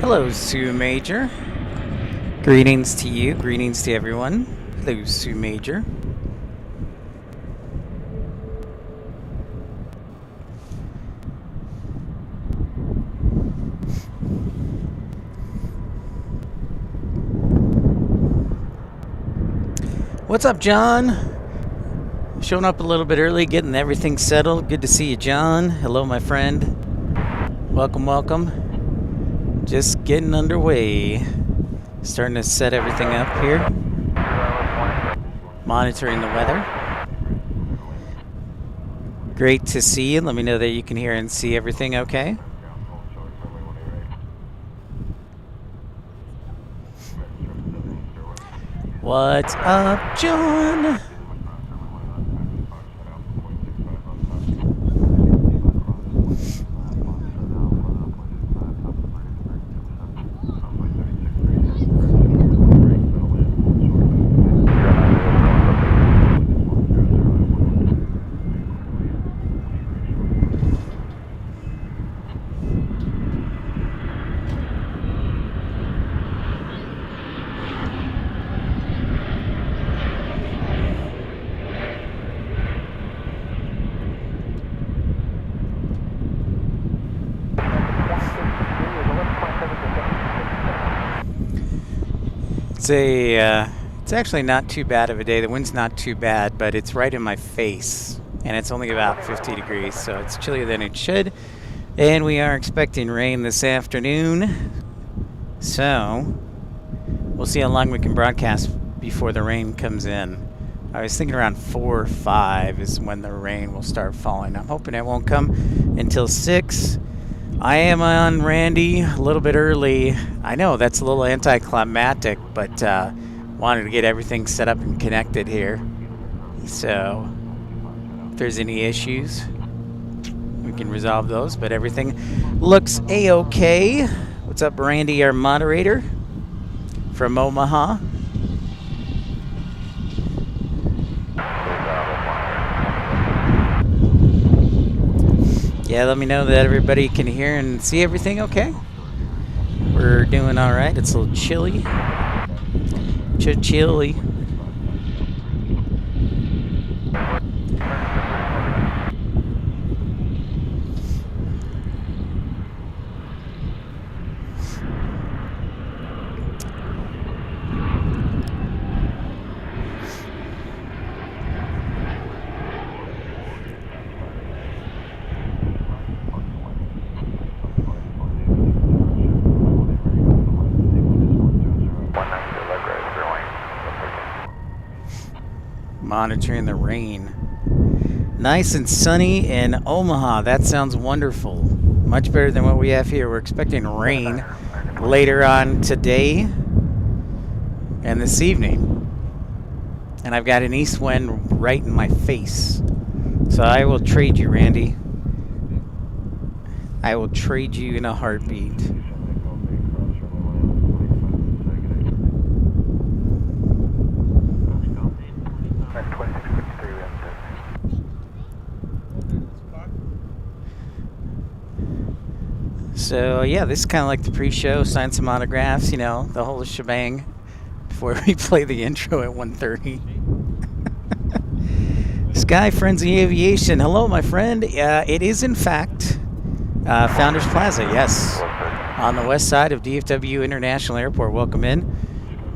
Hello, Sue Major. Greetings to you. Greetings to everyone. Hello, Sue Major. What's up, John? Showing up a little bit early, getting everything settled. Good to see you, John. Hello, my friend. Welcome, welcome. Just getting underway. Starting to set everything up here. Monitoring the weather. Great to see you. Let me know that you can hear and see everything okay. What's up, John? It's actually not too bad of a day. The wind's not too bad, but it's right in my face, and it's only about 50 degrees, so it's chillier than it should. And we are expecting rain this afternoon, so we'll see how long we can broadcast before the rain comes in. I was thinking around 4 or 5 is when the rain will start falling. I'm hoping it won't come until 6. I am on Randy a little bit early. I know that's a little anticlimactic, but wanted to get everything set up and connected here. So if there's any issues, we can resolve those, but everything looks a-okay. What's up, Randy, our moderator from Omaha? Yeah, let me know that everybody can hear and see everything okay. We're doing all right. It's a little chilly. Chilly. Monitoring the rain. Nice and sunny in Omaha. That sounds wonderful. Much better than what we have here. We're expecting rain later on today and this evening. And I've got an east wind right in my face. So I will trade you, Randy. I will trade you in a heartbeat. So yeah, this is kind of like the pre-show, sign some autographs, you know, the whole shebang before we play the intro at 1:30. Sky Frenzy Aviation, hello my friend. It is in fact Founders Plaza, yes, on the west side of DFW International Airport. Welcome in.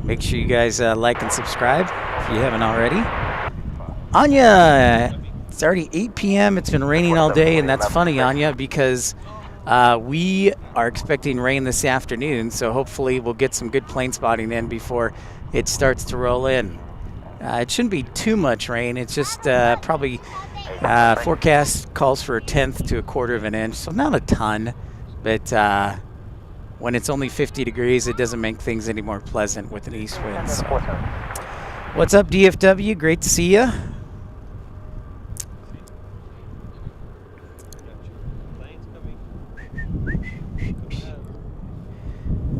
Make sure you guys like and subscribe if you haven't already. Anya, it's already 8 p.m. It's been raining all day, and that's funny, Anya, because we are expecting rain this afternoon, so hopefully we'll get some good plane spotting in before it starts to roll in. It shouldn't be too much rain. It's just probably forecast calls for 1/10 to 1/4 of an inch, so not a ton, but when it's only 50 degrees, it doesn't make things any more pleasant with an east wind. So. What's up, DFW? Great to see you.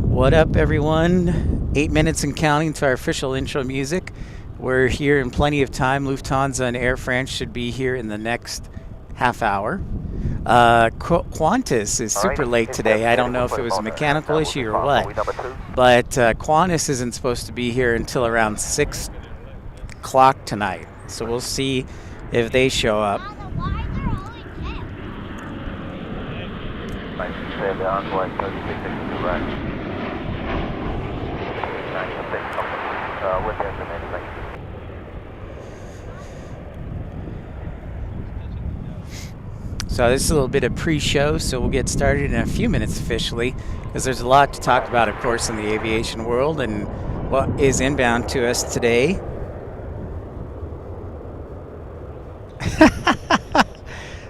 What up, everyone? 8 minutes and counting to our official intro music. We're here in plenty of time. Lufthansa and Air France should be here in the next half hour. Qantas is super late today. I don't know if it was a mechanical issue or what, but Qantas isn't supposed to be here until around 6 o'clock tonight. So we'll see if they show up. So this is a little bit of pre-show, so we'll get started in a few minutes officially, because there's a lot to talk about, of course, in the aviation world and what is inbound to us today.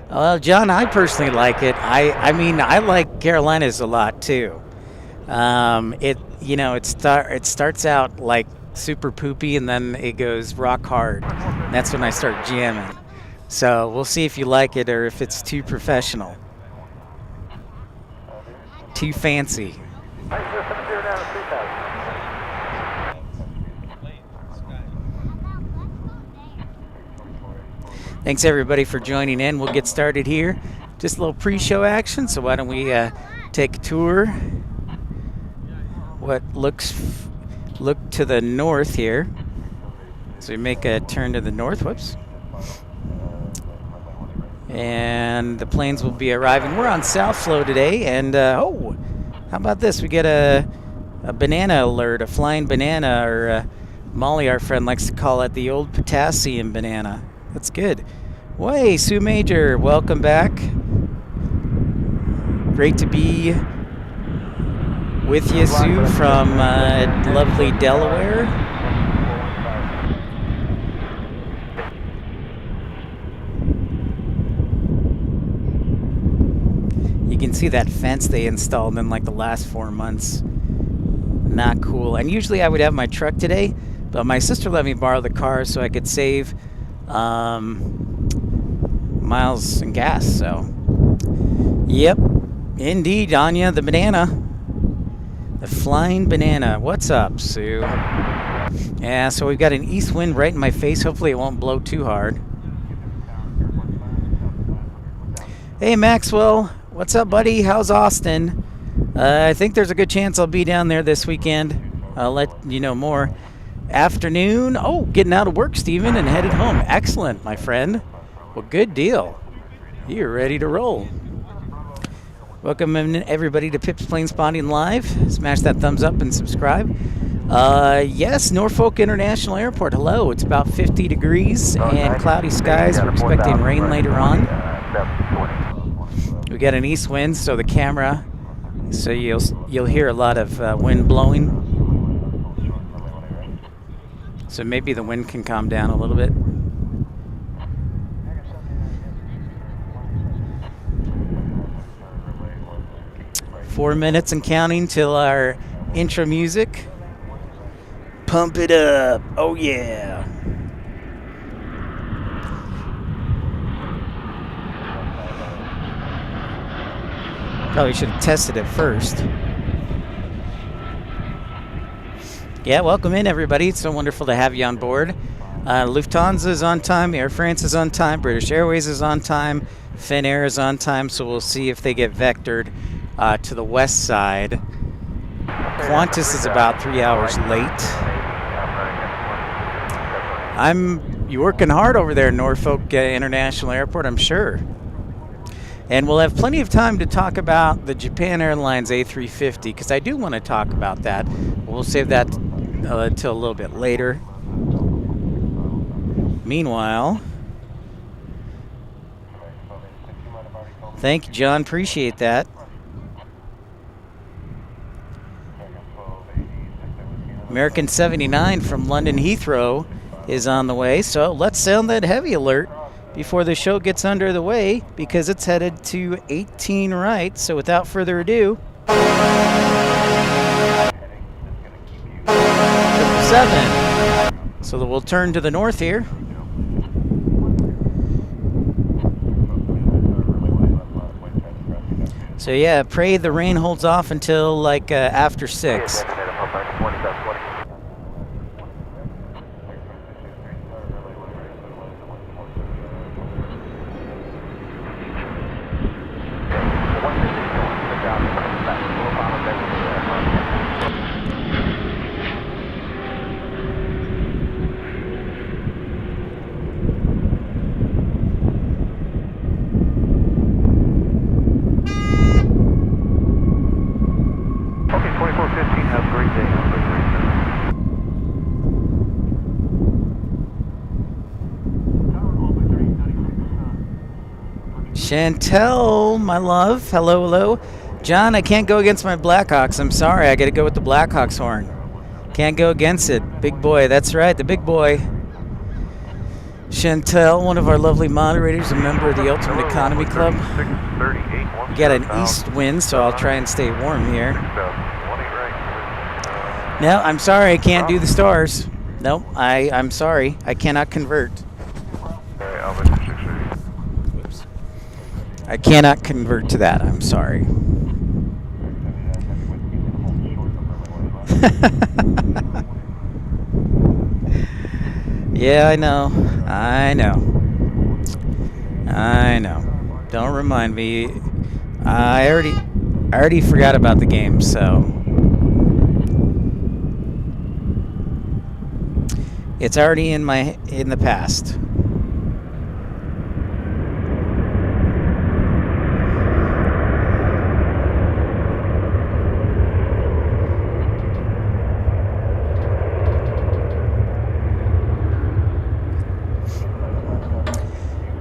Well, John, I personally like it. I mean, I like Carolinas a lot too. It starts out like super poopy, and then it goes rock hard. And that's when I start jamming. So we'll see if you like it or if it's too professional, too fancy. Thanks everybody for joining in. We'll get started here. Just a little pre-show action. So why don't we take a tour? What look to the north here. So we make a turn to the north. Whoops. And the planes will be arriving. We're on South Flow today, and oh, how about this? We get a banana alert, a flying banana, or Molly, our friend, likes to call it the old potassium banana. That's good. Well, hey, Sue Major, welcome back. Great to be with you, Sue, from lovely Delaware. You can see that fence they installed in like the last 4 months. Not cool. And usually I would have my truck today, but my sister let me borrow the car so I could save miles and gas. So, yep, indeed, Anya, the banana, the flying banana. What's up, Sue? Yeah, so we've got an east wind right in my face. Hopefully it won't blow too hard. Hey, Maxwell. What's up, buddy? How's Austin? I think there's a good chance I'll be down there this weekend. I'll let you know more. Afternoon. Oh, getting out of work, Steven, and headed home. Excellent, my friend. Well, good deal. You're ready to roll. Welcome everybody to Pip's Planespotting Live. Smash that thumbs up and subscribe. Yes, Norfolk International Airport. Hello. It's about 50 degrees and cloudy skies. We're expecting rain later on. We got an east wind, so the camera, so you'll hear a lot of wind blowing. So maybe the wind can calm down a little bit. Four minutes and counting till our intro music. Pump it up. Oh yeah. Probably should have tested it first. Yeah, welcome in, everybody. It's so wonderful to have you on board. Lufthansa is on time. Air France is on time. British Airways is on time. Finair is on time. So we'll see if they get vectored to the west side. Qantas is about 3 hours late. You're working hard over there, Norfolk International Airport, I'm sure. And we'll have plenty of time to talk about the Japan Airlines A350, because I do want to talk about that. We'll save that till a little bit later. Meanwhile, thank you, John. Appreciate that. American 79 from London Heathrow is on the way, so let's sound that heavy alert before the show gets under the way, because it's headed to 18 right. So without further ado, 7. So we'll turn to the north here. So yeah, pray the rain holds off until like after 6. Chantel, my love. Hello, hello. John, I can't go against my Blackhawks. I'm sorry. I got to go with the Blackhawks horn. Can't go against it. Big boy. That's right. The big boy. Chantel, one of our lovely moderators, a member of the Ultimate Economy Club. We got an east wind, so I'll try and stay warm here. No, I'm sorry. I can't do the stars. No, I'm sorry. I cannot convert. Whoops. I cannot convert to that. I'm sorry. Yeah, I know. Don't remind me. I already forgot about the game, so it's already in the past.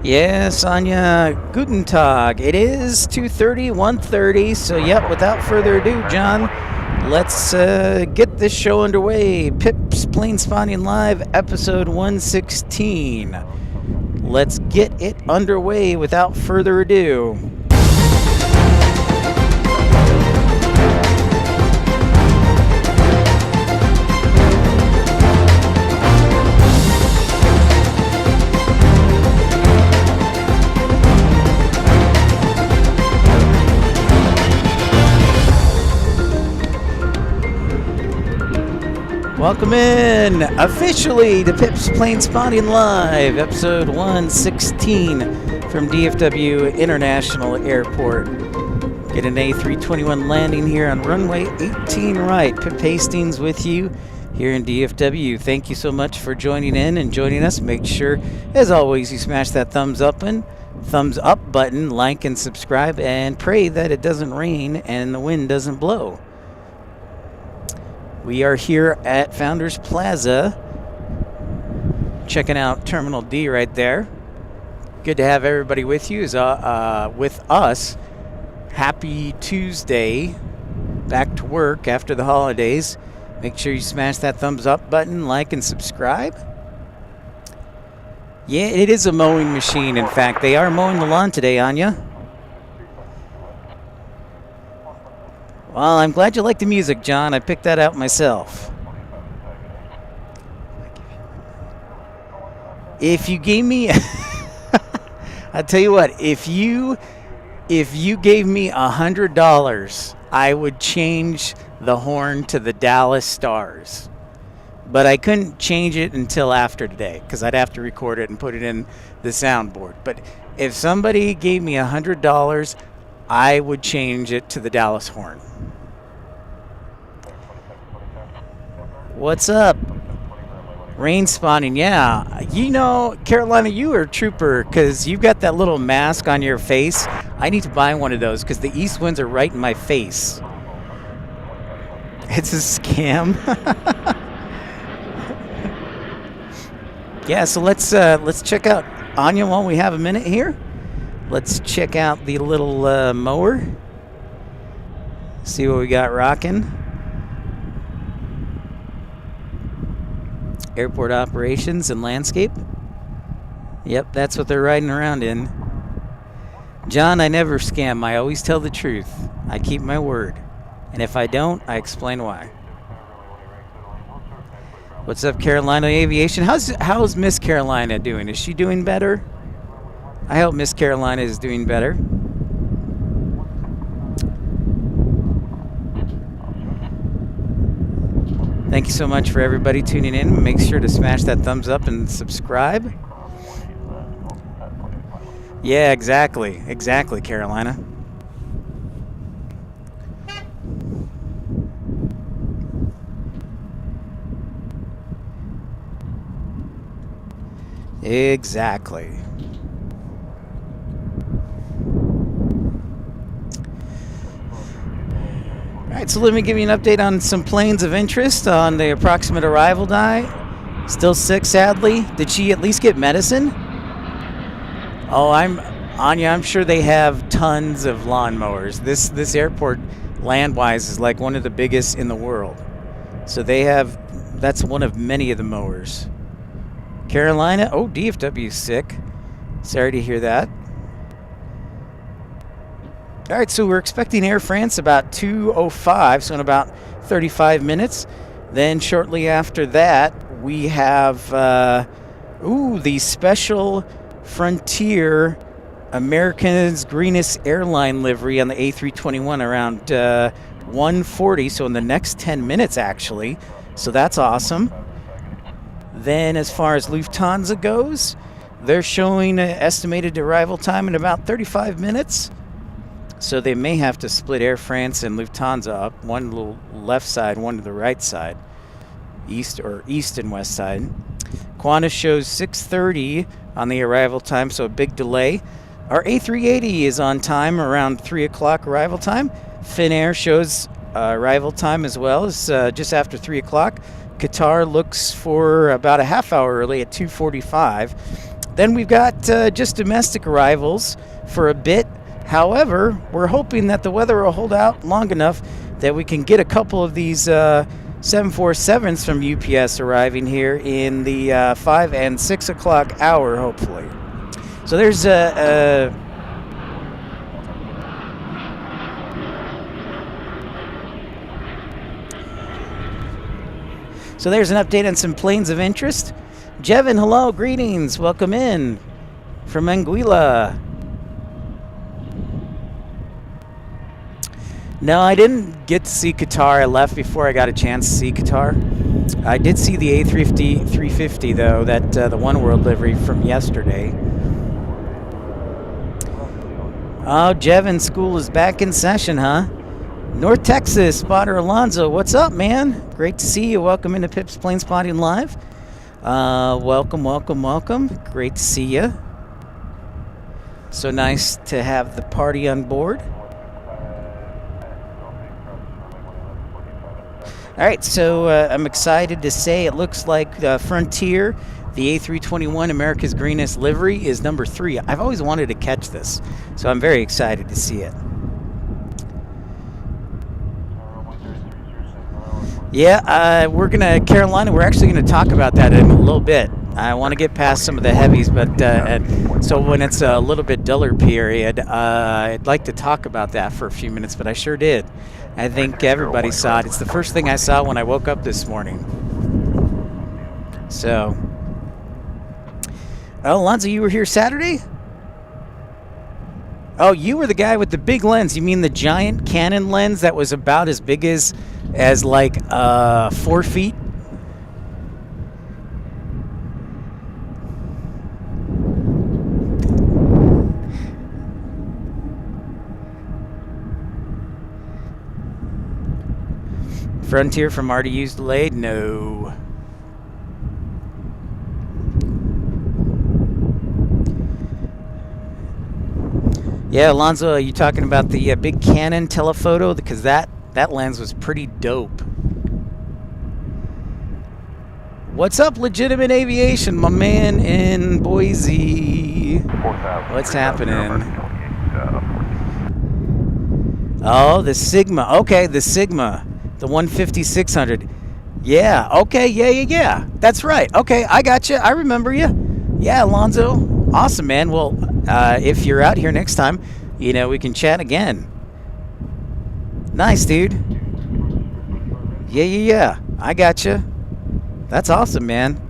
Yes, Anya, guten Tag. It is 2:30, 1:30, so yep, without further ado, John, let's get this show underway. Pip's Planespotting Live, episode 116. Let's get it underway without further ado. Welcome in, officially, to Pip's Planespotting Live, episode 116 from DFW International Airport. Get an A321 landing here on runway 18 right. Pip Hastings with you here in DFW. Thank you so much for joining in and joining us. Make sure, as always, you smash that thumbs up button, like and subscribe, and pray that it doesn't rain and the wind doesn't blow. We are here at Founders Plaza, checking out Terminal D right there. Good to have everybody with you, with us. Happy Tuesday, back to work after the holidays. Make sure you smash that thumbs up button, like and subscribe. Yeah, it is a mowing machine. In fact, they are mowing the lawn today, Anya. Well, I'm glad you like the music, John. I picked that out myself. If you gave me, I'll tell you what. If you gave me $100, I would change the horn to the Dallas Stars. But I couldn't change it until after today because I'd have to record it and put it in the soundboard. But if somebody gave me $100, I would change it to the Dallas horn. What's up? Rain spawning, yeah. You know, Carolina, you are a trooper because you've got that little mask on your face. I need to buy one of those because the east winds are right in my face. It's a scam. Yeah, so let's check out Anya while we have a minute here. Let's check out the little mower. See what we got rocking. Airport operations and landscape. Yep, that's what they're riding around in. John, I never scam. I always tell the truth. I keep my word. And if I don't, I explain why. What's up, Carolina Aviation? How's Miss Carolina doing? Is she doing better? I hope Miss Carolina is doing better. Thank you so much for everybody tuning in. Make sure to smash that thumbs up and subscribe. Yeah, exactly. Exactly, Carolina. Exactly. All right, so let me give you an update on some planes of interest on the approximate arrival die. Still sick, sadly. Did she at least get medicine? Oh, Anya, I'm sure they have tons of lawnmowers. This airport, land-wise, is like one of the biggest in the world. So they have, that's one of many of the mowers. Carolina, oh, DFW is sick. Sorry to hear that. All right, so we're expecting Air France about 2:05, so in about 35 minutes. Then shortly after that, we have, the special Frontier America's Greenest Airline livery on the A321 around 1:40, so in the next 10 minutes, actually. So that's awesome. Then as far as Lufthansa goes, they're showing an estimated arrival time in about 35 minutes. So they may have to split Air France and Lufthansa up, one little left side, one to the right side, east and west side. Qantas shows 6:30 on the arrival time, so a big delay. Our A380 is on time, around 3 o'clock arrival time. Finair shows arrival time as well, is just after 3 o'clock. Qatar looks for about a half hour early at 2:45. Then we've got just domestic arrivals for a bit. However, we're hoping that the weather will hold out long enough that we can get a couple of these 747s from UPS arriving here in the 5 and 6 o'clock hour, hopefully. So there's So there's an update on some planes of interest. Jevin, hello, greetings, welcome in from Anguilla. No, I didn't get to see Qatar. I left before I got a chance to see Qatar. I did see the A350 though, that the One World livery from yesterday. Oh, Jevin, school is back in session, huh? North Texas, spotter Alonzo, what's up, man? Great to see you. Welcome into Pip's Planespotting Live. Welcome. Great to see you. So nice to have the party on board. All right, so I'm excited to say it looks like Frontier, the A321 America's Greenest livery, is number 3. I've always wanted to catch this, so I'm very excited to see it. Yeah, Carolina, we're actually going to talk about that in a little bit. I want to get past some of the heavies, but so when it's a little bit duller period, I'd like to talk about that for a few minutes, but I sure did. I think everybody saw it. It's the first thing I saw when I woke up this morning. So, oh, Alonzo, you were here Saturday? Oh, you were the guy with the big lens. You mean the giant Canon lens that was about as big as like 4 feet? Frontier from RDU's delayed? No. Yeah, Alonzo, are you talking about the big Canon telephoto? Because that lens was pretty dope. What's up, Legitimate Aviation, my man in Boise? What's happening? Oh, the Sigma. Okay, the Sigma. The 150-600. Yeah, okay, yeah. That's right. Okay, I got you. I remember you. Yeah, Alonzo. Awesome, man. Well, if you're out here next time, we can chat again. Nice, dude. Yeah. I got you. That's awesome, man.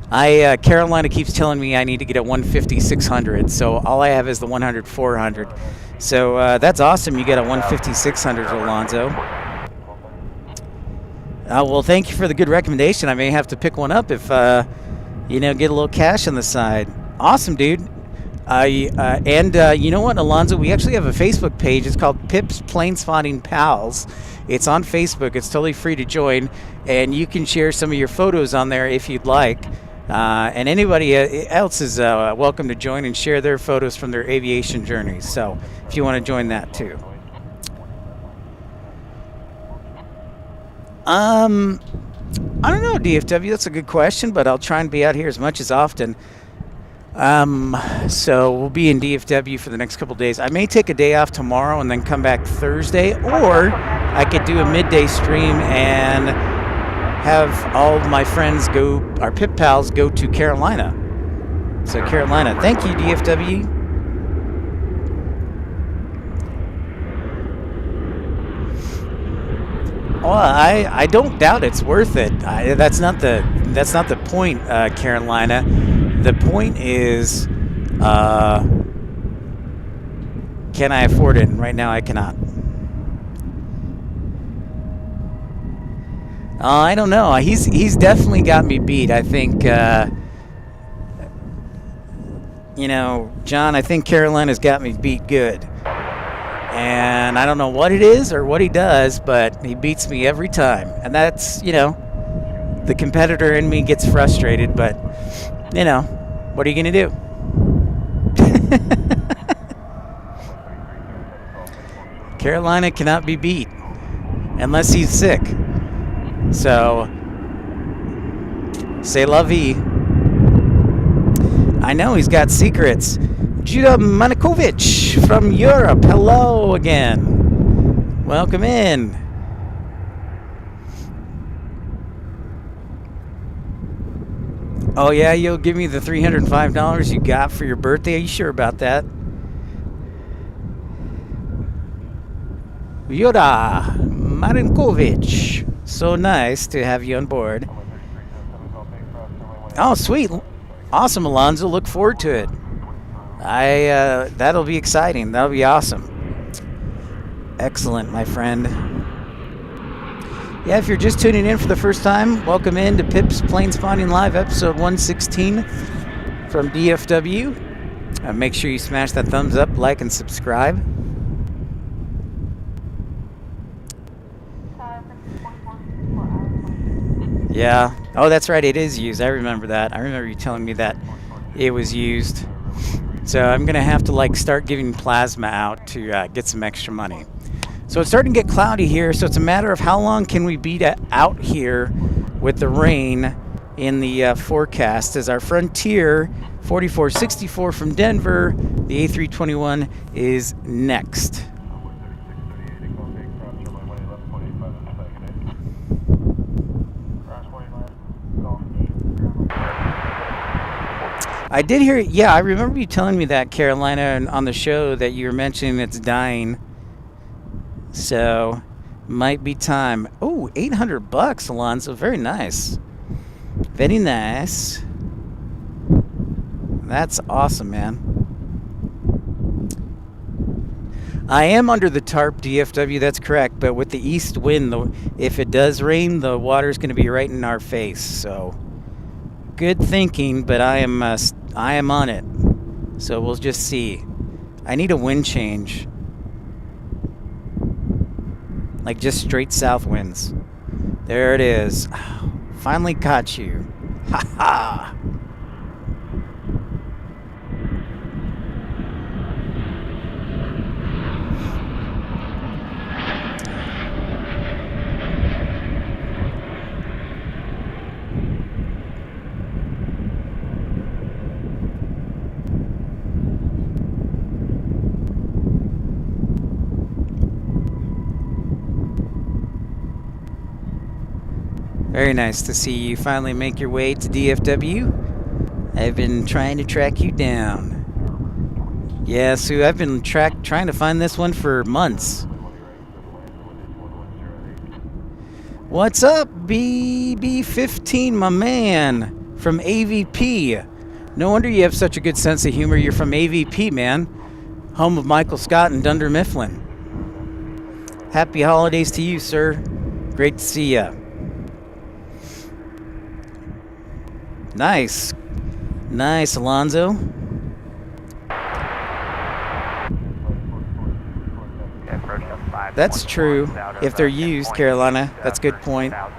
Carolina keeps telling me I need to get a 150-600, so all I have is the 100-400. So that's awesome. You got a 150-600, Alonzo. Well, thank you for the good recommendation. I may have to pick one up if, get a little cash on the side. Awesome, dude. You know what, Alonzo? We actually have a Facebook page. It's called Pip's Planespotting Pals. It's on Facebook. It's totally free to join, and you can share some of your photos on there if you'd like. And anybody else is welcome to join and share their photos from their aviation journeys. So if you want to join that too. I don't know, DFW. That's a good question, but I'll try and be out here as much as often. So we'll be in DFW for the next couple days. I may take a day off tomorrow and then come back Thursday, or I could do a midday stream and have all of my friends go, our pit pals go to Carolina. So Carolina, thank you, DFW. Well, I don't doubt it's worth it. That's not the point, Carolina. The point is, can I afford it? And right now, I cannot. I don't know. He's definitely got me beat. I think, John. I think Carolina's got me beat good. And I don't know what it is or what he does, but he beats me every time. And that's, the competitor in me gets frustrated, but, what are you going to do? Carolina cannot be beat unless he's sick. So, c'est la vie. I know he's got secrets. Judah Manikovic from Europe. Hello again. Welcome in. Oh, yeah, you'll give me the $305 you got for your birthday? Are you sure about that? Judah Marinkovic. So nice to have you on board. Oh, sweet. Awesome, Alonzo. Look forward to it. That'll be exciting. That'll be awesome. Excellent, my friend. Yeah, if you're just tuning in for the first time, welcome in to Pip's Planespotting Live, episode 116 from DFW. Make sure you smash that thumbs up, like, and subscribe. Yeah. Oh, that's right. It is used. I remember that. I remember you telling me that it was used. So I'm going to have to start giving plasma out to get some extra money. So it's starting to get cloudy here, so it's a matter of how long can we beat out here with the rain in the forecast. As our Frontier 4464 from Denver, the A321 is next. I did hear, yeah, I remember you telling me that, Carolina, on the show that you were mentioning it's dying. So, might be time. Oh, $800, Alonzo. Very nice. Very nice. That's awesome, man. I am under the tarp, DFW, that's correct. But with the east wind, if it does rain, the water's going to be right in our face. So, good thinking, but I am on it. So, we'll just see. I need a wind change. Just straight south winds. There it is. Finally caught you. Ha ha! Very nice to see you finally make your way to DFW. I've been trying to track you down. Yeah, Sue, I've been trying to find this one for months. What's up, BB15, my man, from AVP? No wonder you have such a good sense of humor. You're from AVP, man. Home of Michael Scott and Dunder Mifflin. Happy holidays to you, sir. Great to see ya. Nice. Nice, Alonzo. That's true. If they're used, Carolina. That's a good point. All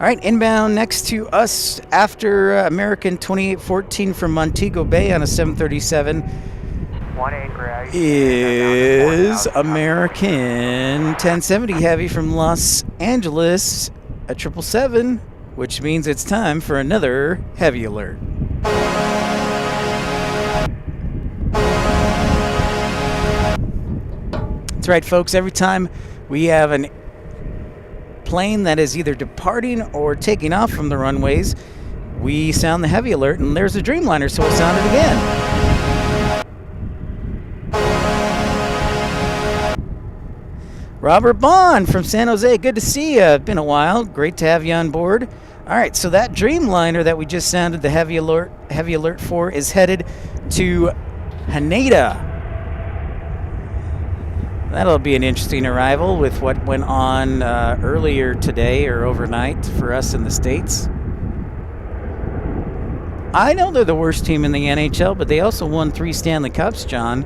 right, inbound next to us after American 2814 from Montego Bay on a 737 is American 1070 Heavy from Los Angeles, a 777, which means it's time for another heavy alert. That's right, folks. Every time we have a plane that is either departing or taking off from the runways, we sound the heavy alert, and there's a Dreamliner, so we'll sound it again. Robert Bond from San Jose, good to see you. Been a while. Great to have you on board. All right, so that Dreamliner that we just sounded the heavy alert for is headed to Haneda. That'll be an interesting arrival with what went on earlier today or overnight for us in the States. I know they're the worst team in the NHL, but they also won 3 Stanley Cups, John,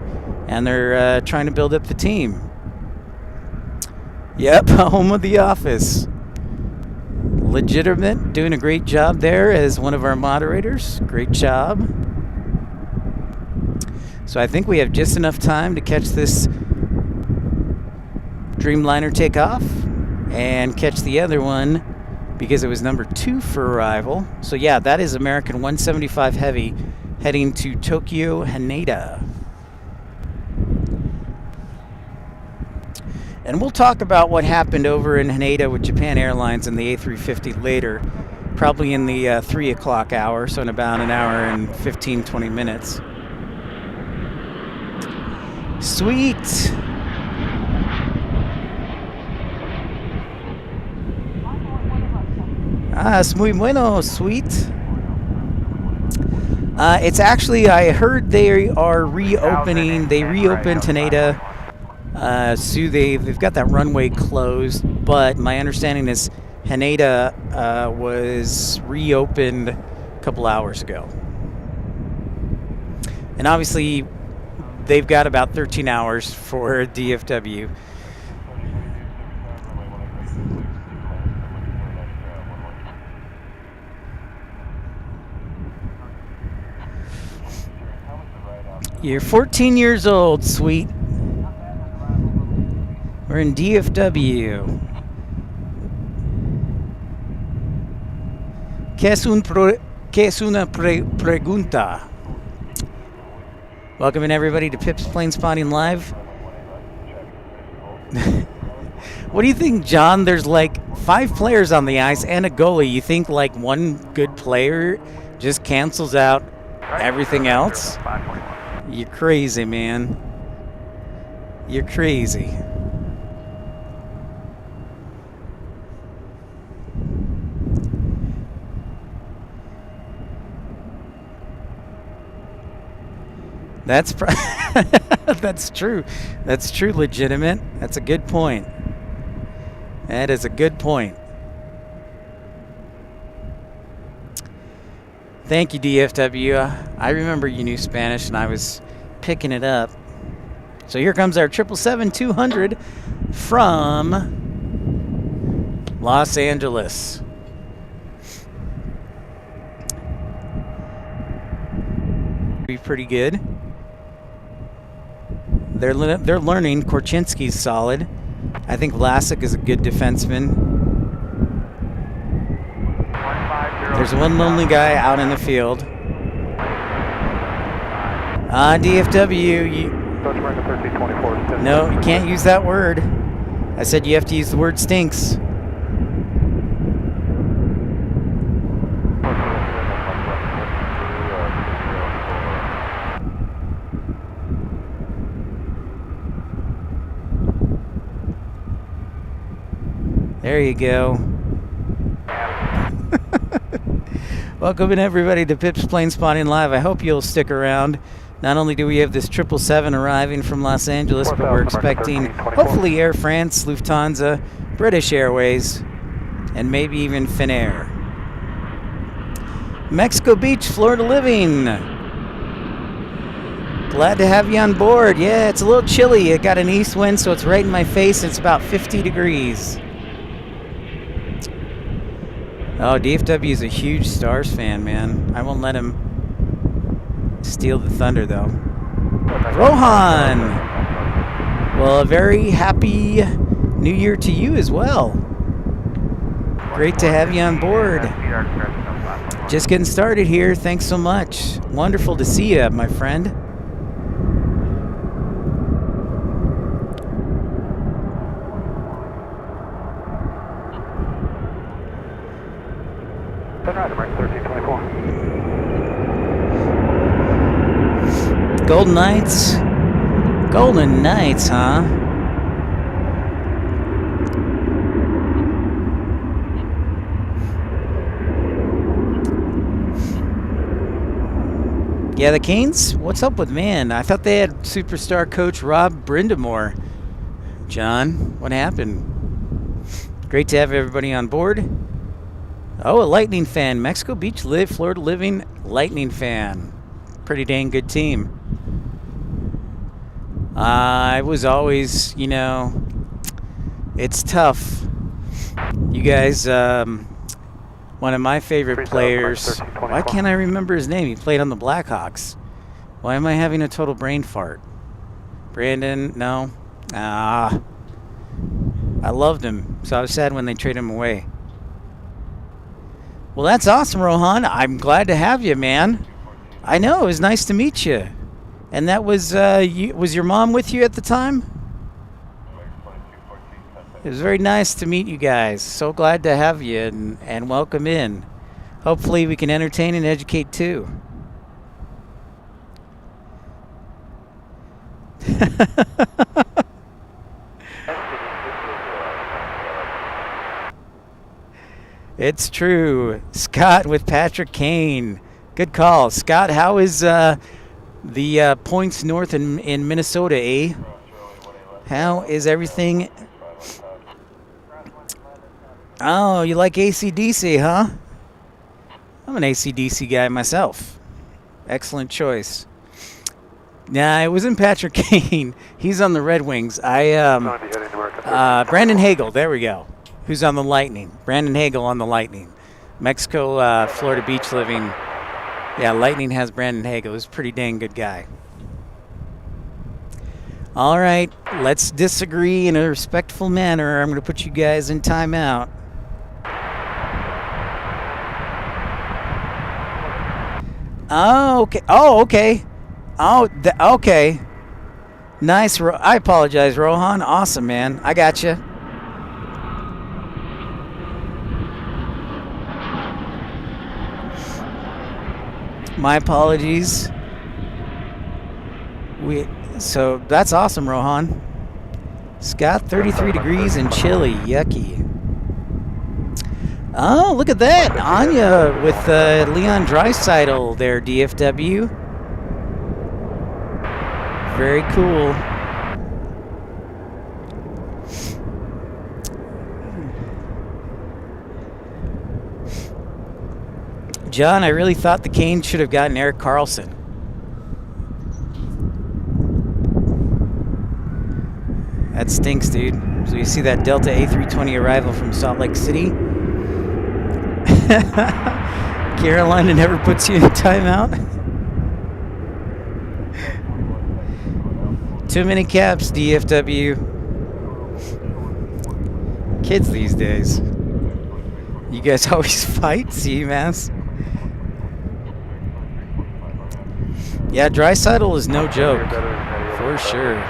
and they're trying to build up the team. Yep, home of the office. Legitimate, doing a great job there as one of our moderators. Great job. So I think we have just enough time to catch this Dreamliner take off and catch the other one because it was number 2 for arrival. So yeah, that is American 175 Heavy heading to Tokyo Haneda. And we'll talk about what happened over in Haneda with Japan Airlines and the A350 later, probably in the 3 o'clock hour, so in about an hour and 15-20 minutes. Sweet. Es muy bueno, sweet. It's actually, I heard they are reopening. They reopened Haneda. So they've got that runway closed, but my understanding is Haneda was reopened a couple hours ago. And obviously, they've got about 13 hours for DFW. You're 14 years old, sweet. We're in DFW. ¿Qué es una pregunta? Welcome in everybody to Pip's Planespotting Live. What do you think, John? There's like 5 players on the ice and a goalie. You think like one good player just cancels out everything else? You're crazy, man. You're crazy. That's that's true. That's true, legitimate. That's a good point. That is a good point. Thank you, DFW. I remember you knew Spanish, and I was picking it up. So here comes our 777-200 from Los Angeles. Be pretty good. They're learning. Korchinski's solid. I think Vlasic is a good defenseman. There's one lonely guy out in the field. DFW. No, you can't use that word. I said you have to use the word stinks. There you go. Welcome in everybody to Pip's Planespotting Live. I hope you'll stick around. Not only do we have this 777 arriving from Los Angeles, but we're expecting hopefully Air France, Lufthansa, British Airways, and maybe even Finair. Mexico Beach, Florida living. Glad to have you on board. Yeah, it's a little chilly. It got an east wind, so it's right in my face. It's about 50 degrees. Oh, DFW is a huge Stars fan, man. I won't let him steal the thunder, though. Rohan! Well, a very happy New Year to you as well. Great to have you on board. Just getting started here. Thanks so much. Wonderful to see you, my friend. Golden Knights. Golden Knights, huh? Yeah, the Canes? What's up with man? I thought they had superstar coach Rob Brindamore. John, what happened? Great to have everybody on board. Oh, a Lightning fan. Mexico Beach, Florida living Lightning fan. Pretty dang good team. I was always, you know, it's tough. You guys, one of my favorite players, why can't I remember his name? He played on the Blackhawks. Why am I having a total brain fart? Brandon, no. I loved him, so I was sad when they traded him away. Well, that's awesome, Rohan. I'm glad to have you, man. I know, it was nice to meet you. And that was, was your mom with you at the time? It was very nice to meet you guys. So glad to have you and welcome in. Hopefully we can entertain and educate too. It's true. Scott with Patrick Kane. Good call. Scott, how is the points north in Minnesota, eh? How is everything? Oh, you like AC/DC, huh? I'm an AC/DC guy myself. Excellent choice. Nah, it wasn't Patrick Kane. He's on the Red Wings. Brandon Hagel, there we go. Who's on the Lightning? Brandon Hagel on the Lightning. Mexico, Florida Beach living. Yeah, Lightning has Brandon Hagel. He's a pretty dang good guy. All right, let's disagree in a respectful manner. I'm going to put you guys in timeout. Oh, okay. Oh, okay. Oh, okay. Nice. I apologize, Rohan. Awesome, man. I got you. My apologies. So that's awesome, Rohan. Scott, 33 degrees and chilly. Yucky. Oh, look at that. Anya with Leon Draisaitl there, DFW. Very cool. John, I really thought the Canes should have gotten Erik Karlsson. That stinks, dude. So you see that Delta A320 arrival from Salt Lake City? Carolina never puts you in timeout. Too many caps, DFW. Kids these days. You guys always fight, CMAS? Yeah, Draisaitl is no joke, for sure.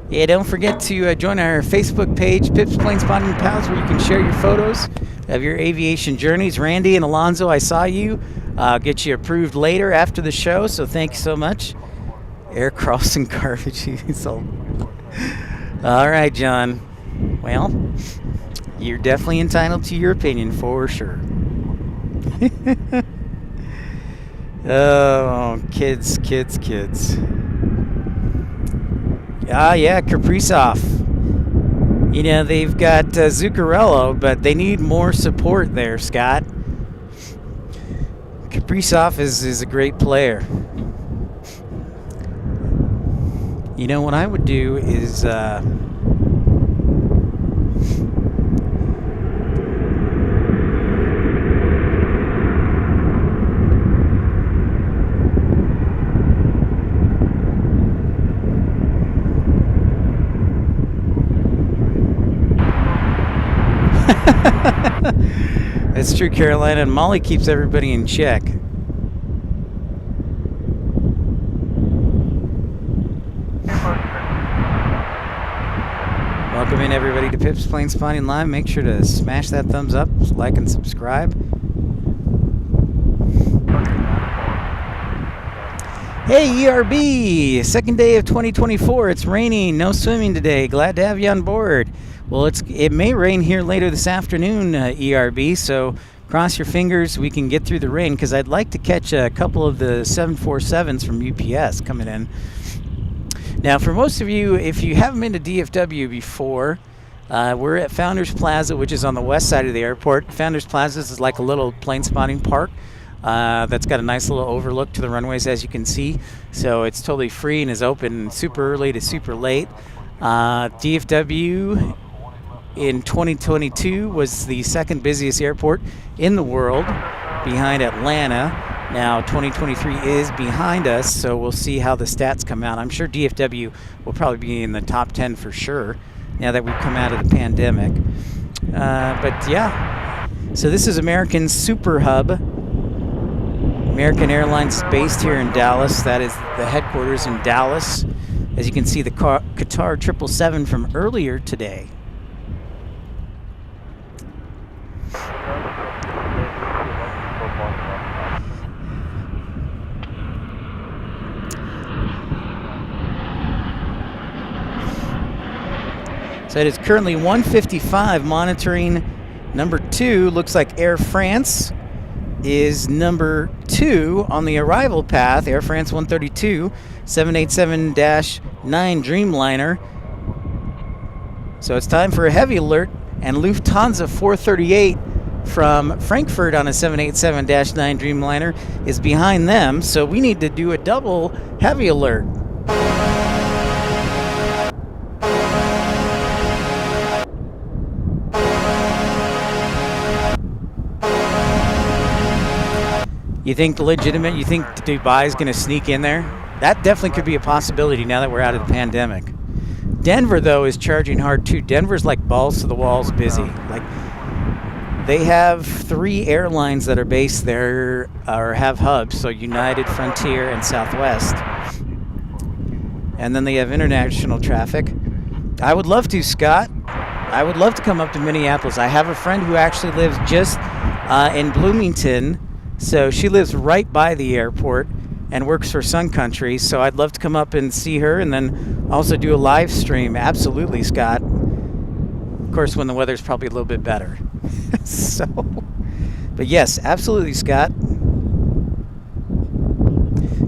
Yeah, don't forget to join our Facebook page, Pips Planespotting Pals, where you can share your photos of your aviation journeys. Randy and Alonzo, I saw you. I'll get you approved later after the show, so thank you so much. Erik Karlsson garbage. All right, John. Well, you're definitely entitled to your opinion, for sure. Oh, kids. Yeah, Kaprizov. You know, they've got Zuccarello, but they need more support there, Scott. Kaprizov is a great player. You know, what I would do is... It's true, Carolina, and Molly keeps everybody in check. Welcome in, everybody, to Pip's Planespotting Live. Make sure to smash that thumbs up, like, and subscribe. Hey, ERB! Second day of 2024. It's raining. No swimming today. Glad to have you on board. Well, it may rain here later this afternoon, ERB, so cross your fingers we can get through the rain, because I'd like to catch a couple of the 747s from UPS coming in. Now, for most of you, if you haven't been to DFW before, we're at Founders Plaza, which is on the west side of the airport. Founders Plaza is like a little plane spotting park that's got a nice little overlook to the runways, as you can see. So it's totally free and is open super early to super late. DFW in 2022 was the second busiest airport in the world, behind Atlanta. Now 2023 is behind us, so we'll see how the stats come out. I'm sure DFW will probably be in the top 10 for sure now that we've come out of the pandemic. But yeah, so this is American Super Hub. American Airlines is based here in Dallas. That is the headquarters in Dallas. As you can see, the Qatar 777 from earlier today. So it is currently 1:55, monitoring number 2. Looks like Air France is number 2 on the arrival path. Air France 132, 787-9 Dreamliner. So it's time for a heavy alert, and Lufthansa 438 from Frankfurt on a 787-9 Dreamliner is behind them. So we need to do a double heavy alert. You think legitimate? You think Dubai is going to sneak in there? That definitely could be a possibility now that we're out of the pandemic. Denver, though, is charging hard too. Denver's like balls to the walls busy. Like, they have 3 airlines that are based there or have hubs. So United, Frontier, and Southwest. And then they have international traffic. I would love to, Scott. I would love to come up to Minneapolis. I have a friend who actually lives just in Bloomington. So she lives right by the airport and works for Sun Country. So I'd love to come up and see her and then also do a live stream. Absolutely, Scott. Of course, when the weather's probably a little bit better. But yes, absolutely, Scott.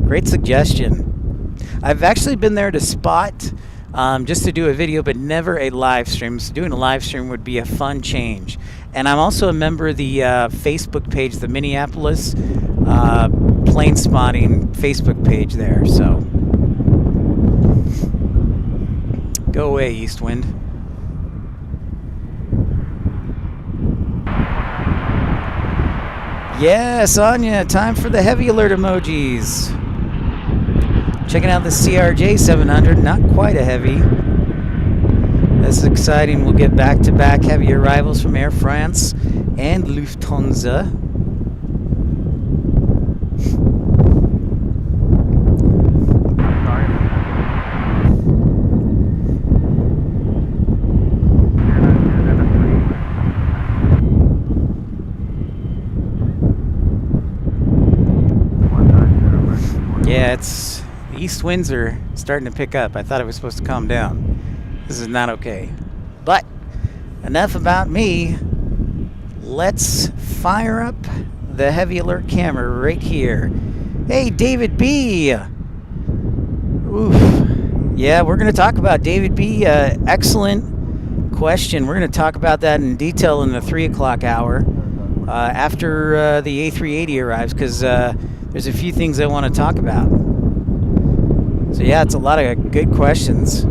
Great suggestion. I've actually been there to spot just to do a video, but never a live stream. So doing a live stream would be a fun change. And I'm also a member of the Facebook page, the Minneapolis Plane Spotting Facebook page there. So go away, East Wind. Yes, Anya, time for the heavy alert emojis. Checking out the CRJ 700, not quite a heavy. This is exciting. We'll get back-to-back heavy arrivals from Air France and Lufthansa. Yeah, the east winds are starting to pick up. I thought it was supposed to calm down. This is not okay. But enough about me. Let's fire up the heavy alert camera right here. Hey, David B. Oof. Yeah, we're going to talk about David B. Excellent question. We're going to talk about that in detail in the 3 o'clock hour after the A380 arrives, because there's a few things I want to talk about. So yeah, it's a lot of good questions.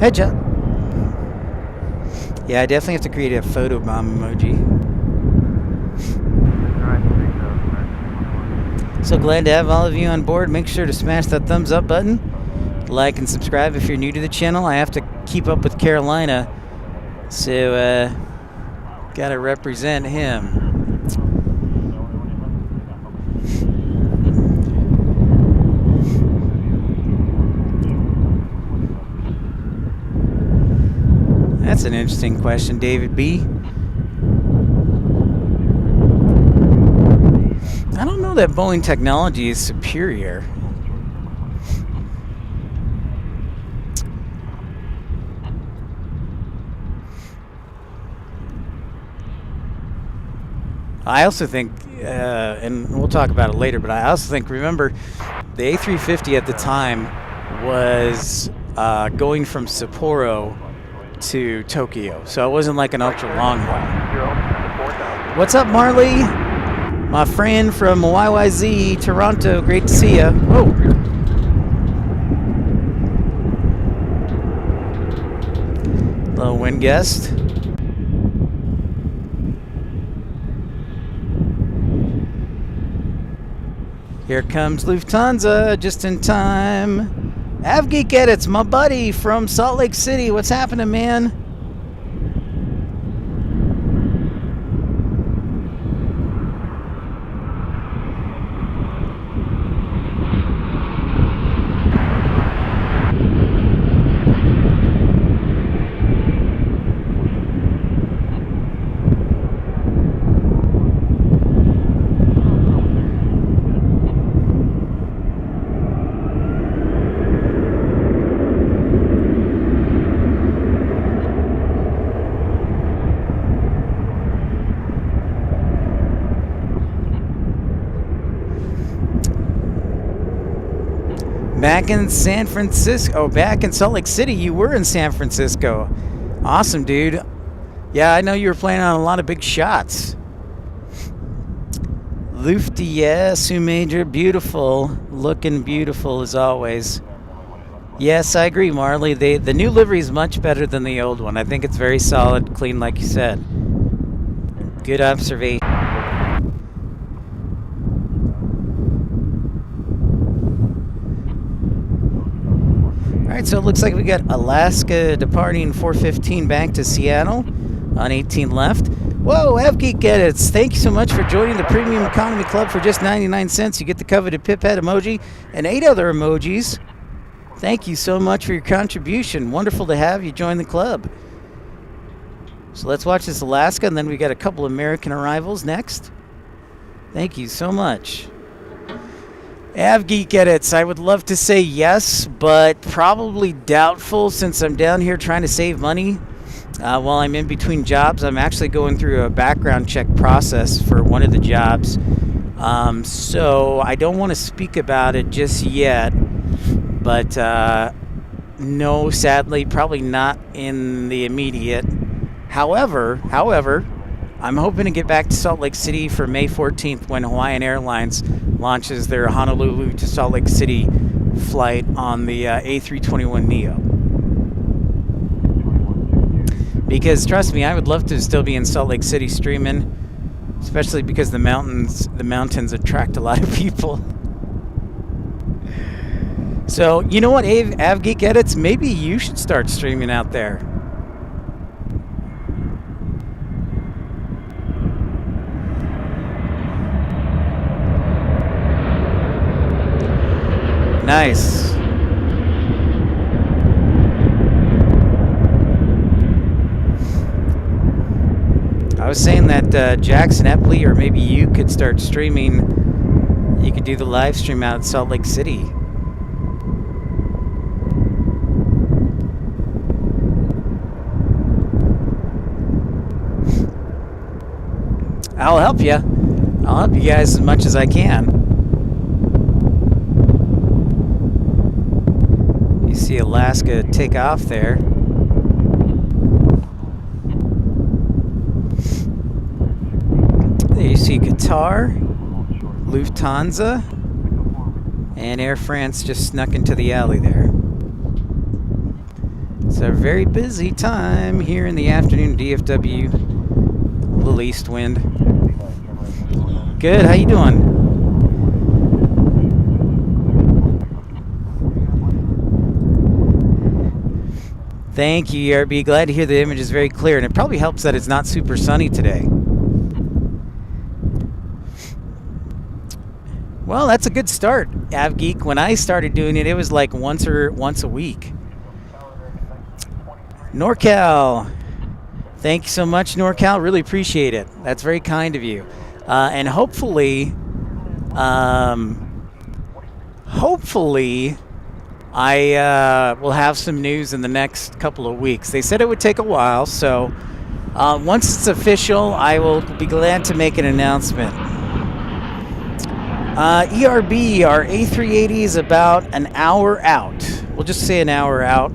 Headshot. Yeah, I definitely have to create a photo bomb emoji. So glad to have all of you on board. Make sure to smash that thumbs up button. Like and subscribe if you're new to the channel. I have to keep up with Carolina, so gotta represent him. That's an interesting question, David B. I don't know that Boeing technology is superior. I also think, and we'll talk about it later, but I also think, remember, the A350 at the time was going from Sapporo to Tokyo, so it wasn't like an ultra long haul. What's up, Marley? My friend from YYZ, Toronto, great to see you. Whoa. Hello, wind guest. Here comes Lufthansa, just in time. Avgeek Edits, my buddy from Salt Lake City. What's happening, man? Back in San Francisco, back in Salt Lake City. You were in San Francisco. Awesome, dude. Yeah, I know you were playing on a lot of big shots. Lufty, yeah, Sue Major, beautiful. Looking beautiful as always. Yes, I agree, Marley. The new livery is much better than the old one. I think it's very solid, clean, like you said. Good observation. Alright, so it looks like we got Alaska departing 4:15 back to Seattle on 18 left. Whoa, Avgeek Edits, thank you so much for joining the Premium Economy Club for just 99 cents. You get the coveted Piphead emoji and 8 other emojis. Thank you so much for your contribution. Wonderful to have you join the club. So let's watch this Alaska, and then we got a couple American arrivals next. Thank you so much. Avgeek Edits, I would love to say yes, but probably doubtful since I'm down here trying to save money while I'm in between jobs. I'm actually going through a background check process for one of the jobs. So I don't want to speak about it just yet, but no, sadly, probably not in the immediate. However, I'm hoping to get back to Salt Lake City for May 14th when Hawaiian Airlines launches their Honolulu to Salt Lake City flight on the A321neo. Because trust me, I would love to still be in Salt Lake City streaming, especially because the mountains attract a lot of people. So, you know what, Avgeek Edits, maybe you should start streaming out there. Nice. I was saying that Jackson Epley, or maybe you could start streaming. You could do the live stream out at Salt Lake City. I'll help you. I'll help you guys as much as I can. You see Alaska take off there. There you see Qatar, Lufthansa, and Air France just snuck into the alley there. So a very busy time here in the afternoon, DFW. A little east wind. Good, how you doing? Thank you, ERB. Glad to hear the image is very clear, and it probably helps that it's not super sunny today. Well, that's a good start, AvGeek. When I started doing it, it was like once a week. NorCal. Thank you so much, NorCal. Really appreciate it. That's very kind of you. And hopefully, I will have some news in the next couple of weeks. They said it would take a while, so once it's official, I will be glad to make an announcement. ERB, our A380 is about an hour out. We'll just say an hour out.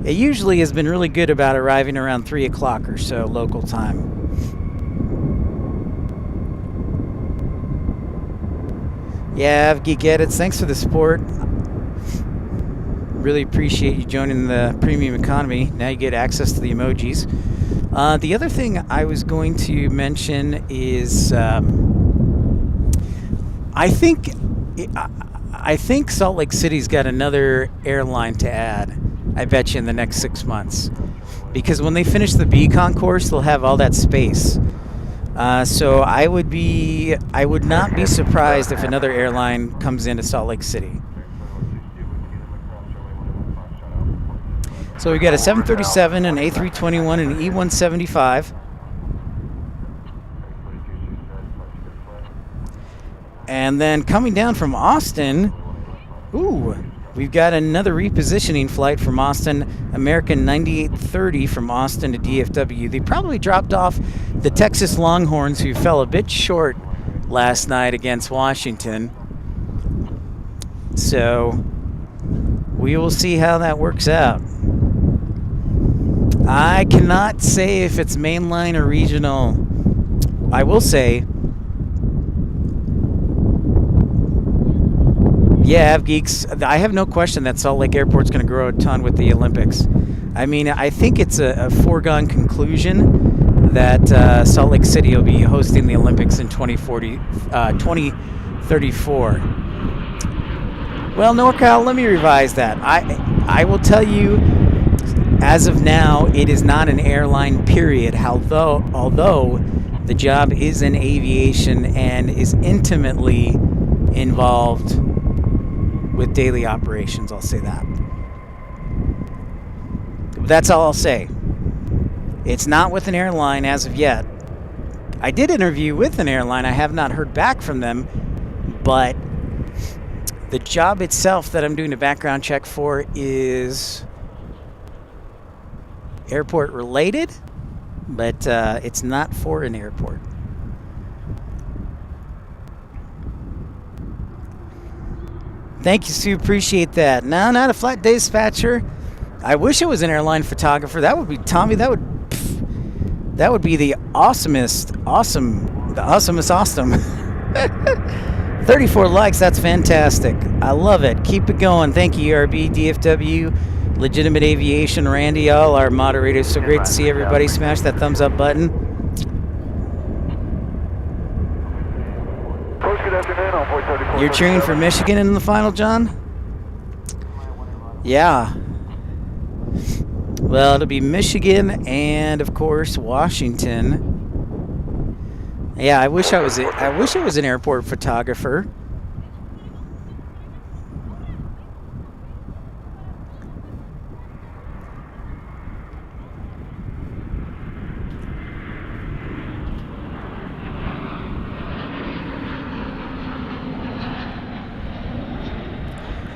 It usually has been really good about arriving around 3 o'clock or so local time. Yeah, Geek Edits, thanks for the support. Really appreciate you joining the premium economy. Now you get access to the emojis. The other thing I was going to mention is I think Salt Lake City's got another airline to add, I bet you, in the next 6 months. Because when they finish the B concourse, they'll have all that space. So I would not be surprised if another airline comes into Salt Lake City. So we got a 737, an A321, and an E175. And then coming down from Austin, we've got another repositioning flight from Austin, American 9830 from Austin to DFW. They probably dropped off the Texas Longhorns, who fell a bit short last night against Washington. So we will see how that works out. I cannot say if it's mainline or regional. I will say, yeah, Geeks, I have no question that Salt Lake Airport's going to grow a ton with the Olympics. I mean, I think it's a foregone conclusion that Salt Lake City will be hosting the Olympics in 2034. Well, NorCal, let me revise that. I will tell you, as of now, it is not an airline, period. Although the job is in aviation and is intimately involved with daily operations, I'll say that. That's all I'll say. It's not with an airline as of yet. I did interview with an airline. I have not heard back from them, but the job itself that I'm doing a background check for is airport related, but it's not for an airport. Thank you, Sue. Appreciate that. No, not a flat dispatcher. I wish it was an airline photographer. That would be Tommy. That would be the awesomest. 34 likes. That's fantastic. I love it. Keep it going. Thank you, ERB, DFW, Legitimate Aviation, Randy, all our moderators. So great to see everybody. Smash that thumbs up button. You're cheering for Michigan in the final, John? Yeah. Well, it'll be Michigan and, of course, Washington. Yeah, I wish it was an airport photographer.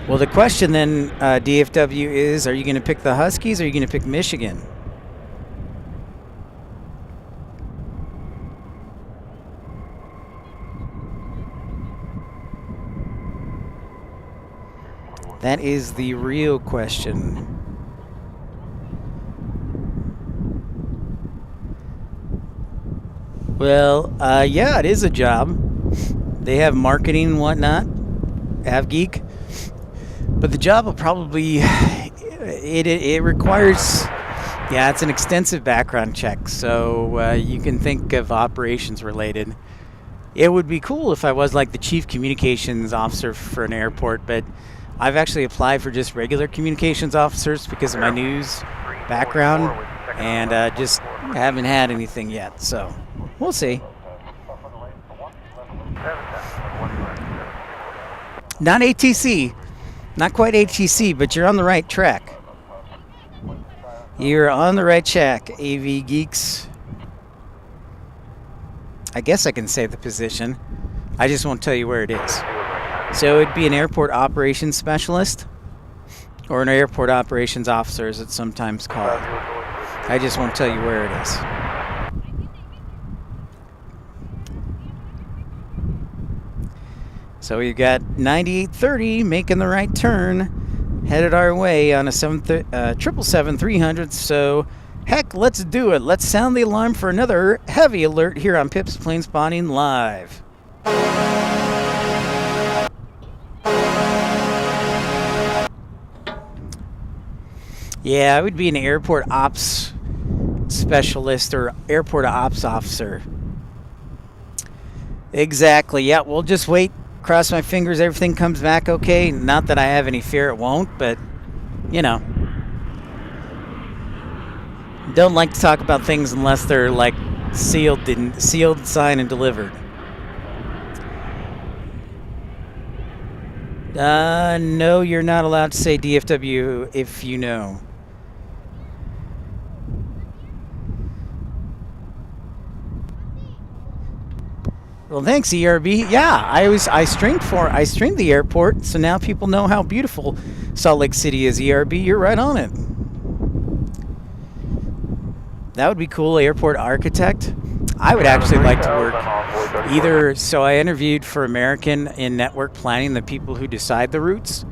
Well, the question then, DFW, is, are you going to pick the Huskies or are you going to pick Michigan? That is the real question. Well, yeah, it is a job. They have marketing and whatnot, AvGeek. But the job will probably, It requires, yeah, it's an extensive background check. So you can think of operations related. It would be cool if I was like the chief communications officer for an airport, but I've actually applied for just regular communications officers because of my news background, and just haven't had anything yet. So we'll see. Not ATC, not quite ATC, but you're on the right track. You're on the right track, AV geeks. I guess I can say the position. I just won't tell you where it is. So it'd be an airport operations specialist or an airport operations officer, as it's sometimes called. I just won't tell you where it is. So we've got 9830 making the right turn, headed our way on a 777-300. So heck, let's do it. Let's sound the alarm for another heavy alert here on Pip's Planespotting Live. Yeah, I would be an airport ops specialist or airport ops officer. Exactly. Yeah, we'll just wait. Cross my fingers everything comes back okay. Not that I have any fear it won't, but, you know. Don't like to talk about things unless they're, like, sealed, signed, and delivered. No, you're not allowed to say DFW if you know. Well, thanks, ERB. Yeah, I streamed the airport, so now people know how beautiful Salt Lake City is. ERB, you're right on it. That would be cool, airport architect. I would actually like to work either. So I interviewed for American in network planning, the people who decide the routes.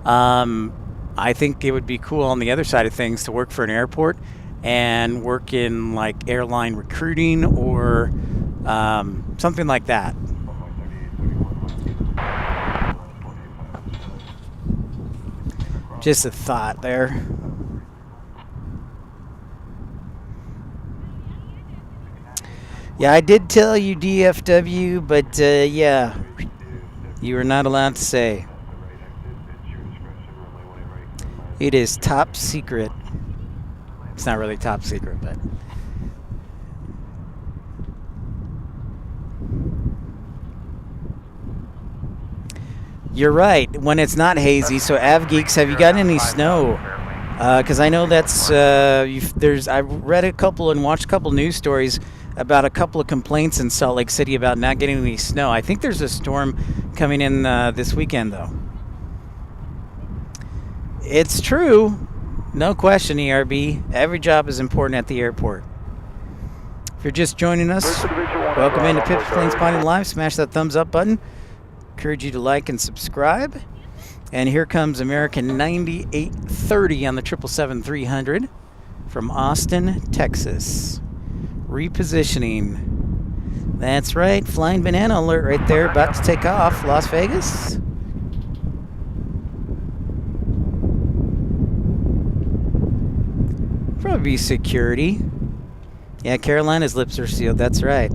I think it would be cool on the other side of things to work for an airport and work in like airline recruiting or something like that. Just a thought there. Yeah, I did tell you DFW, but yeah, you are not allowed to say. It is top secret. It's not really top secret, but... You're right, when it's not hazy. So AvGeeks, have you gotten any snow? Because I know that's, I've read a couple and watched a couple news stories about a couple of complaints in Salt Lake City about not getting any snow. I think there's a storm coming in this weekend, though. It's true. No question, ERB. Every job is important at the airport. If you're just joining us, welcome into Pip's Planespotting Live. Smash that thumbs up button. Encourage you to like and subscribe. And here comes American 9830 on the 777-300 from Austin, Texas. Repositioning. That's right, flying banana alert right there, about to take off, Las Vegas. Probably be security. Yeah, Carolina's lips are sealed, that's right.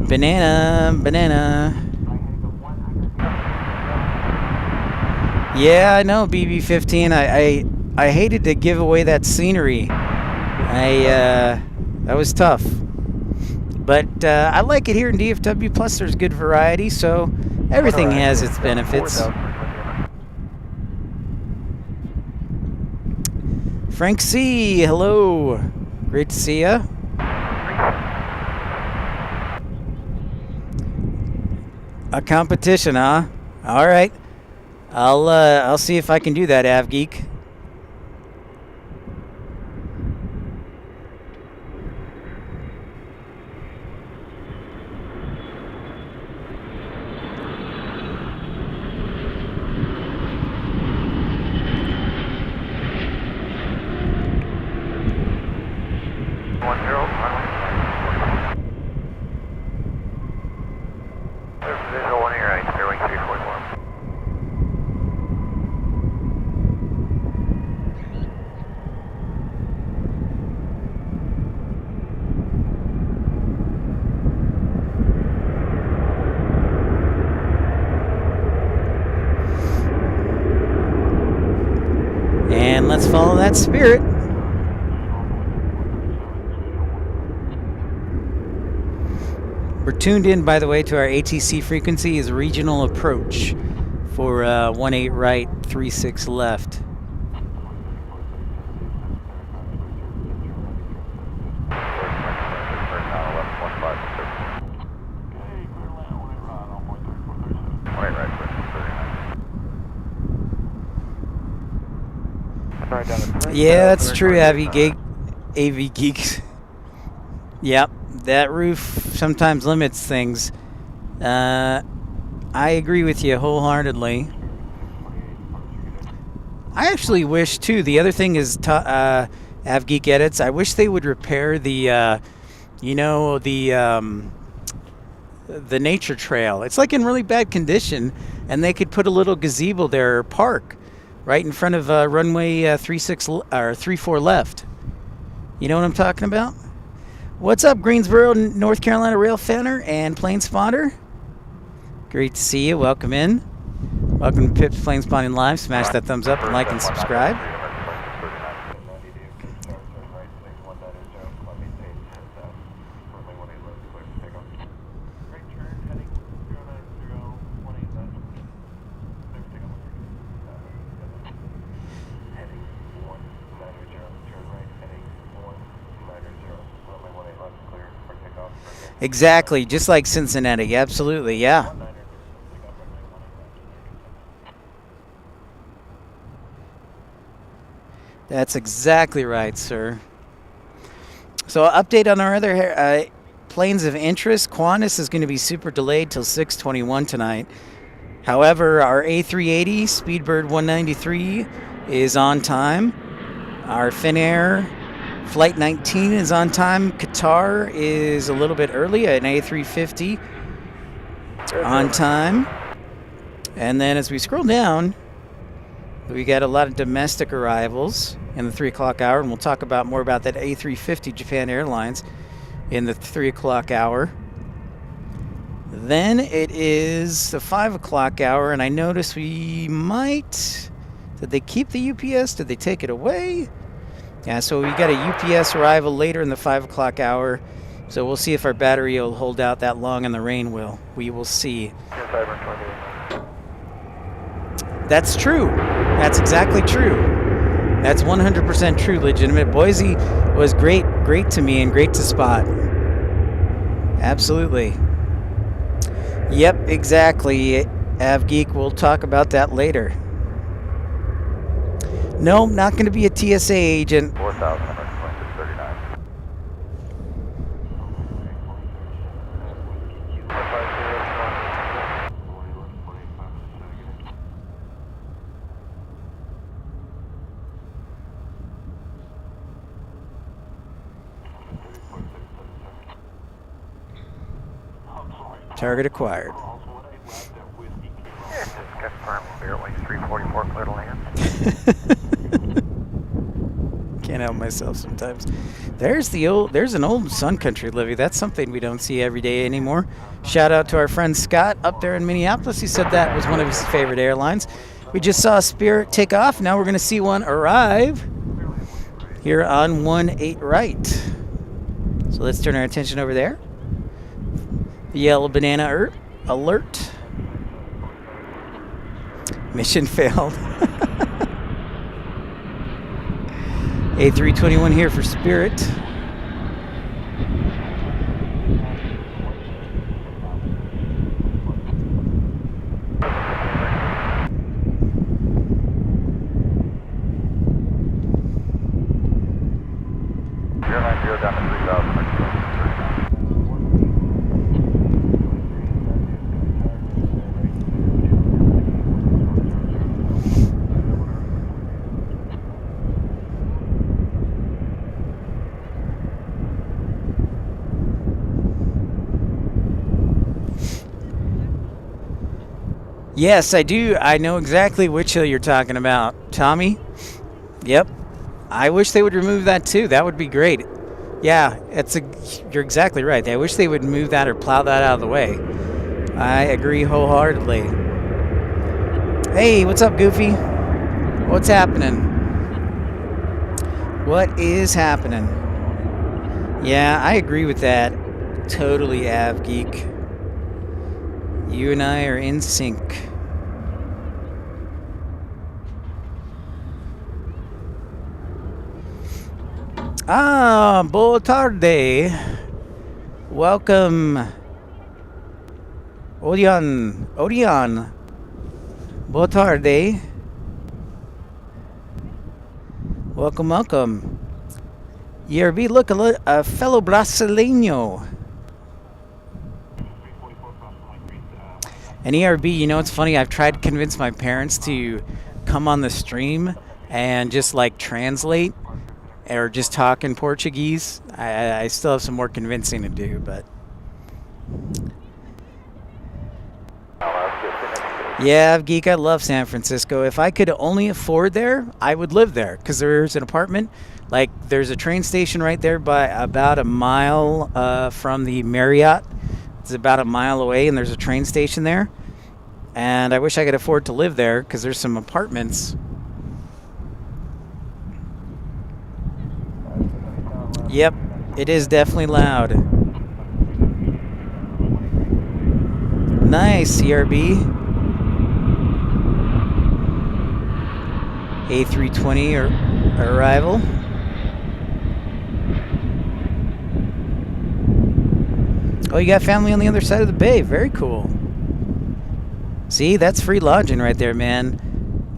Banana. Yeah, I know, BB-15. I hated to give away that scenery. That was tough. But I like it here in DFW. Plus, there's good variety, so everything has its benefits. Frank C, hello. Great to see ya. A competition, huh? All right. I'll see if I can do that, AvGeek. Just follow that Spirit. We're tuned in, by the way, to our ATC frequency is regional approach for 18 right, 36 left. Yeah, that's true, AV Geeks. Yep, that roof sometimes limits things. I agree with you wholeheartedly. I actually wish, too, the other thing is, AvGeek Edits, I wish they would repair the, the nature trail. It's like in really bad condition, and they could put a little gazebo there or park right in front of runway 34 left. You know what I'm talking about? What's up, Greensboro, North Carolina Rail Fanner and Planespotter? Great to see you. Welcome in. Welcome to Pip's Planespotting Live. Smash that thumbs up and like and subscribe. Exactly, just like Cincinnati. Absolutely, yeah. That's exactly right, sir. So, update on our other planes of interest. Qantas is going to be super delayed till 6:21 tonight. However, our A380 Speedbird 193 is on time. Our Finair Flight 19 is on time. Qatar is a little bit early, an A350 on time. And then as we scroll down, we got a lot of domestic arrivals in the 3 o'clock hour, and we'll talk about more about that A350 Japan Airlines in the 3 o'clock hour. Then it is the 5 o'clock hour, and I noticed we might... Did they keep the UPS? Did they take it away? Yeah, so we got a UPS arrival later in the 5 o'clock hour. So we'll see if our battery will hold out that long and the rain will. We will see. That's true. That's exactly true. That's 100% true, legitimate. Boise was great to me and great to spot. Absolutely. Yep, exactly. AvGeek, we'll talk about that later. No, not going to be a TSA agent. 4,000, 39. Target acquired. Just confirm Airlines 344 clear to land. Can't help myself sometimes. There's an old Sun Country Livy. That's something we don't see every day anymore. Shout out to our friend Scott up there in Minneapolis. He said that was one of his favorite airlines. We just saw Spirit take off. Now we're going to see one arrive here on 18 right. So let's turn our attention over there. The yellow banana alert. Mission failed. A321 here for Spirit. Airline 0 down to 3,000. Yes, I do. I know exactly which hill you're talking about, Tommy. Yep. I wish they would remove that too. That would be great. Yeah, you're exactly right. I wish they would move that or plow that out of the way. I agree wholeheartedly. Hey, what's up, Goofy? What's happening? What is happening? Yeah, I agree with that. Totally, Av Geek. You and I are in sync. Ah, boa tarde. Welcome. Odion. Boa tarde. Welcome. ERB, look, a fellow Brasileño. And ERB, you know, it's funny, I've tried to convince my parents to come on the stream and just like translate or just talk in Portuguese. I still have some more convincing to do, but yeah, Geek, I love San Francisco. If I could only afford there, I would live there because there's an apartment. Like, there's a train station right there by about a mile from the Marriott. It's about a mile away, and there's a train station there. And I wish I could afford to live there because there's some apartments. Yep, it is definitely loud. Nice, CRB. A320 arrival. Oh, you got family on the other side of the bay. Very cool. See, that's free lodging right there, man.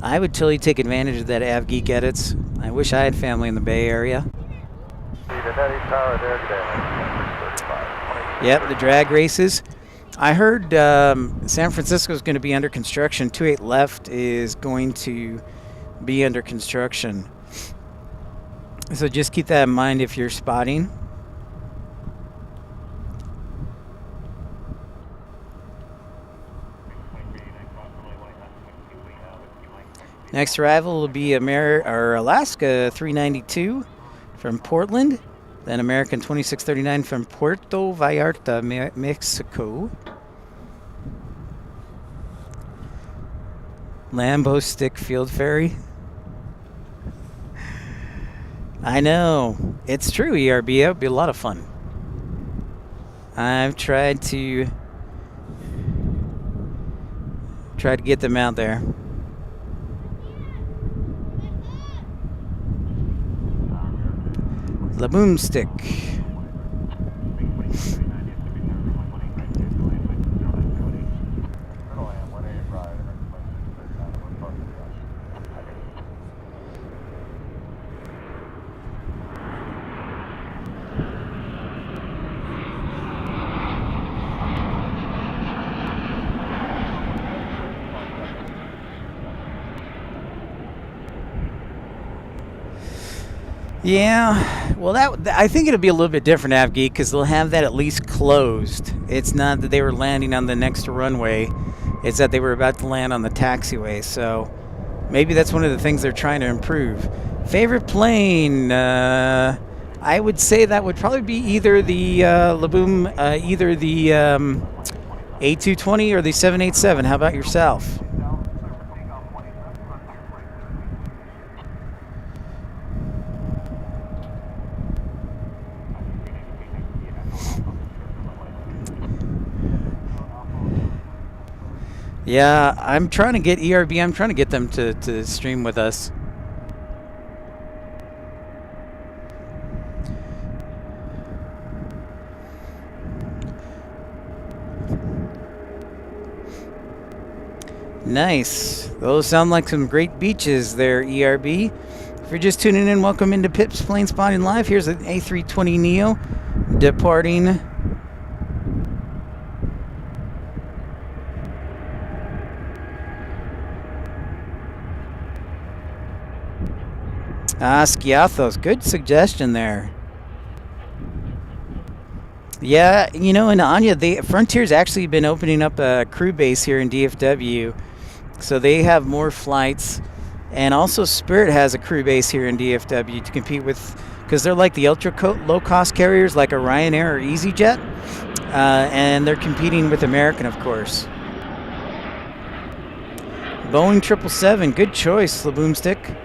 I would totally take advantage of that Av Geek edits. I wish I had family in the Bay Area. Yep, the drag races. I heard San Francisco is going to be under construction. 28 left is going to be under construction. So just keep that in mind if you're spotting. Next arrival will be Alaska 392 from Portland, then American 2639 from Puerto Vallarta, Mexico. Lambeau Stick Field Ferry. I know. It's true, ERB. It would be a lot of fun. I've tried to get them out there. The boomstick. Yeah, well, I think it'll be a little bit different, AvGeek, because they'll have that at least closed. It's not that they were landing on the next runway. It's that they were about to land on the taxiway. So maybe that's one of the things they're trying to improve. Favorite plane? I would say that would probably be either the either the A220 or the 787. How about yourself? Yeah, I'm trying to get ERB. I'm trying to get them to stream with us. Nice. Those sound like some great beaches there, ERB. If you're just tuning in, welcome into Pip's Planespotting Live. Here's an A320 Neo departing Skiathos. Good suggestion there. Yeah, you know, and Anya, Frontier's actually been opening up a crew base here in DFW, so they have more flights, and also Spirit has a crew base here in DFW to compete with, because they're like the ultra low-cost carriers like a Ryanair or EasyJet, and they're competing with American, of course. Boeing 777, good choice, the boomstick.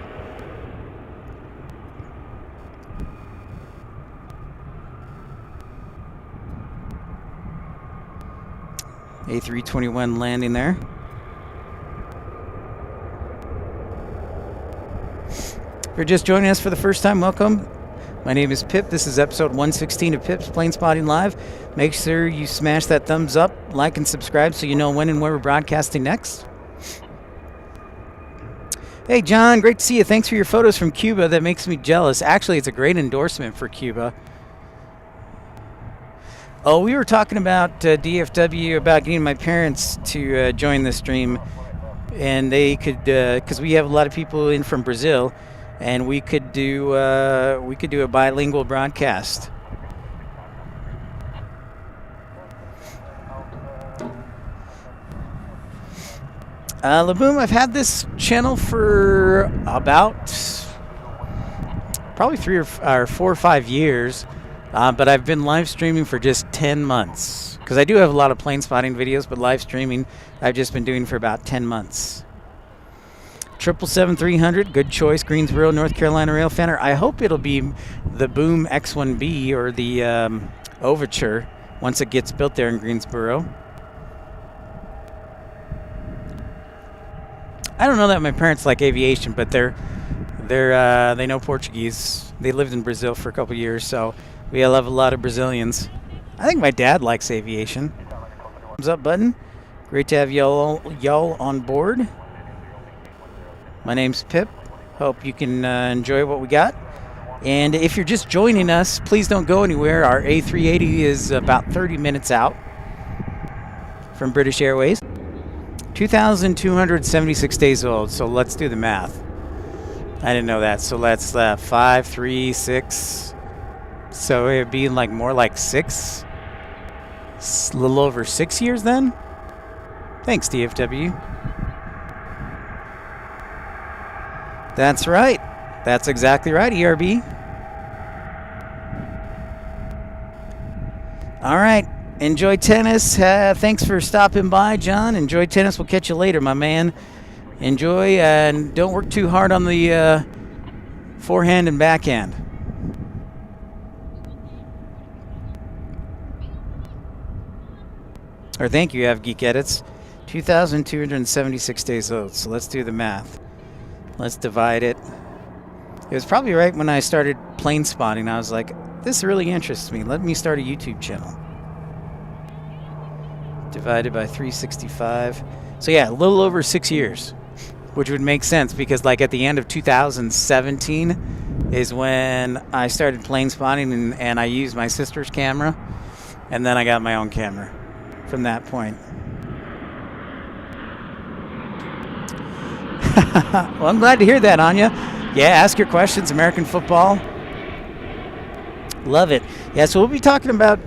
A321 landing there. If you're just joining us for the first time, welcome. My name is Pip. This is episode 116 of Pip's Planespotting Live. Make sure you smash that thumbs up, like, and subscribe so you know when and where we're broadcasting next. Hey, John, great to see you. Thanks for your photos from Cuba. That makes me jealous. Actually, it's a great endorsement for Cuba. Oh, we were talking about DFW, about getting my parents to join the stream, and they could, because we have a lot of people in from Brazil, and we could do a bilingual broadcast. Laboom, I've had this channel for about probably 4 or 5 years, but I've been live streaming for just 10 months. Because I do have a lot of plane spotting videos, but live streaming I've just been doing for about 10 months. 777-300, good choice, Greensboro, North Carolina rail fanner. I hope it'll be the Boom X1B or the Overture once it gets built there in Greensboro. I don't know that my parents like aviation, but they know Portuguese. They lived in Brazil for a couple years, so we love a lot of Brazilians. I think my dad likes aviation. Thumbs up button. Great to have y'all on board. My name's Pip. Hope you can enjoy what we got. And if you're just joining us, please don't go anywhere. Our A380 is about 30 minutes out from British Airways. 2,276 days old, so let's do the math. I didn't know that, so that's 5, 3, 6. So it would be like more like 6, a little over 6 years then? Thanks, DFW. That's right. That's exactly right, ERB. All right. Enjoy tennis. Thanks for stopping by, John. Enjoy tennis. We'll catch you later, my man. Enjoy, and don't work too hard on the forehand and backhand. Or thank you, Have Geek Edits. 2,276 days old, so let's do the math. Let's divide it. It was probably right when I started plane spotting. I was like, this really interests me. Let me start a YouTube channel. Divided by 365. So yeah, a little over 6 years, which would make sense because like at the end of 2017 is when I started plane spotting and I used my sister's camera, and then I got my own camera from that point. Well, I'm glad to hear that, Anya. Yeah, ask your questions, American football. Love it. Yeah, so we'll be talking about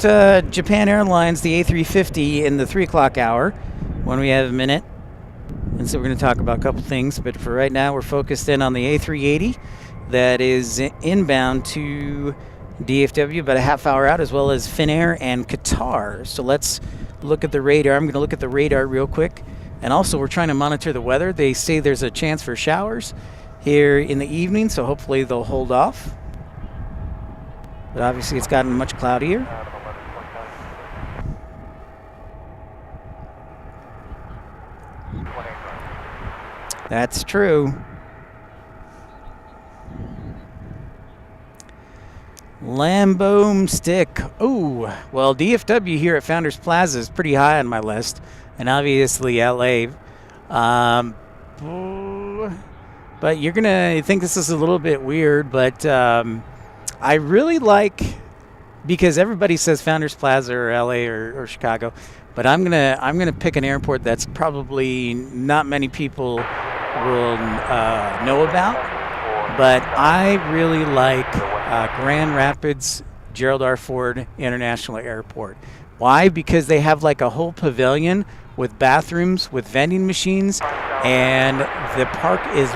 Japan Airlines, the A350 in the 3 o'clock hour when we have a minute. And so we're going to talk about a couple things. But for right now, we're focused in on the A380 that is inbound to DFW, about a half hour out, as well as Finair and Qatar. So let's look at the radar. I'm going to look at the radar real quick. And also, we're trying to monitor the weather. They say there's a chance for showers here in the evening, so hopefully they'll hold off. But obviously it's gotten much cloudier. That's true. Lambo stick. Oh, well, DFW here at Founders Plaza is pretty high on my list, and obviously LA. But you're gonna think this is a little bit weird, but I really like, because everybody says Founders Plaza or LA or Chicago, but I'm gonna pick an airport that's probably not many people will know about. But I really like Grand Rapids Gerald R. Ford International Airport. Why? Because they have like a whole pavilion with bathrooms, with vending machines, and the park is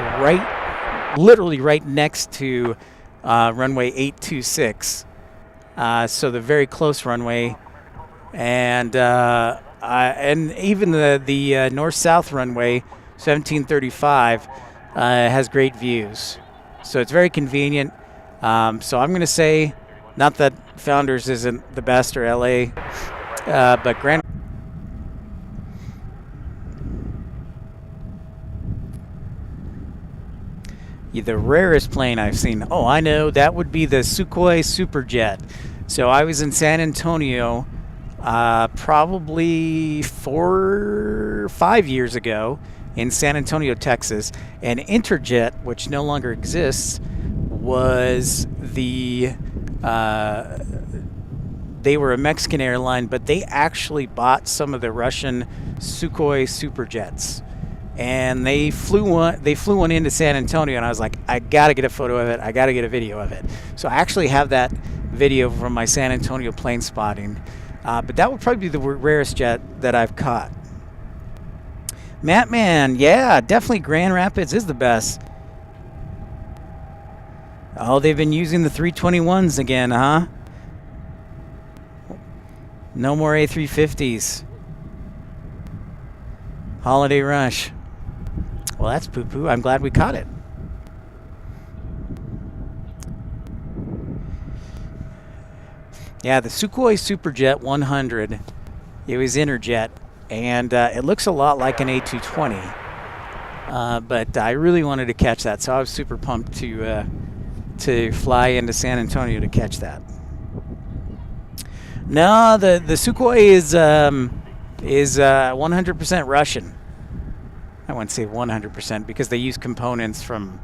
literally right next to runway 826. So the very close runway, and even the north-south runway 1735 has great views. So it's very convenient. So I'm going to say, not that Founders isn't the best or LA, but The rarest plane I've seen. Oh, I know. That would be the Sukhoi Superjet. So I was in San Antonio probably 4 or 5 years ago in San Antonio, Texas. And Interjet, which no longer exists, was the... they were a Mexican airline, but they actually bought some of the Russian Sukhoi Superjets. And they flew one into San Antonio, and I was like, I gotta get a photo of it. I gotta get a video of it. So I actually have that video from my San Antonio plane spotting. But that would probably be the rarest jet that I've caught. Mattman, yeah, definitely Grand Rapids is the best. Oh, they've been using the 321s again, huh? No more A350s. Holiday Rush. Well, that's poo-poo. I'm glad we caught it. Yeah, the Sukhoi Superjet 100. It was Interjet, and it looks a lot like an A220. But I really wanted to catch that, so I was super pumped to fly into San Antonio to catch that. No, the Sukhoi is 100% Russian. I wouldn't say 100% because they use components from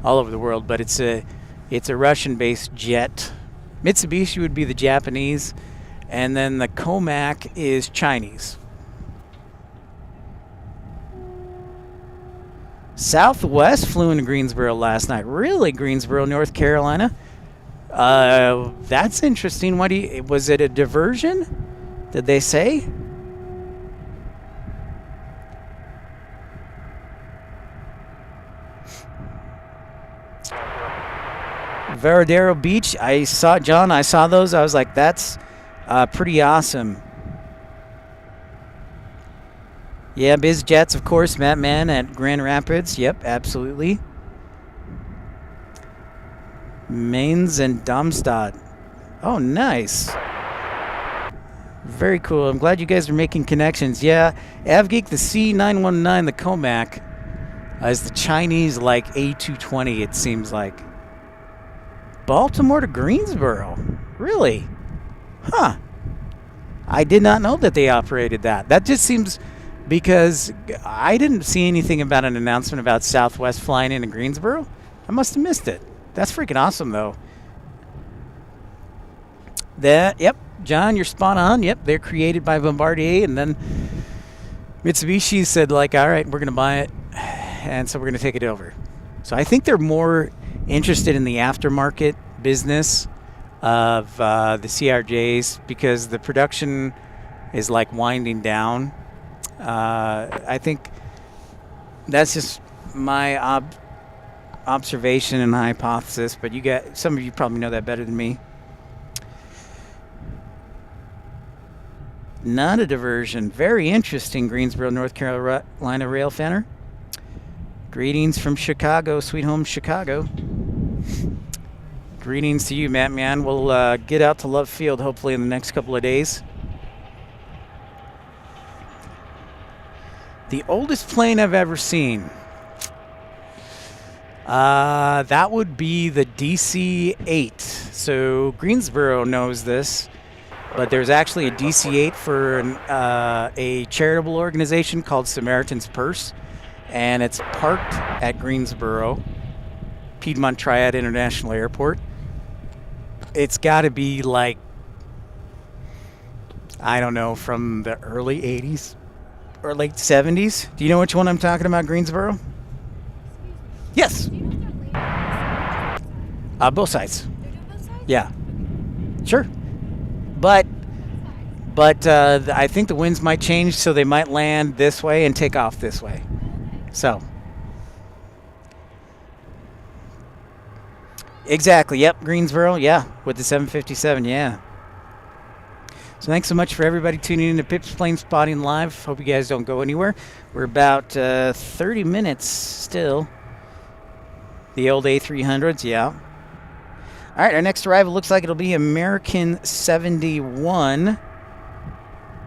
all over the world, but it's a Russian-based jet. Mitsubishi would be the Japanese, and then the Comac is Chinese. Southwest flew into Greensboro last night. Really, Greensboro, North Carolina? That's interesting. Was it a diversion? Did they say? Veradero Beach. I saw those. I was like, that's pretty awesome. Yeah, Biz Jets, of course. Matt Mann at Grand Rapids. Yep, absolutely. Mainz and Darmstadt. Oh, nice. Very cool. I'm glad you guys are making connections. Yeah, AvGeek, the C919, the Comac, is the Chinese like A220, it seems like. Baltimore to Greensboro. Really? Huh. I did not know that they operated that. That just seems... because I didn't see anything about an announcement about Southwest flying into Greensboro. I must have missed it. That's freaking awesome, though. Yep, John, you're spot on. Yep, they're created by Bombardier, and then Mitsubishi said, like, all right, we're going to buy it, and so we're going to take it over. So I think they're more interested in the aftermarket business of the CRJs because the production is, like, winding down. I think that's just my observation and hypothesis, but some of you probably know that better than me. Not a diversion. Very interesting, Greensboro, North Carolina rail fanner. Greetings from Chicago, sweet home Chicago. Greetings to you, Matt Man. We'll get out to Love Field hopefully in the next couple of days. The oldest plane I've ever seen. That would be the DC-8. So Greensboro knows this, but there's actually a DC-8 for a charitable organization called Samaritan's Purse, and it's parked at Greensboro, Piedmont Triad International Airport. It's got to be like, I don't know, from the early 80s. Or late 70s. Do you know which one I'm talking about, Greensboro? Yes. Both sides. Yeah. Sure. But I think the winds might change, so they might land this way and take off this way. So. Exactly. Yep. Greensboro. Yeah. With the 757. Yeah. So thanks so much for everybody tuning in to Pip's Plane Spotting Live. Hope you guys don't go anywhere. We're about 30 minutes still. The old A300s, yeah. All right, our next arrival looks like it'll be American 71.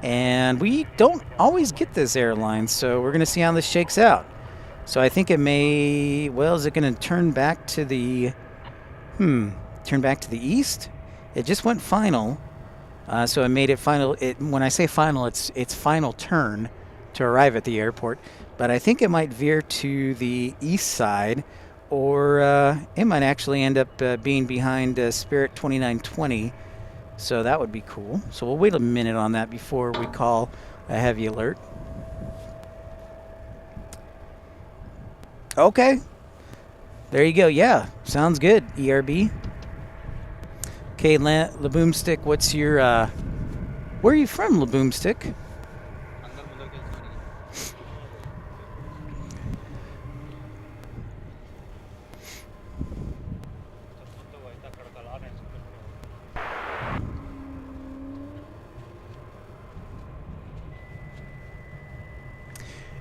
And we don't always get this airline, so we're going to see how this shakes out. So I think it may, well, is it going to turn back to the, turn back to the east? It just went final. So it made it final. When I say final, it's final turn to arrive at the airport. But I think it might veer to the east side, or it might actually end up being behind Spirit 2920. So that would be cool. So we'll wait a minute on that before we call a heavy alert. Okay. There you go. Yeah, sounds good, ERB. Okay, Laboomstick, what's your, where are you from, Laboomstick?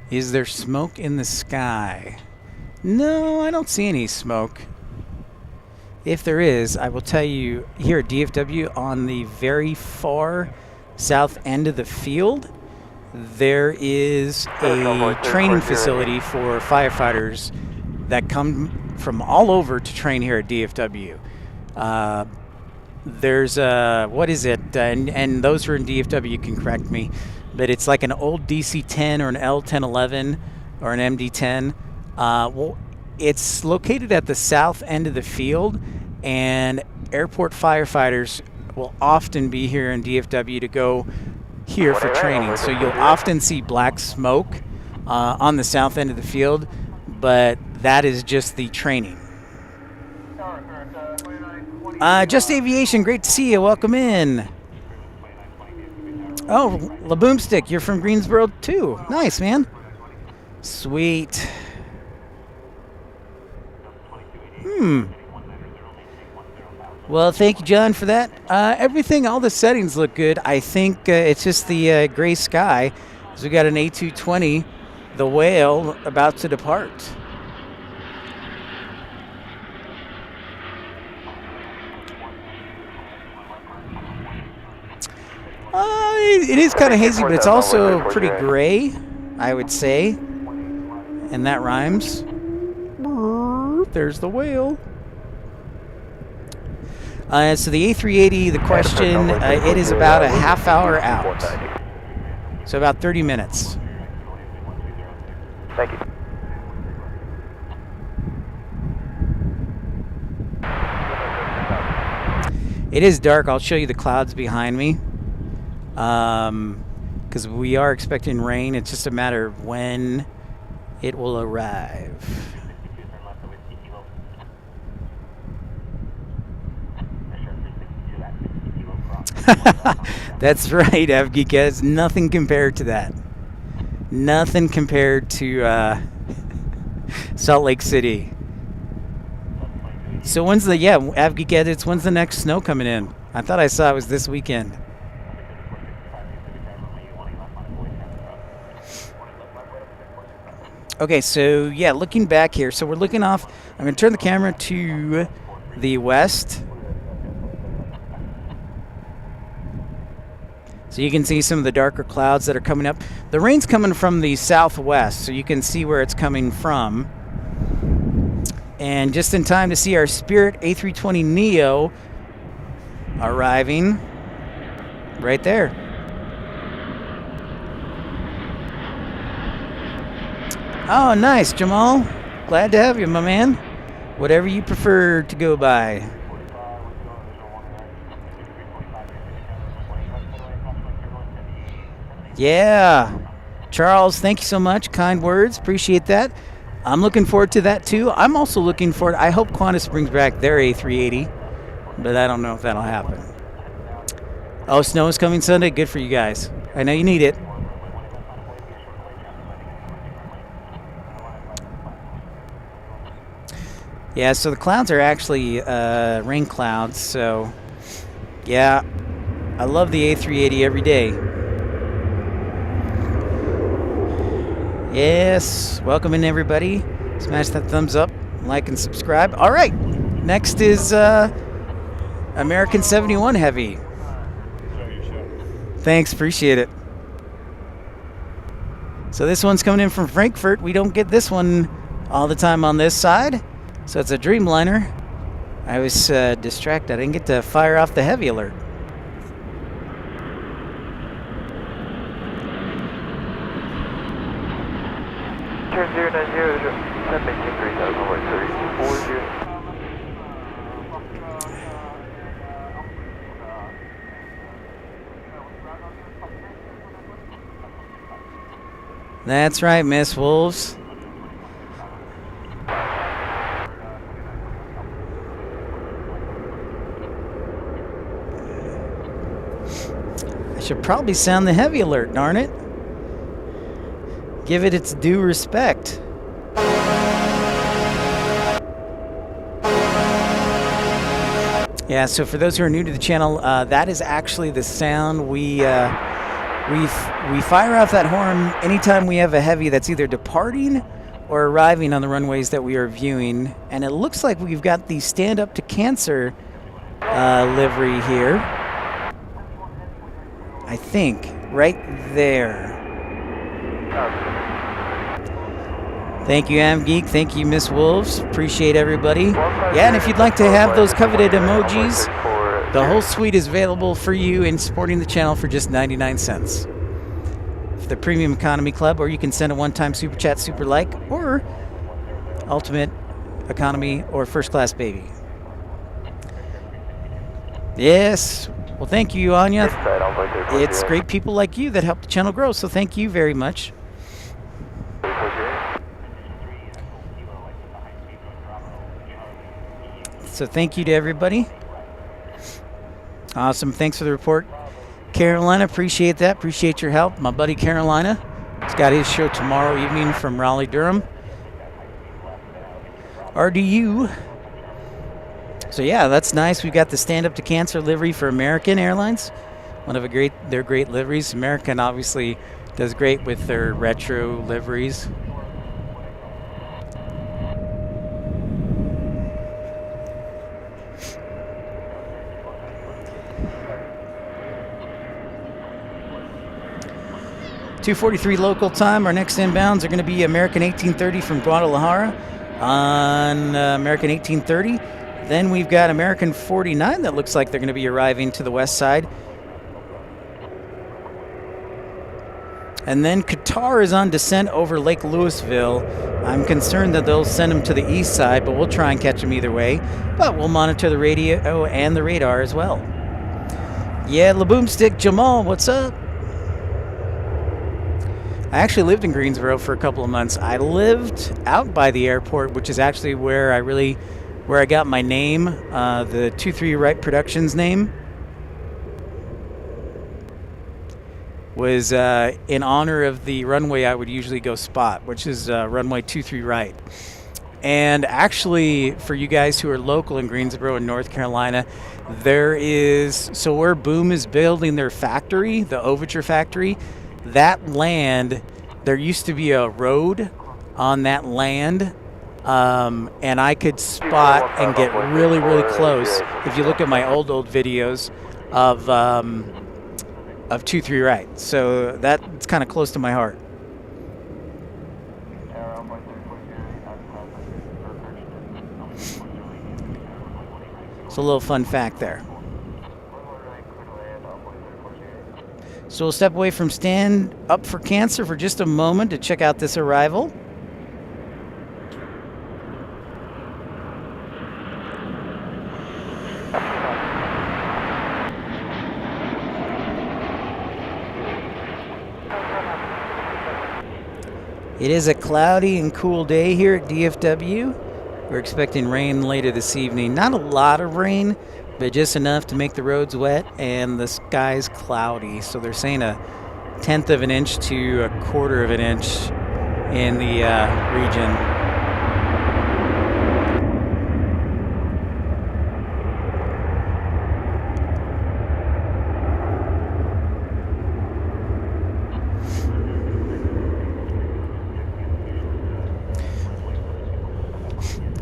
Is there smoke in the sky? No, I don't see any smoke. If there is, I will tell you, here at DFW, on the very far south end of the field, there is a training facility for firefighters that come from all over to train here at DFW. There's what is it? And those who are in DFW can correct me, but it's like an old DC-10 or an L-1011 or an MD-10. Well, it's located at the south end of the field, and airport firefighters will often be here in DFW to go here for training. So you'll often see black smoke on the south end of the field, but that is just the training. Just Aviation, great to see you. Welcome in. Oh, Laboomstick, you're from Greensboro too. Nice, man. Sweet. Well, thank you, John, for that. Everything, all the settings look good. I think it's just the gray sky. So we got an A220, the Whale, about to depart. It is kind of hazy, but it's also pretty gray, I would say. And that rhymes. There's the Whale. So the A380, the question, it is about a half hour out. So about 30 minutes. Thank you. It is dark. I'll show you the clouds behind me. Because we are expecting rain. It's just a matter of when it will arrive. That's right, Avgeekaz. Nothing compared to that. Nothing compared to Salt Lake City. So when's the, Avgeekaz, when's the next snow coming in? I thought I saw it was this weekend. Okay, so yeah, looking back here. So we're looking off. I'm going to turn the camera to the west. So you can see some of the darker clouds that are coming up. The rain's coming from the southwest, so you can see where it's coming from. And just in time to see our Spirit A320neo arriving right there. Oh, nice, Jamal. Glad to have you, my man. Whatever you prefer to go by. Yeah. Charles, thank you so much. Kind words. Appreciate that. I'm looking forward to that, too. I'm also looking forward. I hope Qantas brings back their A380, but I don't know if that'll happen. Oh, snow is coming Sunday. Good for you guys. I know you need it. Yeah, so the clouds are actually rain clouds, so yeah, I love the A380 every day. Yes, welcome in everybody. Smash that thumbs up, like and subscribe. All right, next is American 71 Heavy. Thanks, appreciate it. So this one's coming in from Frankfurt. We don't get this one all the time on this side. So it's a Dreamliner. I was distracted. I didn't get to fire off the heavy alert. Turn 090, 7 over 3040. That's right, Miss Wolves. I should probably sound the heavy alert, darn it. Give it its due respect. Yeah, so for those who are new to the channel, that is actually the sound we fire off that horn anytime we have a heavy that's either departing or arriving on the runways that we are viewing. And it looks like we've got the Stand Up to Cancer livery here. I think, right there. Thank you, AmGeek. Thank you, Miss Wolves. Appreciate everybody. Yeah, and if you'd like to have those coveted emojis, the whole suite is available for you in supporting the channel for just 99 cents. For the Premium Economy Club, or you can send a one-time Super Chat, Super Like, or Ultimate Economy or First Class Baby. Yes. Well, thank you, Anya. It's great people like you that help the channel grow, so thank you very much. So thank you to everybody. Awesome. Thanks for the report, Carolina. Appreciate that. Appreciate your help. My buddy Carolina. He's got his show tomorrow evening from Raleigh, Durham. RDU. So yeah, that's nice. We've got the Stand Up to Cancer livery for American Airlines. One of their great liveries. American obviously does great with their retro liveries. .243 local time. Our next inbounds are going to be American 1830 from Guadalajara on American 1830. Then we've got American 49 that looks like they're going to be arriving to the west side. And then Qatar is on descent over Lake Louisville. I'm concerned that they'll send them to the east side, but we'll try and catch them either way. But we'll monitor the radio and the radar as well. Yeah, LaBoomstick Jamal, what's up? I actually lived in Greensboro for a couple of months. I lived out by the airport, which is actually where I got my name, the 23 Right Productions name. Was in honor of the runway I would usually go spot, which is runway 23 Right. And actually, for you guys who are local in Greensboro in North Carolina, so where Boom is building their factory, the Overture factory, that land, there used to be a road on that land, and I could spot and get really, really close. If you look at my old videos of 23 Right, so that's kind of close to my heart. So a little fun fact there. So we'll step away from Stand Up for Cancer for just a moment to check out this arrival. It is a cloudy and cool day here at DFW. We're expecting rain later this evening. Not a lot of rain, but just enough to make the roads wet, and the sky's cloudy. So they're saying a 1/10 of an inch to a 1/4 of an inch in the region.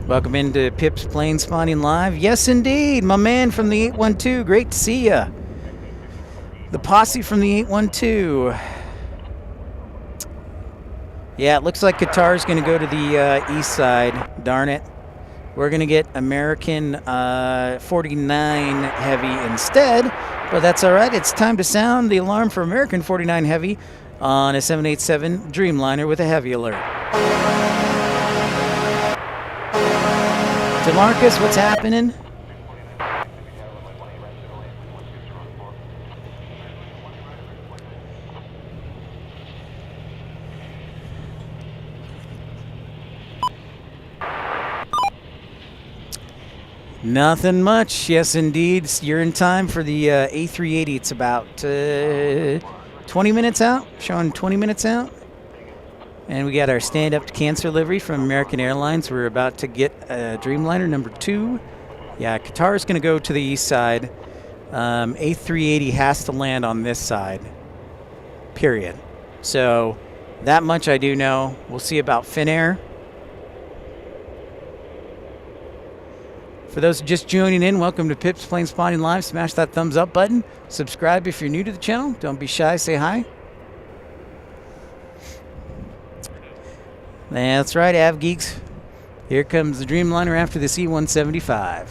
Welcome into Pip's Planespotting Live. Yes, indeed, my man from the 812. Great to see ya. The posse from the 812. Yeah, it looks like Qatar's going to go to the east side. Darn it. We're going to get American 49 Heavy instead, but that's all right. It's time to sound the alarm for American 49 Heavy on a 787 Dreamliner with a heavy alert. DeMarcus, what's happening? Nothing much. Yes, indeed. You're in time for the A380. It's about 20 minutes out, showing 20 minutes out. And we got our stand-up to cancer livery from American Airlines. We're about to get Dreamliner number 2. Yeah, Qatar is going to go to the east side. A380 has to land on this side, period. So that much I do know. We'll see about Finair. For those just joining in, welcome to Pip's Planespotting Live. Smash that thumbs up button. Subscribe if you're new to the channel. Don't be shy. Say hi. That's right, Av Geeks. Here comes the Dreamliner after the C-175.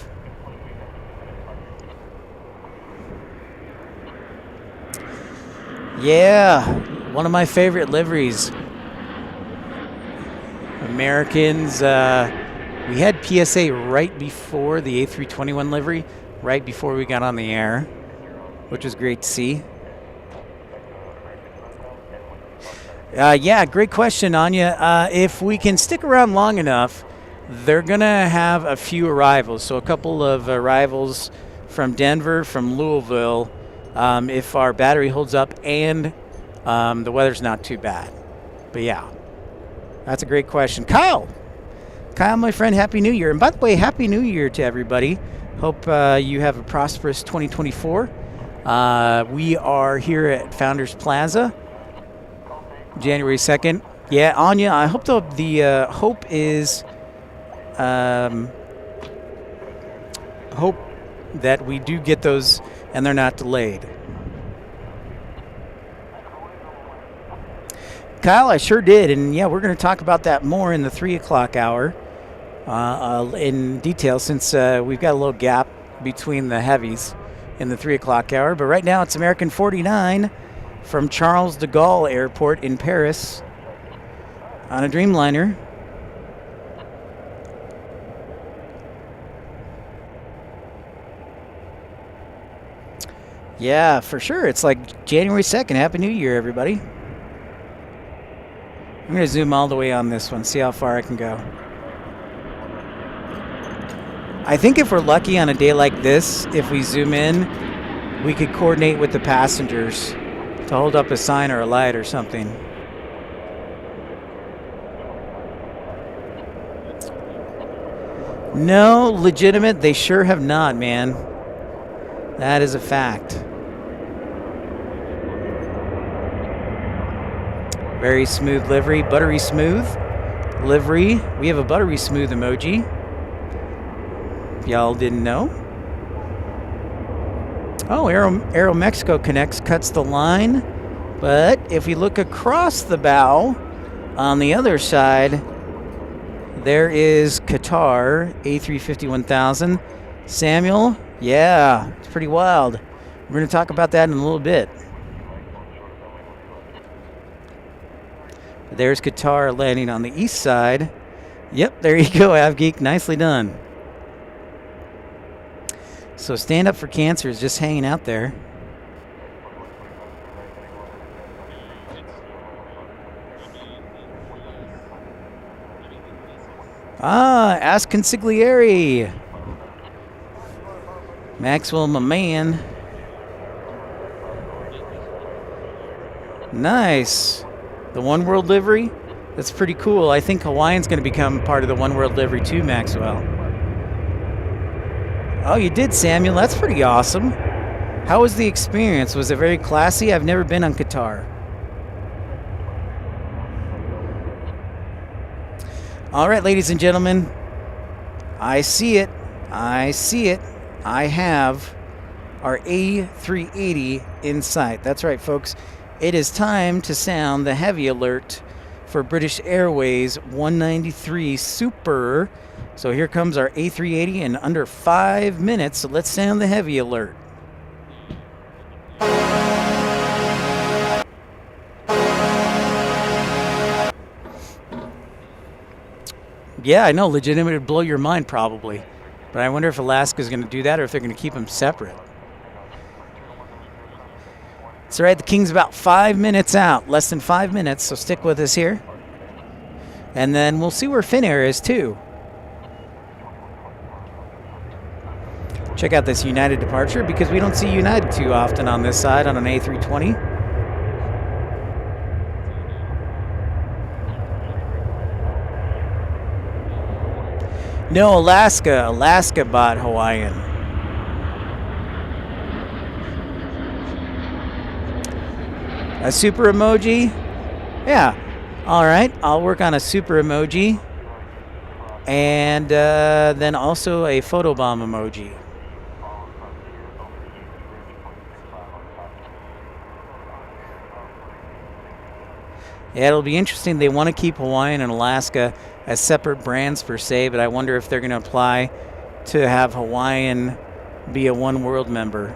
Yeah, one of my favorite liveries. Americans. We had PSA right before the A321 livery, right before we got on the air, which was great to see. Yeah, great question, Anya. If we can stick around long enough, they're going to have a few arrivals. So a couple of arrivals from Denver, from Louisville, if our battery holds up and the weather's not too bad. But yeah, that's a great question. Kyle, my friend, Happy New Year. And by the way, Happy New Year to everybody. Hope you have a prosperous 2024. We are here at Founders Plaza, January 2nd. Yeah, Anya, I hope the hope is hope that we do get those and they're not delayed. Kyle, I sure did. And yeah, we're going to talk about that more in the 3 o'clock hour. In detail, since we've got a little gap between the heavies in the 3 o'clock hour. But right now it's American 49 from Charles de Gaulle Airport in Paris on a Dreamliner. Yeah, for sure. It's like January 2nd. Happy New Year, everybody. I'm going to zoom all the way on this one, see how far I can go. I think if we're lucky on a day like this, if we zoom in, we could coordinate with the passengers to hold up a sign or a light or something. No, legitimate, they sure have not, man. That is a fact. Very smooth livery, buttery smooth livery. We have a buttery smooth emoji. Y'all didn't know. Oh, Aero Mexico Connects cuts the line, but if we look across the bow on the other side, there is Qatar A350-1000. Samuel, yeah, it's pretty wild. We're going to talk about that in a little bit. There's Qatar landing on the east side. Yep, there you go, AvGeek. Nicely done. So Stand Up for Cancer is just hanging out there. Ah, ask Consigliere. Maxwell, my man. Nice. The One World livery? That's pretty cool. I think Hawaiian's going to become part of the One World livery too, Maxwell. Oh, you did, Samuel. That's pretty awesome. How was the experience? Was it very classy? I've never been on Qatar. All right, ladies and gentlemen. I see it. I see it. I have our A380 in sight. That's right, folks. It is time to sound the heavy alert for British Airways 193 Super. So here comes our A380 in under 5 minutes. So let's sound the heavy alert. Yeah, I know, legitimate would blow your mind probably. But I wonder if Alaska's going to do that or if they're going to keep them separate. It's all right, the King's about 5 minutes out, less than 5 minutes, so stick with us here. And then we'll see where Finair is too. Check out this United departure because we don't see United too often on this side on an A320. No, Alaska. Alaska bought Hawaiian. A super emoji? Yeah. All right. I'll work on a super emoji. And then also a photobomb emoji. Yeah, it'll be interesting. They want to keep Hawaiian and Alaska as separate brands per se, but I wonder if they're going to apply to have Hawaiian be a One World member,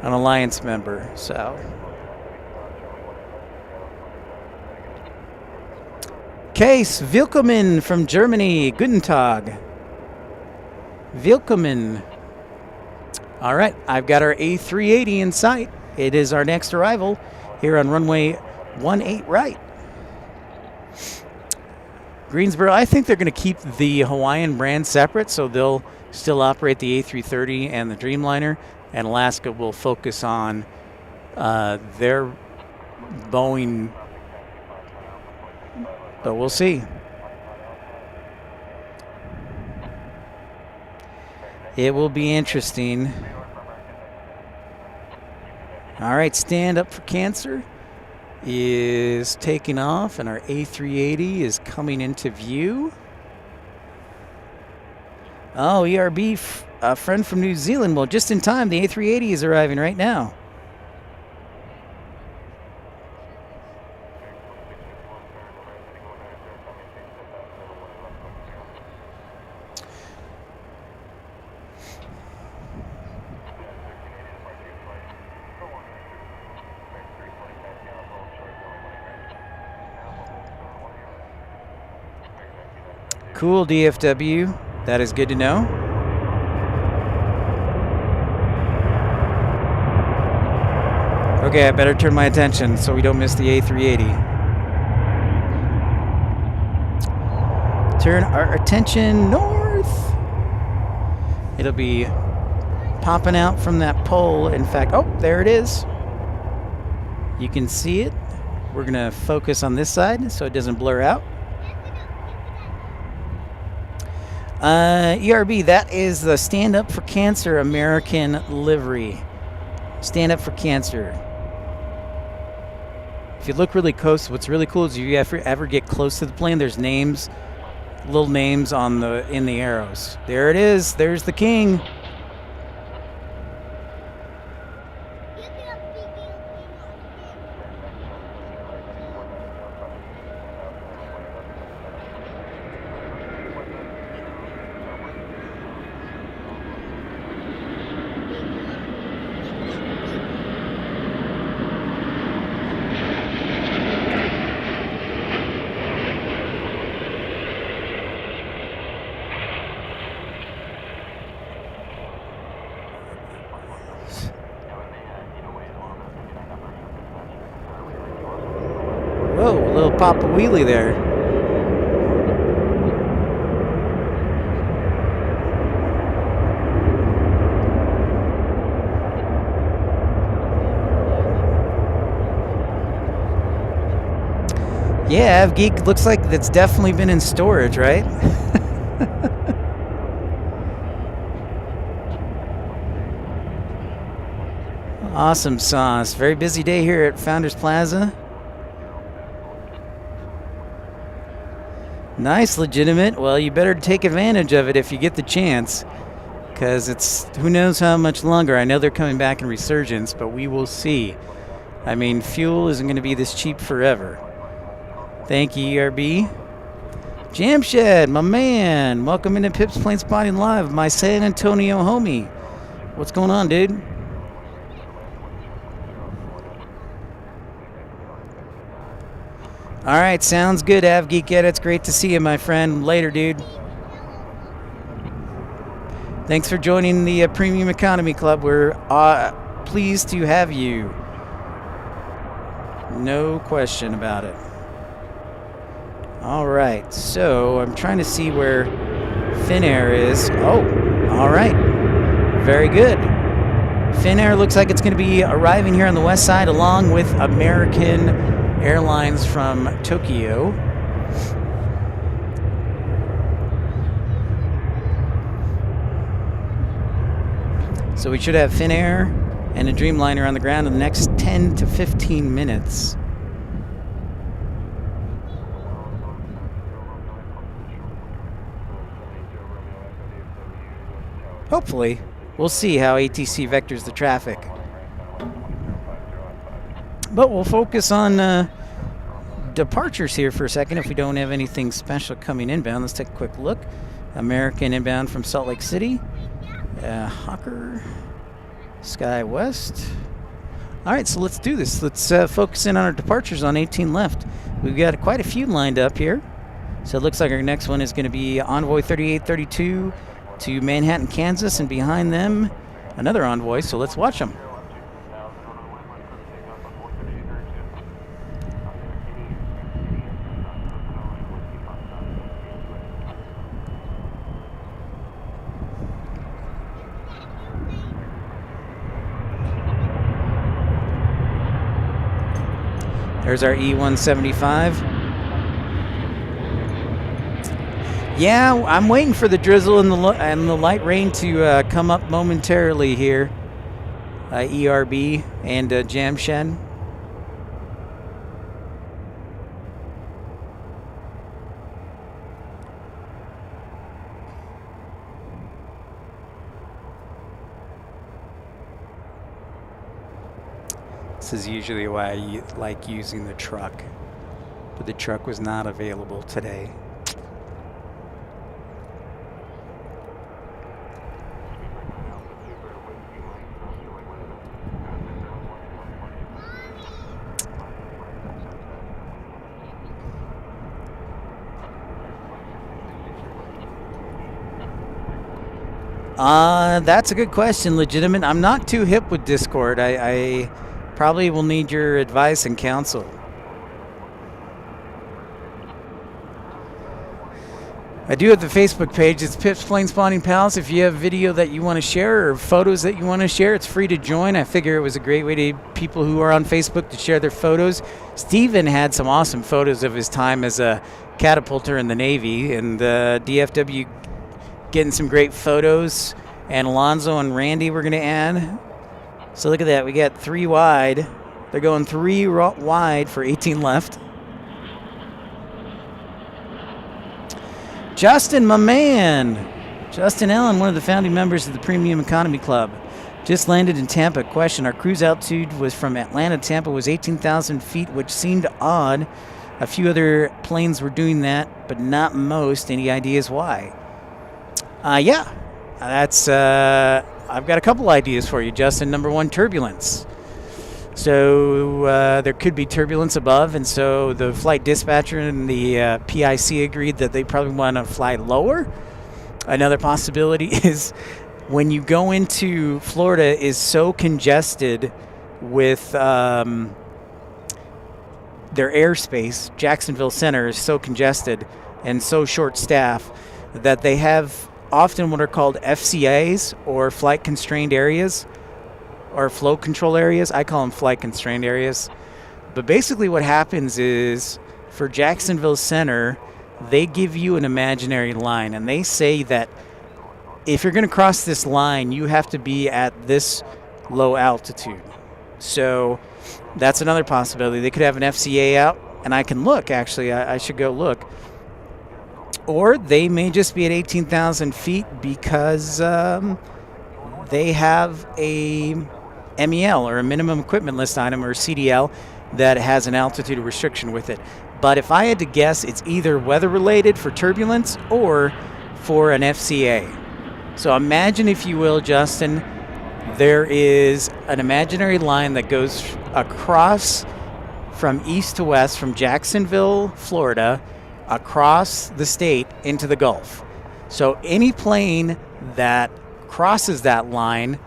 an alliance member. So, Case Willkommen from Germany. Guten Tag. Willkommen. All right, I've got our A380 in sight. It is our next arrival here on runway 18 right. Greensboro, I think they're going to keep the Hawaiian brand separate, so they'll still operate the A330 and the Dreamliner, and Alaska will focus on their Boeing, but we'll see. It will be interesting. All right, stand up for cancer is taking off, and our A380 is coming into view. Oh, ERB, a friend from New Zealand. Well, just in time, the A380 is arriving right now. Cool, DFW. That is good to know. Okay, I better turn my attention so we don't miss the A380. Turn our attention north. It'll be popping out from that pole. In fact, oh, there it is. You can see it. We're going to focus on this side so it doesn't blur out. ERB, that is the Stand Up for Cancer American livery. Stand Up for Cancer. If you look really close, what's really cool is if you ever get close to the plane, there's names, little names on in the arrows. There it is. There's the King. Whoa, a little pop a wheelie there. Yeah, AvGeek looks like that's definitely been in storage, right? Awesome sauce. Very busy day here at Founders Plaza. Nice, legitimate. Well, you better take advantage of it if you get the chance, because it's who knows how much longer. I know they're coming back in resurgence, but we will see. I mean, fuel isn't going to be this cheap forever. Thank you, ERB. Jamshed, my man. Welcome into Pip's Planespotting Live, my San Antonio homie. What's going on, dude? All right, sounds good, AvGeekette. It's great to see you, my friend. Later, dude. Thanks for joining the Premium Economy Club. We're pleased to have you. No question about it. All right, so I'm trying to see where Finair is. Oh, all right. Very good. Finair looks like it's going to be arriving here on the west side along with American Airlines from Tokyo. So we should have Finair and a Dreamliner on the ground in the next 10 to 15 minutes. Hopefully. We'll see how ATC vectors the traffic. But we'll focus on departures here for a second if we don't have anything special coming inbound. Let's take a quick look. American inbound from Salt Lake City. Hawker. Sky West. All right, so let's do this. Let's focus in on our departures on 18 left. We've got quite a few lined up here. So it looks like our next one is going to be Envoy 3832 to Manhattan, Kansas, and behind them, another Envoy, so let's watch them. There's our E175. Yeah, I'm waiting for the drizzle and the light rain to come up momentarily here. ERB and Jamshed. This is usually why I like using the truck, but the truck was not available today. That's a good question, Legitimate. I'm not too hip with Discord. I probably will need your advice and counsel. I do have the Facebook page. It's Pip's Planespotting Pals. If you have video that you want to share or photos that you want to share, it's free to join. I figure it was a great way to people who are on Facebook to share their photos. Steven had some awesome photos of his time as a catapulter in the Navy, and DFW getting some great photos. And Alonzo and Randy we're going to add. So look at that. We got 3 wide. They're going 3 wide for 18 left. Justin, my man. Justin Allen, one of the founding members of the Premium Economy Club. Just landed in Tampa. Question, our cruise altitude was from Atlanta to Tampa was 18,000 feet, which seemed odd. A few other planes were doing that, but not most. Any ideas why? Yeah, that's... I've got a couple ideas for you, Justin. Number one, turbulence. So there could be turbulence above, and so the flight dispatcher and the PIC agreed that they probably want to fly lower. Another possibility is when you go into Florida is so congested with their airspace. Jacksonville Center is so congested and so short staff that they have often what are called FCAs, or flight constrained areas, or flow control areas. I call them flight constrained areas. But basically what happens is for Jacksonville Center, they give you an imaginary line, and they say that if you're going to cross this line, you have to be at this low altitude. So that's another possibility. They could have an FCA out, and I can look, actually. I should go look. Or they may just be at 18,000 feet because they have a MEL, or a minimum equipment list item, or CDL, that has an altitude restriction with it. But if I had to guess, it's either weather-related for turbulence or for an FCA. So imagine, if you will, Justin, there is an imaginary line that goes across from east to west, from Jacksonville, Florida, across the state into the Gulf. So any plane that crosses that line,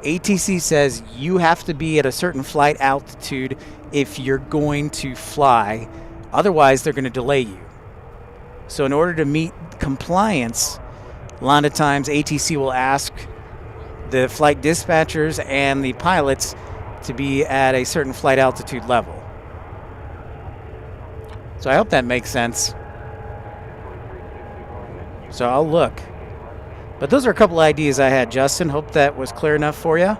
ATC says you have to be at a certain flight altitude if you're going to fly. Otherwise, they're going to delay you. So in order to meet compliance, a lot of times ATC will ask the flight dispatchers and the pilots to be at a certain flight altitude level. So I hope that makes sense. So I'll look. But those are a couple ideas I had, Justin. Hope that was clear enough for you.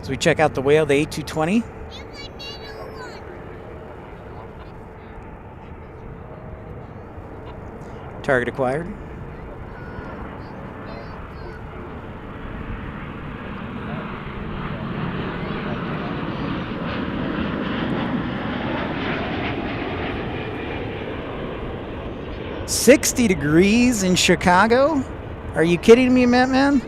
So we check out the whale, the 8220. Target acquired. $60 degrees in Chicago? Are you kidding me, Matt, man?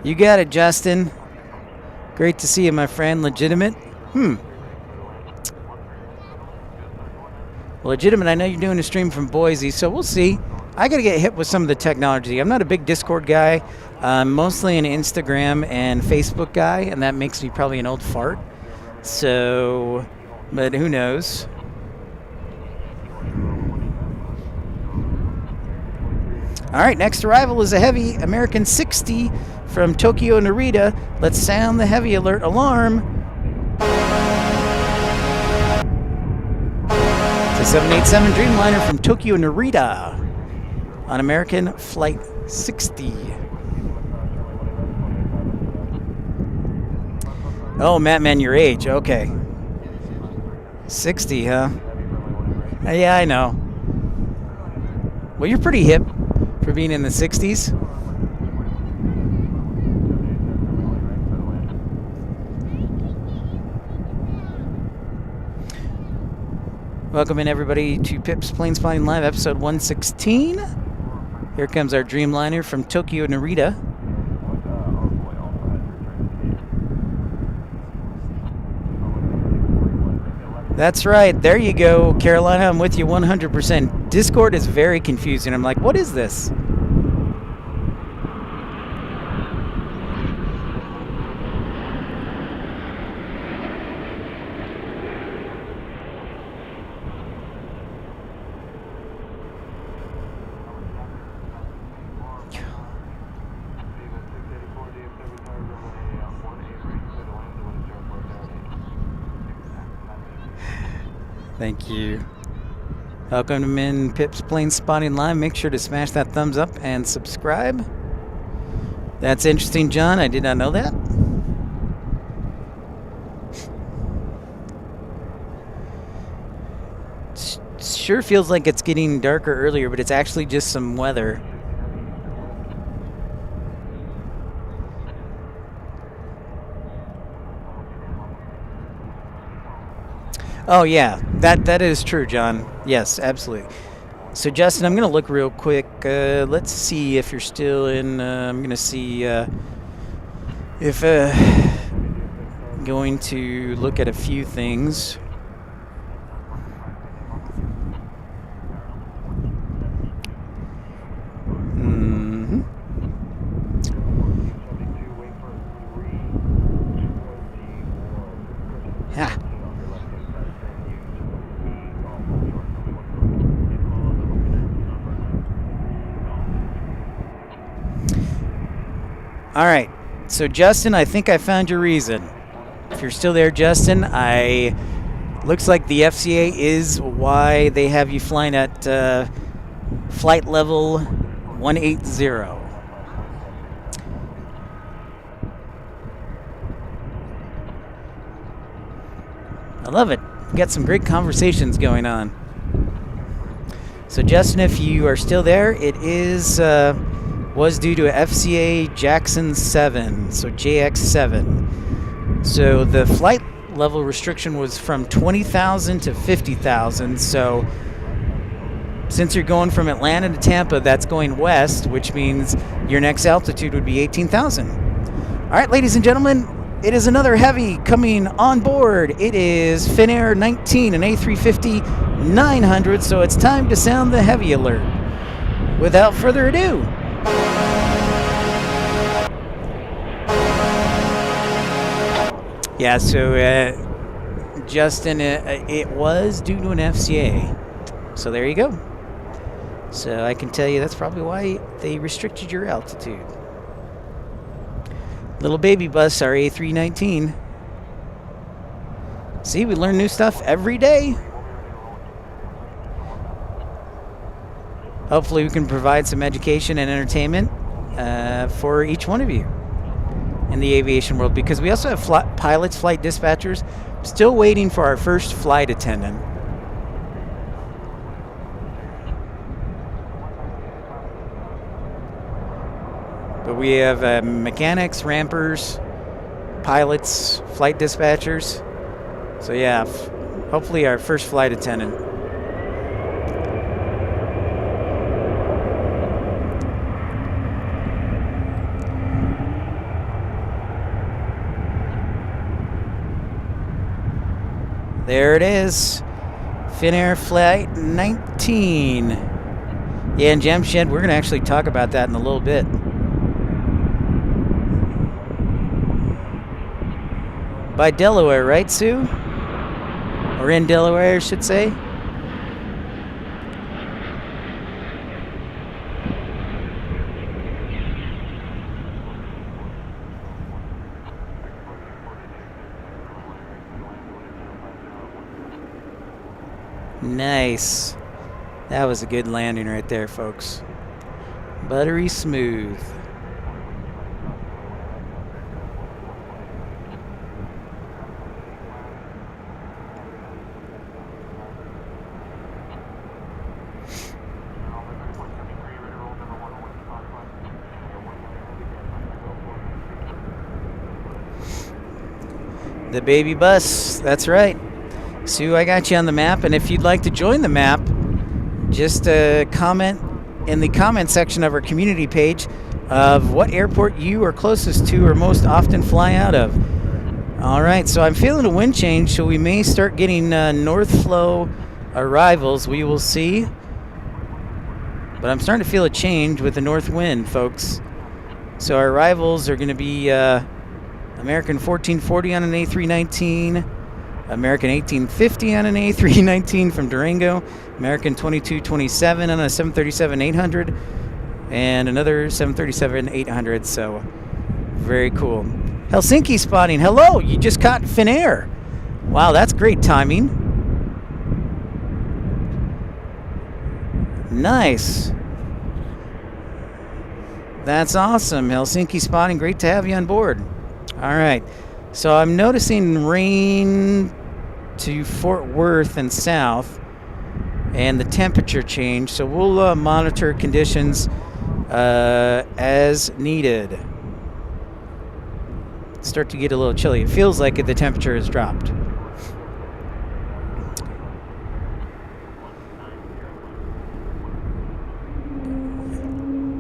You got it, Justin. Great to see you, my friend. Legitimate? Legitimate, I know you're doing a stream from Boise, so we'll see. I got to get hit with some of the technology. I'm not a big Discord guy. I'm mostly an Instagram and Facebook guy, and that makes me probably an old fart. So, but who knows? All right, next arrival is a heavy American 60 from Tokyo Narita. Let's sound the heavy alert alarm. It's a 787 Dreamliner from Tokyo Narita on American Flight 60. Oh, Matt, man, your age. Okay. 60, huh? Yeah, I know. Well, you're pretty hip for being in the 60s. Welcome in, everybody, to Pip's Planespotting Live, episode 116. Here comes our Dreamliner from Tokyo Narita. That's right. There you go, Carolina. I'm with you 100%. Discord is very confusing. I'm like, what is this? Thank you. Welcome to Min Pip's Planespotting Live. Make sure to smash that thumbs up and subscribe. That's interesting, John. I did not know that. Sure feels like it's getting darker earlier, but it's actually just some weather. Oh, yeah, that is true, John. Yes, absolutely. So, Justin, I'm going to look real quick. Let's see if you're still in. I'm going to see if going to look at a few things. Yeah. All right, so Justin, I think I found your reason. If you're still there, Justin, looks like the FCA is why they have you flying at flight level 180. I love it. We've got some great conversations going on. So Justin, if you are still there, it is was due to a FCA Jackson 7, so JX7. So the flight level restriction was from 20,000 to 50,000. So since you're going from Atlanta to Tampa, that's going west, which means your next altitude would be 18,000. All right, ladies and gentlemen, it is another heavy coming on board. It is Finair 19, an A350-900, so it's time to sound the heavy alert. Without further ado, yeah, so Justin, it was due to an FCA. So there you go. So I can tell you that's probably why they restricted your altitude. Little baby bus, our A319. See, we learn new stuff every day. Hopefully we can provide some education and entertainment for each one of you in the aviation world, because we also have pilots, flight dispatchers, still waiting for our first flight attendant. But we have mechanics, rampers, pilots, flight dispatchers. So yeah, hopefully our first flight attendant. There it is. Finair Flight 19. Yeah, and Jamshed, we're going to actually talk about that in a little bit. By Delaware, right, Sue? Or in Delaware, I should say. Nice. That was a good landing right there, folks. Buttery smooth. The baby bus, that's right. Sue, I got you on the map, and if you'd like to join the map, just comment in the comment section of our community page of what airport you are closest to or most often fly out of. All right, so I'm feeling a wind change, so we may start getting north flow arrivals. We will see. But I'm starting to feel a change with the north wind, folks. So our arrivals are going to be American 1440 on an A319, American 1850 on an A319 from Durango, American 2227 on a 737-800, and another 737-800, so very cool. Helsinki spotting, hello, you just caught Finair. Wow, that's great timing. Nice. That's awesome, Helsinki spotting, great to have you on board. All right, so I'm noticing rain to Fort Worth and south, and the temperature change, so we'll monitor conditions as needed. Start to get a little chilly. It feels like the temperature has dropped.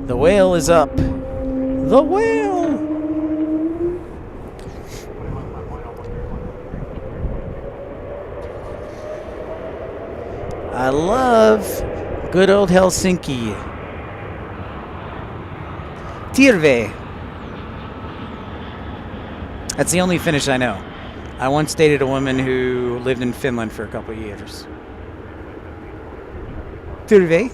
The whale is up. The whale! I love good old Helsinki. Tirve. That's the only Finnish I know. I once dated a woman who lived in Finland for a couple of years. Tirve.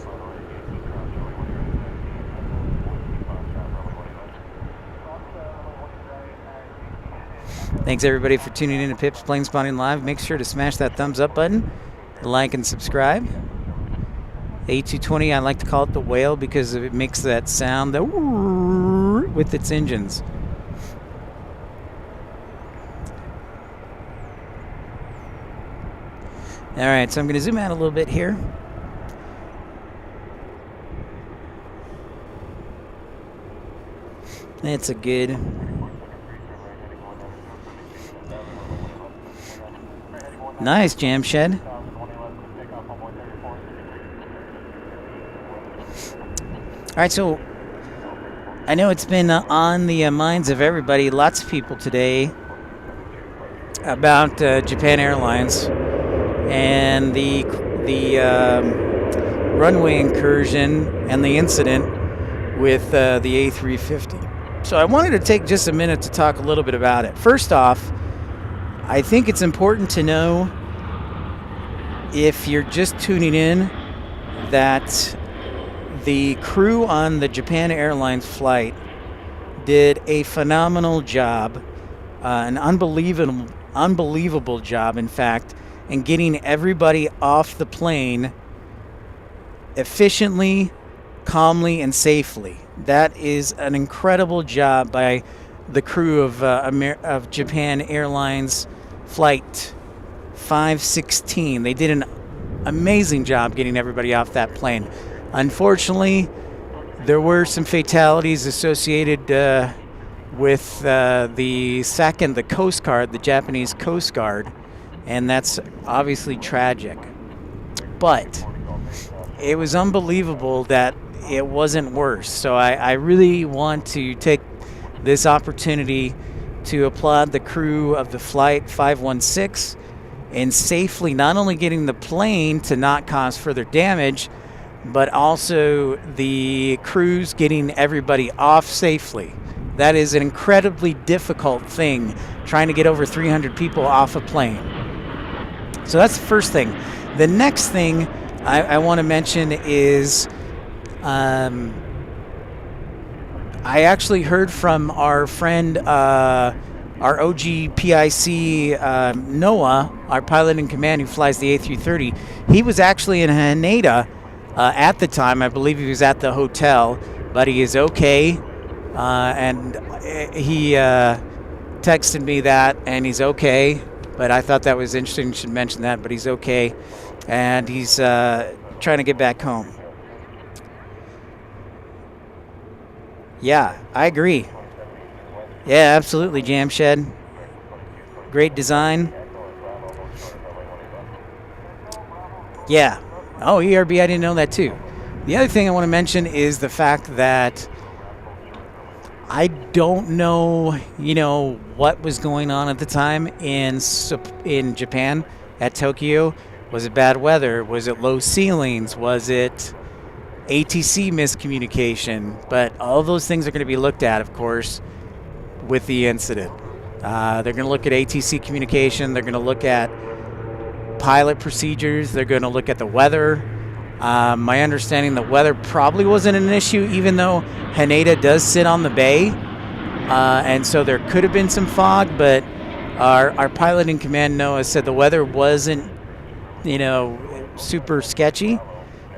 Thanks everybody for tuning in to Pip's Planespotting Live. Make sure to smash that thumbs up button, like and subscribe. A220, I like to call it the whale because it makes that sound with its engines. All right, so I'm going to zoom out a little bit here. It's a good. Nice, Jam Shed. All right, so I know it's been on the minds of everybody, lots of people today, about Japan Airlines and the runway incursion and the incident with the A350. So I wanted to take just a minute to talk a little bit about it. First off, I think it's important to know, if you're just tuning in, that the crew on the Japan Airlines flight did a phenomenal job, an unbelievable job, in fact, in getting everybody off the plane efficiently, calmly, and safely. That is an incredible job by the crew of Japan Airlines Flight 516. They did an amazing job getting everybody off that plane. Unfortunately, there were some fatalities associated with the Coast Guard, the Japanese Coast Guard, and that's obviously tragic. But it was unbelievable that it wasn't worse. So I really want to take this opportunity to applaud the crew of the Flight 516 in safely not only getting the plane to not cause further damage, but also the crews getting everybody off safely. That is an incredibly difficult thing, trying to get over 300 people off a plane. So that's the first thing. The next thing I want to mention is I actually heard from our friend, our OG PIC, Noah, our pilot in command who flies the A330. He was actually in Haneda at the time. I believe he was at the hotel, but he is okay. And he texted me that, and he's okay. But I thought that was interesting. You should mention that, but he's okay. And he's trying to get back home. Yeah, I agree. Yeah, absolutely, Jam Shed. Great design. Yeah. Oh, ERB, I didn't know that too. The other thing I want to mention is the fact that I don't know, what was going on at the time in Japan, at Tokyo. Was it bad weather? Was it low ceilings? Was it ATC miscommunication? But all those things are going to be looked at, of course, with the incident. They're going to look at ATC communication. They're going to look at pilot procedures. They're going to look at the weather. My understanding, the weather probably wasn't an issue, even though Haneda does sit on the bay. And so there could have been some fog, but our pilot in command, Noah, said the weather wasn't, super sketchy.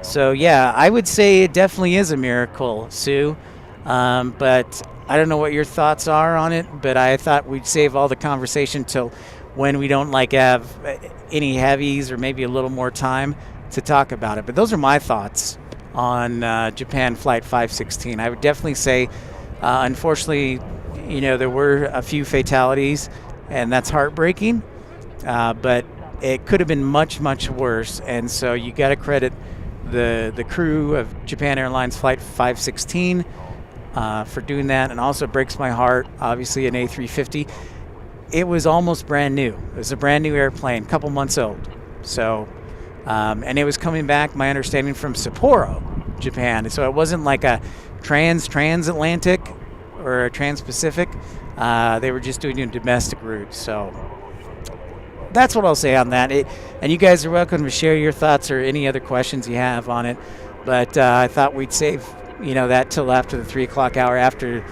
So, yeah, I would say it definitely is a miracle, Sue. But I don't know what your thoughts are on it, but I thought we'd save all the conversation till when we don't have any heavies or maybe a little more time to talk about it. But those are my thoughts on Japan Flight 516. I would definitely say, unfortunately, there were a few fatalities, and that's heartbreaking. But it could have been much, much worse. And so you got to credit the crew of Japan Airlines Flight 516 for doing that. And also breaks my heart, obviously, an A350. It was almost brand new. It was a brand new airplane, a couple months old. So, and it was coming back, my understanding, from Sapporo, Japan. So it wasn't like a transatlantic or a trans-Pacific. They were just doing a domestic route. So that's what I'll say on that. And you guys are welcome to share your thoughts or any other questions you have on it. But I thought we'd save, that till after the 3 o'clock hour, after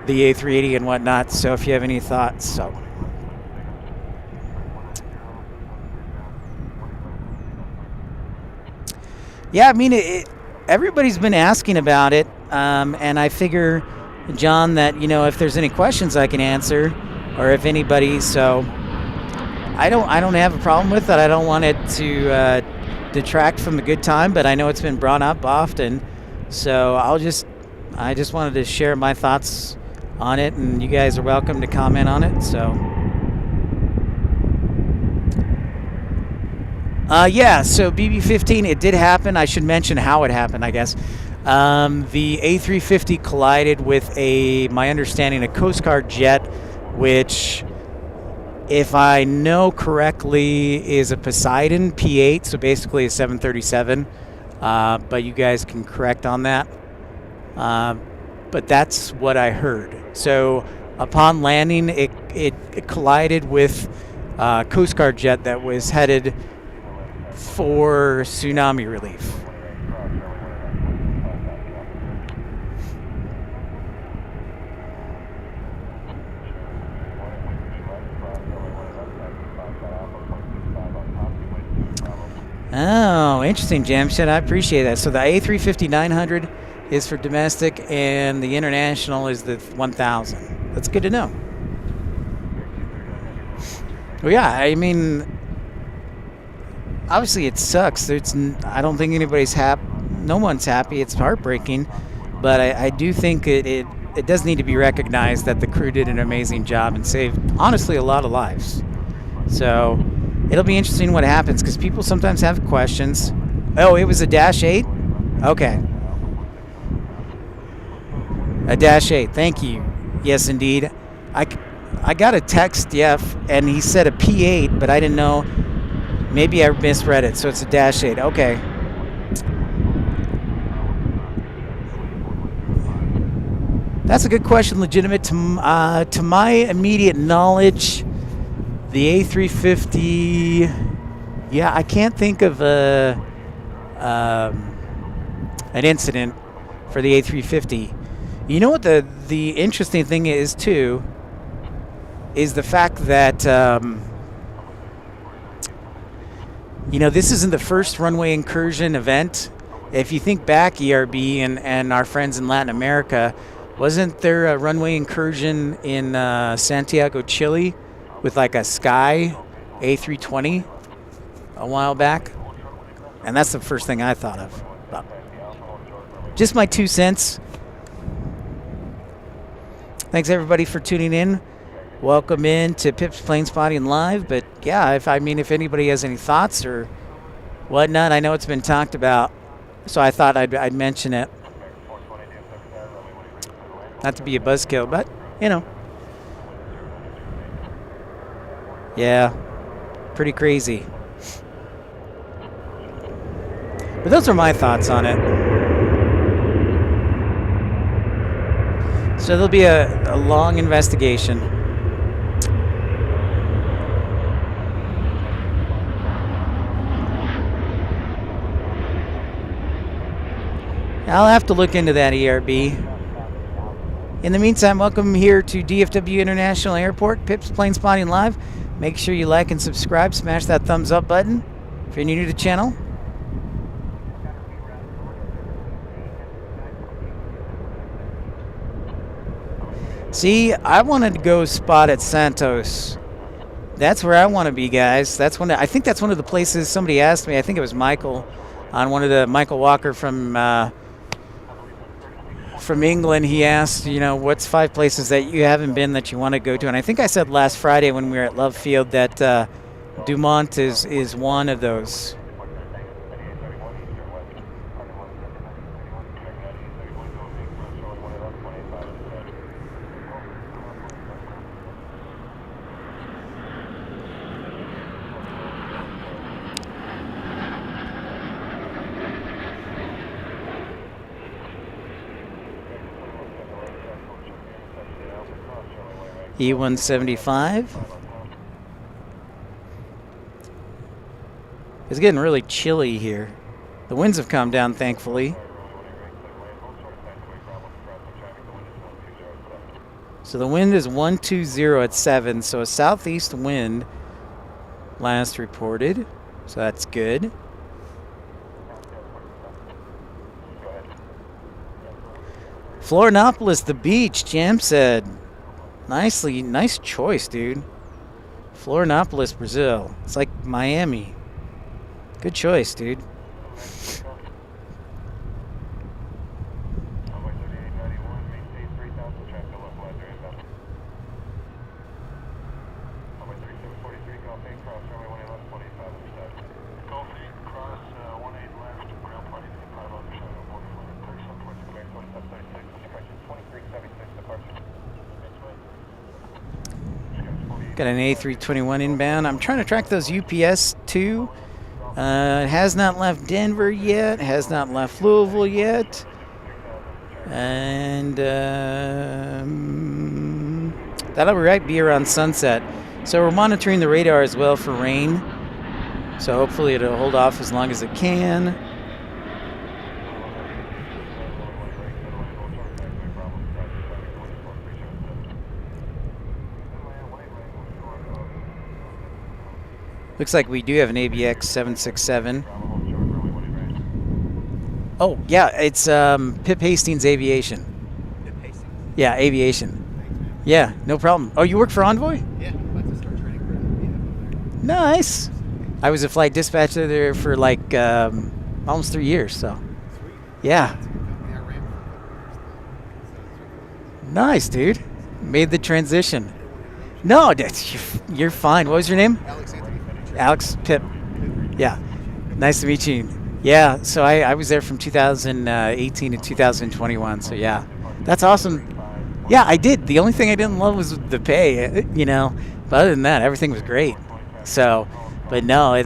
the A380 and whatnot. So if you have any thoughts, so. Yeah, I mean, everybody's been asking about it, and I figure, John, that, if there's any questions I can answer, or if anybody, so I don't have a problem with it. I don't want it to detract from the good time, but I know it's been brought up often, so I just wanted to share my thoughts on it, and you guys are welcome to comment on it. So, yeah. So BB-15, it did happen. I should mention how it happened, I guess. The A350 collided with my understanding, a Coast Guard jet, which, if I know correctly, is a Poseidon P-8, so basically a 737. But you guys can correct on that. But that's what I heard. So upon landing, it collided with a Coast Guard jet that was headed for tsunami relief. Oh, interesting, Jamshed. I appreciate that. So the A350-900 is for domestic, and the international is the 1000. That's good to know. Well, yeah, I mean, obviously it sucks. I don't think anybody's happy. No one's happy. It's heartbreaking, but I do think it does need to be recognized that the crew did an amazing job and saved, honestly, a lot of lives. So it'll be interesting what happens, because people sometimes have questions. Oh, it was a Dash 8? Okay. A Dash 8. Thank you. Yes, indeed. I got a text, and he said a P8, but I didn't know. Maybe I misread it, so it's a Dash 8. Okay. That's a good question, legitimate. To my immediate knowledge, the A350, yeah, I can't think of an incident for the A350. You know what the interesting thing is, too, is the fact that, this isn't the first runway incursion event. If you think back, ERB and our friends in Latin America, wasn't there a runway incursion in Santiago, Chile, with like a Sky A320 a while back? And that's the first thing I thought of. But just my 2 cents. Thanks everybody for tuning in. Welcome in to Pip's Planespotting Live. But yeah, if anybody has any thoughts or whatnot, I know it's been talked about, so I thought I'd mention it. Not to be a buzzkill, but yeah, pretty crazy. But those are my thoughts on it. So there'll be a long investigation. I'll have to look into that, ERB. In the meantime, welcome here to DFW International Airport, Pip's Planespotting Live. Make sure you like and subscribe. Smash that thumbs up button if you're new to the channel. See, I wanted to go spot at Santos. That's where I want to be, guys. I think that's one of the places somebody asked me. I think it was Michael, on one of the Michael Walker from England. He asked, what's 5 places that you haven't been that you want to go to? And I think I said last Friday when we were at Love Field that Dumont is one of those. E175. It's getting really chilly here. The winds have calmed down, thankfully. So the wind is 120 at 7, so a southeast wind last reported. So that's good. Florianopolis, the beach, Jam said. Nice choice, dude. Florianopolis, Brazil. It's like Miami. Good choice, dude. Got an A321 inbound. I'm trying to track those UPS too. It has not left Denver yet. Has not left Louisville yet. And that'll be around sunset. So we're monitoring the radar as well for rain. So hopefully it'll hold off as long as it can. Looks like we do have an ABX 767. Oh, yeah, it's Pip Hastings Aviation. Pip Hastings? Yeah, Aviation. Yeah, no problem. Oh, you work for Envoy? Yeah, I'm about to start training for DFW. Nice. I was a flight dispatcher there for like almost 3 years, so. Sweet. Yeah. That's a good company. I ran for a couple years though. Nice, dude. Made the transition. No, you're fine. What was your name? Alex Anthony. Alex Pip. Yeah. Nice to meet you. Yeah, so I was there from 2018 to 2021, so yeah. That's awesome. Yeah, I did. The only thing I didn't love was the pay, you know. But other than that, everything was great. So, but no,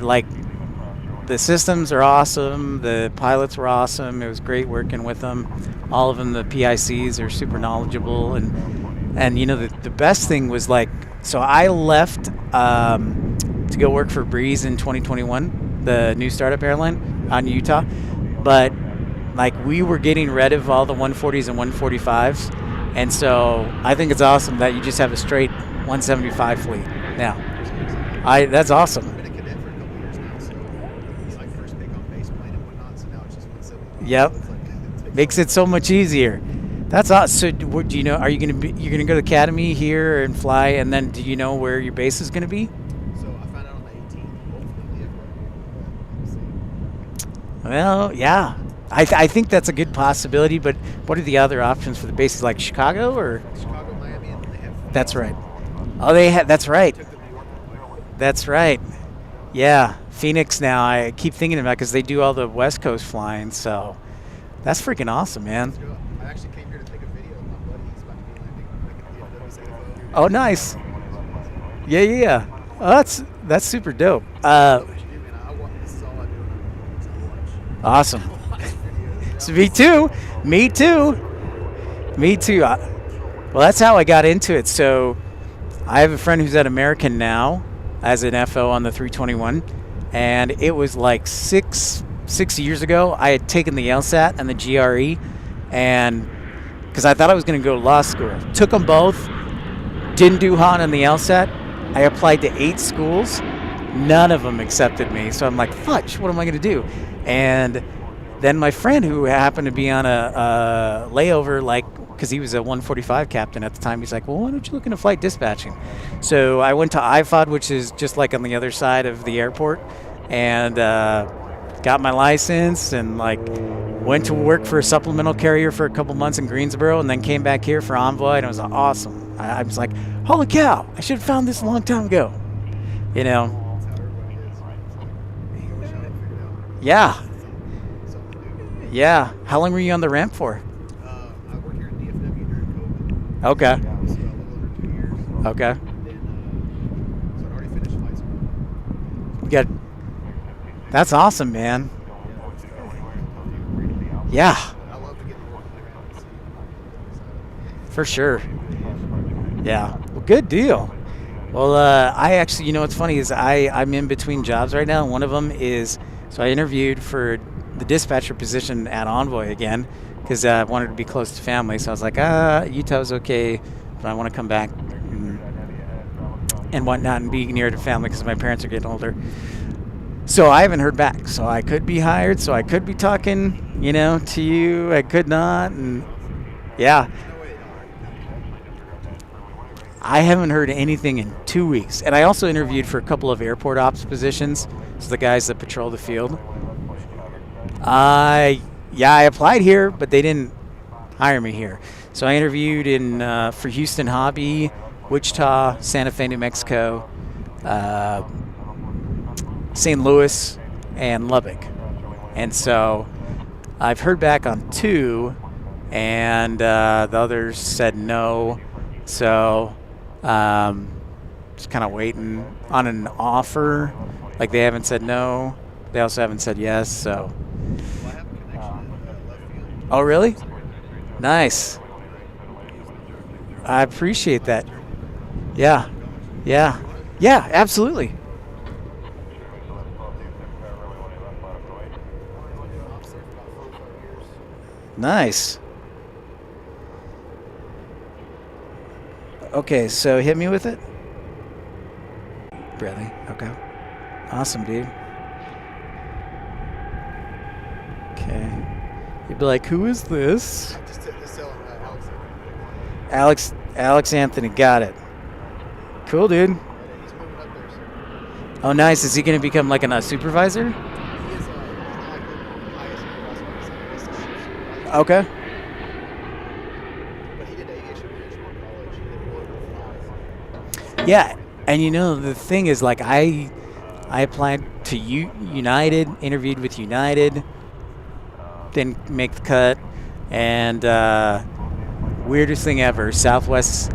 the systems are awesome. The pilots were awesome. It was great working with them. All of them, the PICs, are super knowledgeable. And you know, the best thing was so I left to go work for Breeze in 2021, the new startup airline out in Utah. But we were getting rid of all the 140s and 145s. And so I think it's awesome that you just have a straight 175 fleet now. That's awesome. I've been a cadet for a couple years now, so it's like first pick on base plane and whatnot, so now it's just 170. Yep. It's Makes it so much easier. That's awesome. So do you know, are you going to you're going to go to the academy here and fly, and then do you know where your base is going to be? So I found out on the 18th, hopefully DFW. Well, yeah. I think that's a good possibility, but what are the other options for the bases, like Chicago or? Chicago, Miami, and then they have. That's right. Oh, that's right. Took the New York one. That's right. Yeah, Phoenix now. I keep thinking about because they do all the West Coast flying, so that's freaking awesome, man. I actually came here to take a video of my buddy. He's about to be landing at the DFW. Oh, nice. Yeah. Oh, that's super dope. This is all I do. Awesome. So me too. Well, that's how I got into it. So I have a friend who's at American now as an FO on the 321, and it was like six years ago. I had taken the LSAT and the GRE, and because I thought I was going to go to law school, took them both. Didn't do hot on the LSAT. I applied to 8 schools. None of them accepted me. So I'm like, fudge, what am I going to do? And then my friend, who happened to be on a layover, because he was a 145 captain at the time, he's like, well, why don't you look into flight dispatching? So I went to IFOD, which is just like on the other side of the airport, and got my license and went to work for a supplemental carrier for a couple months in Greensboro, and then came back here for Envoy, and it was awesome. I was like, holy cow, I should have found this a long time ago. You know? Yeah. Yeah. How long were you on the ramp for? I work here in DFW during COVID. Okay. So a little over 2 years. Okay. Then, so I'd already finished flight school. You got. That's awesome, man. Yeah. I love to get to work and see. For sure. Yeah. Well, good deal. Well, I actually, you know what's funny is I'm in between jobs right now. One of them is, so I interviewed for the dispatcher position at Envoy again because I wanted to be close to family. So I was like, Utah's okay, but I want to come back and whatnot and be near to family because my parents are getting older. So I haven't heard back. So I could be hired. So I could be talking, to you. I could not. And yeah. I haven't heard anything in 2 weeks. And I also interviewed for a couple of airport ops positions. So the guys that patrol the field. I applied here, but they didn't hire me here. So I interviewed for Houston Hobby, Wichita, Santa Fe, New Mexico, St. Louis, and Lubbock. And so I've heard back on 2, and the others said no. So Just kind of waiting on an offer. Like they haven't said no. They also haven't said yes. So. Well, I have a connection in left field. Oh, really? Nice. I appreciate that. Yeah. Yeah. Yeah, absolutely. Nice. Okay, so hit me with it. Really? Okay. Awesome, dude. Okay. You'd be like, who is this? Just tell Alex. Alex Anthony, got it. Cool, dude. He's moving up there, sir. Oh, nice. Is he going to become like a supervisor? He is not like the highest supervisor. He's a shift supervisor. Okay. But he did aviation management in college. He did really well. Yeah, and you know the thing is, like I applied to United, interviewed with United, didn't make the cut, and weirdest thing ever, Southwest.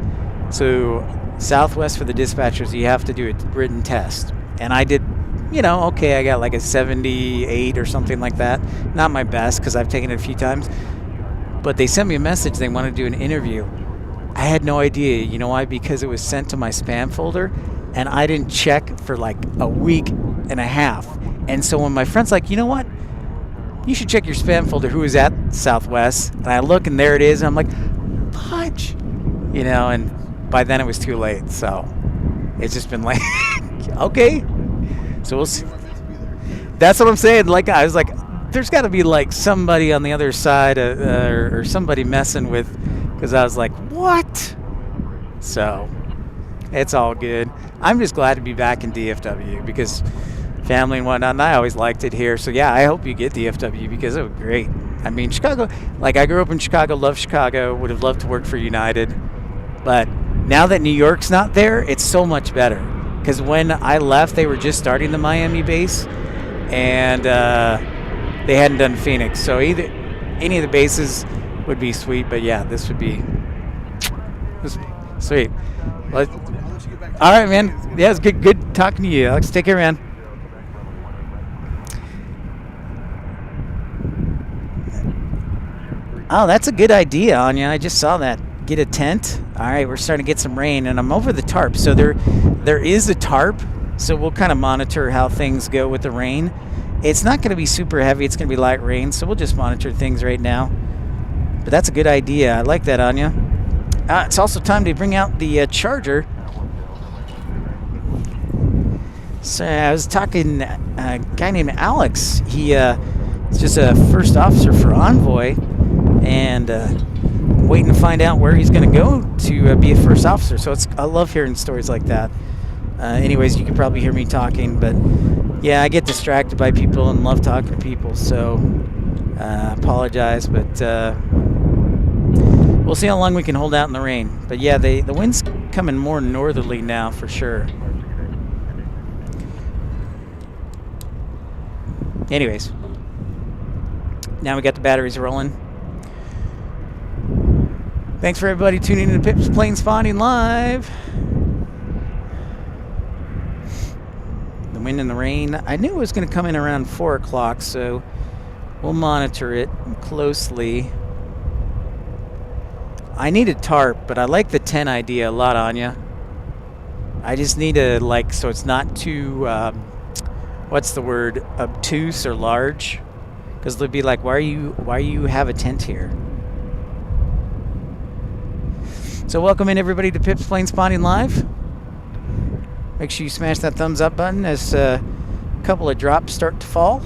So Southwest for the dispatchers, you have to do a written test, and I did. You know, okay, I got like a 78 or something like that. Not my best because I've taken it a few times, but they sent me a message. They want to do an interview. I had no idea. You know why? Because it was sent to my spam folder, and I didn't check for like a week and a half. And so when my friend's like, you know what? You should check your spam folder. Who is at Southwest? And I look, and there it is. And I'm like, fudge. You know, and by then it was too late. So it's just been like, okay. So we'll see. That's what I'm saying. Like I was like, there's got to be like somebody on the other side or somebody messing with. Because I was like, what? So, it's all good. I'm just glad to be back in DFW because family and whatnot, and I always liked it here. So, yeah, I hope you get DFW because it was great. I mean, Chicago, like I grew up in Chicago, love Chicago, would have loved to work for United. But now that New York's not there, it's so much better. Because when I left, they were just starting the Miami base, and they hadn't done Phoenix. So, either any of the bases would be sweet, but yeah, this would be sweet. Well, all right, man. Yeah, it's good talking to you, Alex. Take care, man. Oh, that's a good idea, Anya. I just saw that. Get a tent. All right, we're starting to get some rain, and I'm over the tarp. So there is a tarp, so we'll kind of monitor how things go with the rain. It's not going to be super heavy. It's going to be light rain, so we'll just monitor things right now. But that's a good idea. I like that, Anya. It's also time to bring out the charger. So I was talking to a guy named Alex. He is just a first officer for Envoy, and waiting to find out where he's going to go to be a first officer. So I love hearing stories like that. Anyways, you can probably hear me talking, but yeah, I get distracted by people and love talking to people. So apologize, but we'll see how long we can hold out in the rain. But yeah, the wind's coming more northerly now for sure. Anyways, now we got the batteries rolling. Thanks for everybody tuning in to Pip's Planespotting Live. The wind and the rain. I knew it was going to come in around 4 o'clock, so we'll monitor it closely. I need a tarp, but I like the 10 idea a lot, Anya. I just need to, like, so it's not too, what's the word, obtuse or large. Because they'll be like, why you have a tent here? So welcome in everybody to Pip's Planespotting Live. Make sure you smash that thumbs up button as a couple of drops start to fall.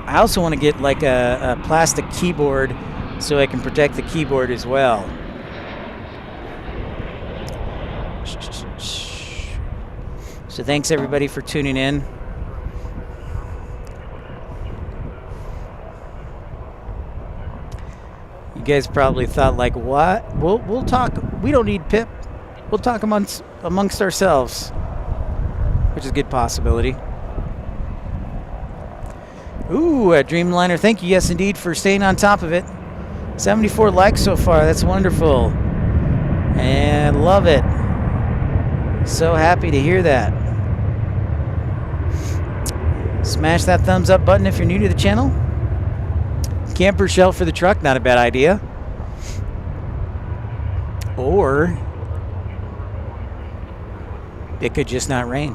I also want to get like a plastic keyboard so I can protect the keyboard as well. So thanks everybody for tuning in. You guys probably thought like, what? We'll talk. We don't need Pip. We'll talk amongst ourselves, which is a good possibility. Ooh, Dreamliner, thank you, yes indeed, for staying on top of it. 74 likes so far. That's wonderful. And love it. So happy to hear that. Smash that thumbs up button if you're new to the channel. Camper shelf for the truck, not a bad idea. Or it could just not rain.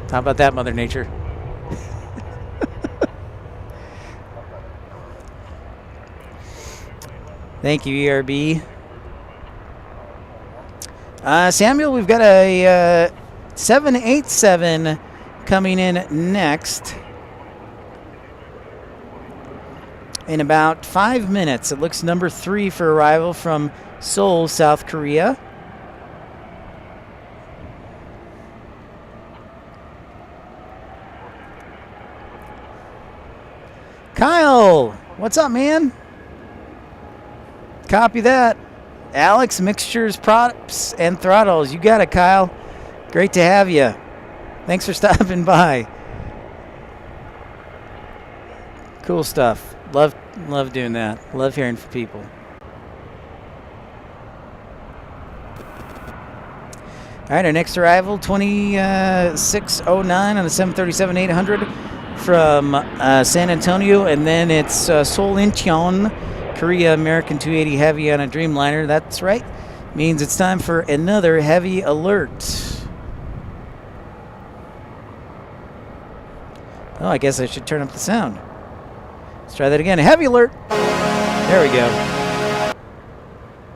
How about that, Mother Nature? Thank you, ERB. Samuel, we've got a 787 coming in next in about 5 minutes. It looks number 3 for arrival from Seoul, South Korea. Kyle, what's up, man? Copy that. Alex, mixtures, props, and throttles. You got it, Kyle. Great to have you. Thanks for stopping by. Cool stuff. Love doing that. Love hearing from people. All right, our next arrival, 2609 on the 737-800 from San Antonio, and then it's Seoul Incheon, Korea, American 280 Heavy on a Dreamliner. That's right. Means it's time for another heavy alert. Oh, I guess I should turn up the sound. Let's try that again. Heavy alert. There we go.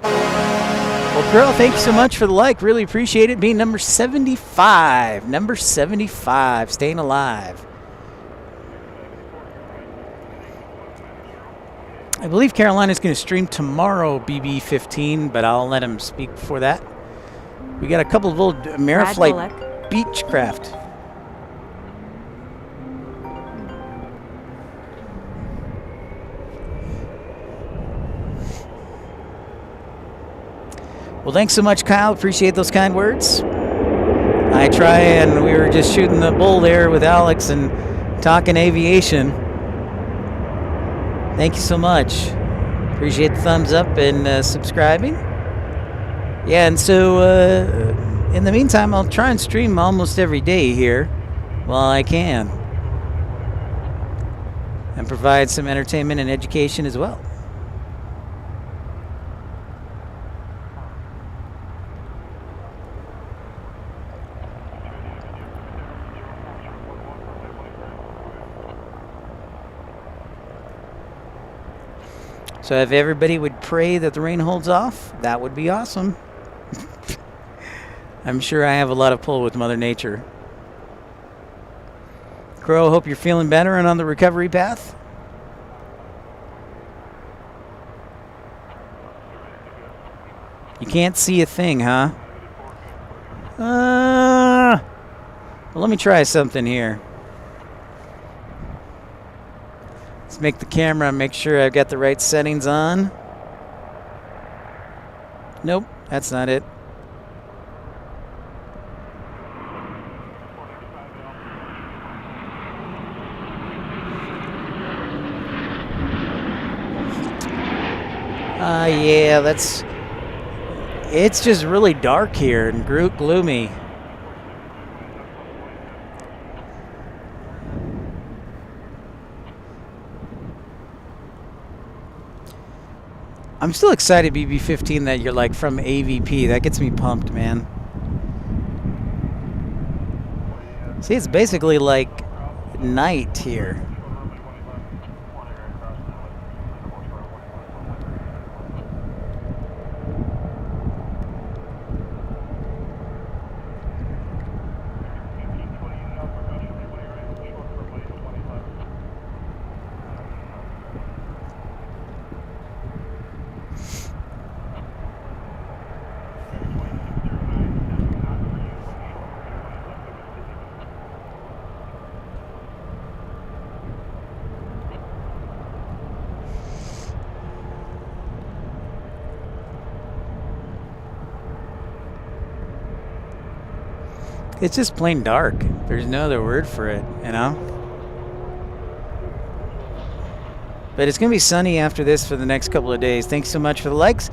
Well, girl, thank you so much for the like. Really appreciate it. Being number 75. Number 75. Staying alive. I believe Carolina's going to stream tomorrow, BB15, but I'll let him speak before that. We got a couple of little Ameriflight Beechcraft. Well, thanks so much, Kyle. Appreciate those kind words. I try, and we were just shooting the bull there with Alex and talking aviation. Thank you so much. Appreciate the thumbs up and subscribing. Yeah, and so in the meantime, I'll try and stream almost every day here while I can. And provide some entertainment and education as well. So if everybody would pray that the rain holds off, that would be awesome. I'm sure I have a lot of pull with Mother Nature. Crow, hope you're feeling better and on the recovery path. You can't see a thing, huh? Well, let me try something here. Let's make the camera, make sure I've got the right settings on. Nope, that's not it. Yeah, it's just really dark here and gloomy. I'm still excited, BB15, that you're like from AVP. That gets me pumped, man. See, it's basically like night here. It's just plain dark. There's no other word for it, you know? But it's going to be sunny after this for the next couple of days. Thanks so much for the likes.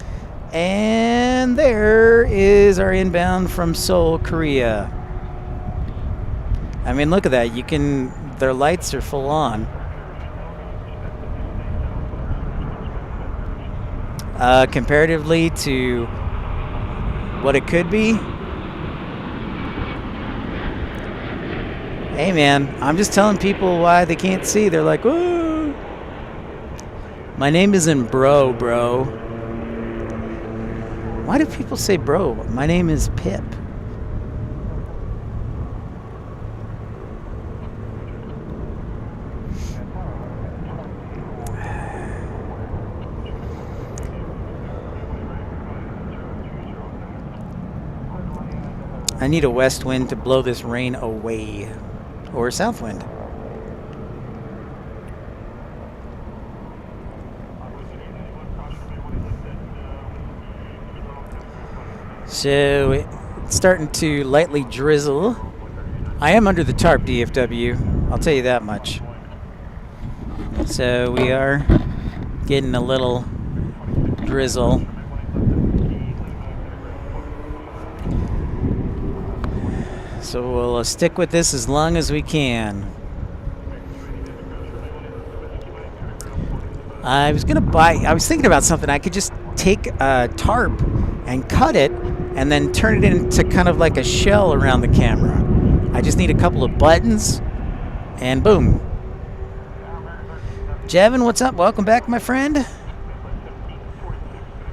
And there is our inbound from Seoul, Korea. I mean, look at that. You can, their lights are full on. Comparatively to what it could be. Hey man, I'm just telling people why they can't see. They're like, "Ooh." My name isn't bro. Why do people say bro? My name is Pip. I need a west wind to blow this rain away. Or a south wind. So it's starting to lightly drizzle. I am under the tarp, DFW. I'll tell you that much. So we are getting a little drizzle. So we'll stick with this as long as we can. I was thinking about something. I could just take a tarp and cut it and then turn it into kind of like a shell around the camera. I just need a couple of buttons and boom. Jevin, what's up? Welcome back, my friend.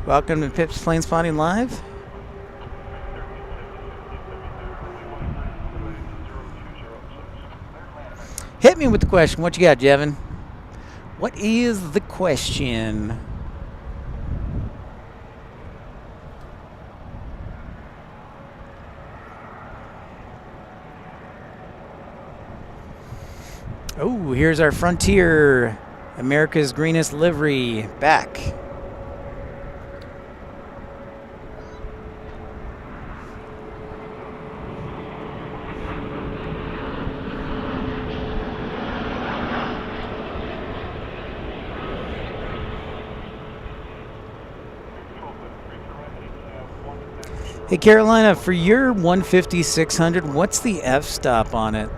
Welcome to Pip's Planespotting Live. Hit me with the question. What you got, Jevin? What is the question? Oh, here's our Frontier, America's greenest livery, back. Hey Carolina, for your 150-600, what's the f-stop on it?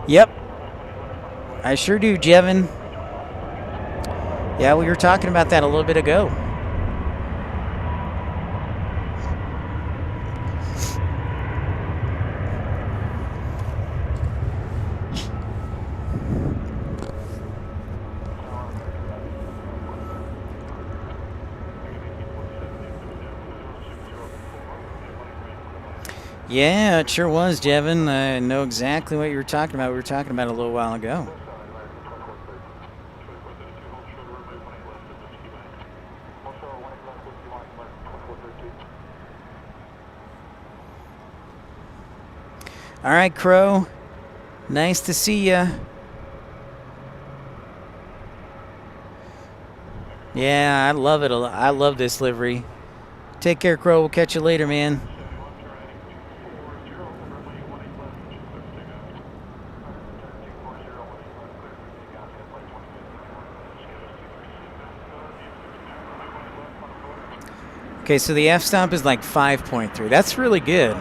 Yep, I sure do, Jevin. Yeah, we were talking about that a little bit ago. Yeah, it sure was, Jevin. I know exactly what you were talking about. We were talking about it a little while ago. All right, Crow. Nice to see ya. Yeah, I love it. I love this livery. Take care, Crow. We'll catch you later, man. Okay, so the f-stop is like 5.3. That's really good.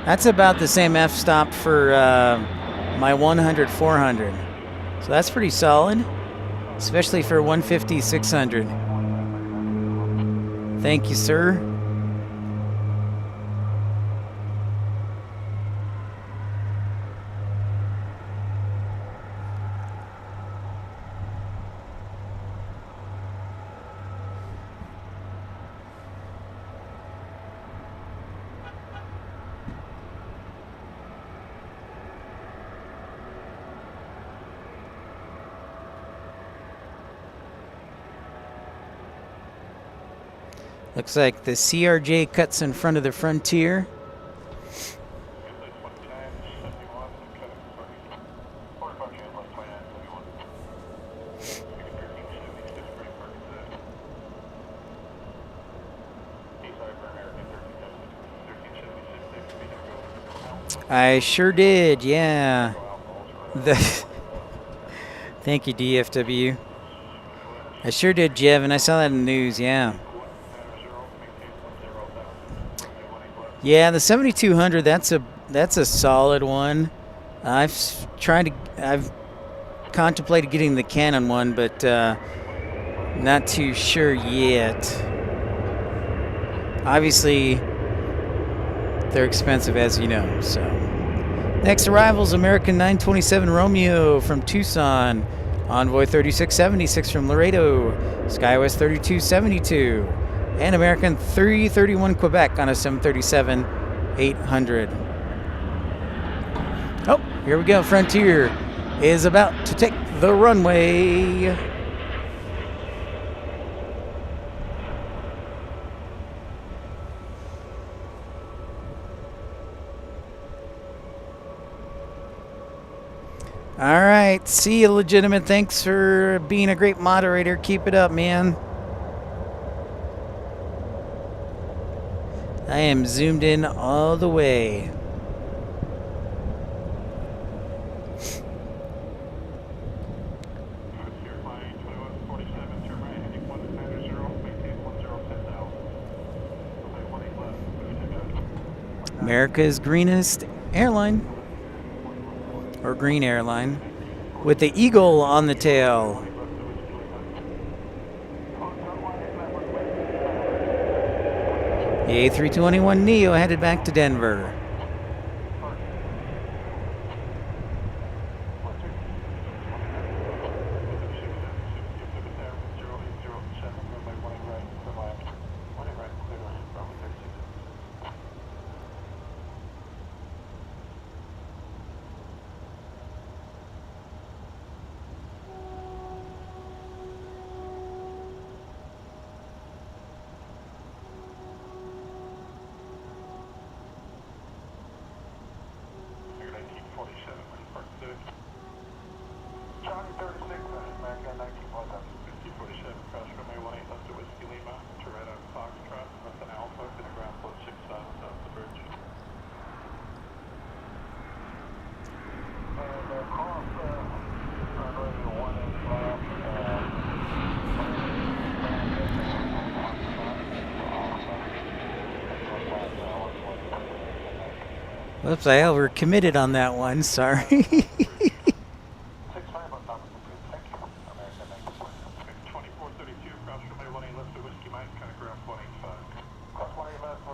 That's about the same f-stop for my 100-400. So that's pretty solid, especially for 150-600. Thank you, sir. Looks like the CRJ cuts in front of the Frontier. I sure did, yeah. The Thank you, DFW. I sure did, Jev, and I saw that in the news, yeah. Yeah, the 7200, that's a solid one. I've contemplated getting the Canon one, but not too sure yet. Obviously, they're expensive, as you know, so. Next arrivals, American 927 Romeo from Tucson. Envoy 3676 from Laredo. SkyWest 3272. And American 331 Quebec on a 737-800. Oh, here we go. Frontier is about to take the runway. All right, see you, Legitimate. Thanks for being a great moderator. Keep it up, man. I am zoomed in all the way. America's greenest airline. Or green airline, with the eagle on the tail. The A321neo headed back to Denver. Whoops, I overcommitted on that one. Sorry.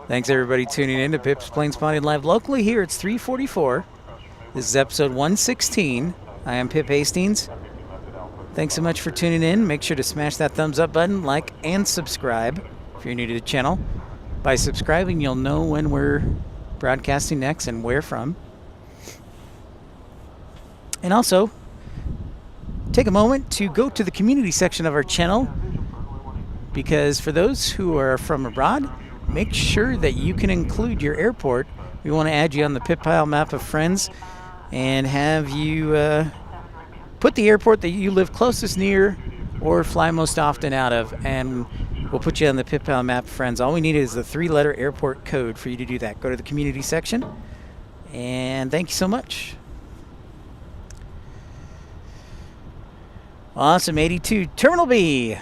Thanks, everybody, tuning in to Pip's Planespotting Live locally here. It's 3:44. This is episode 116. I am Pip Hastings. Thanks so much for tuning in. Make sure to smash that thumbs up button, like, and subscribe if you're new to the channel. By subscribing, you'll know when we're broadcasting next and where from. And also, take a moment to go to the community section of our channel, because for those who are from abroad, make sure that you can include your airport. We want to add you on the PipPile map of friends and have you put the airport that you live closest near or fly most often out of, and we'll put you on the PipPile map of friends. All we need is the 3-letter airport code for you to do that. Go to the community section, and thank you so much. Awesome, 82 Terminal B.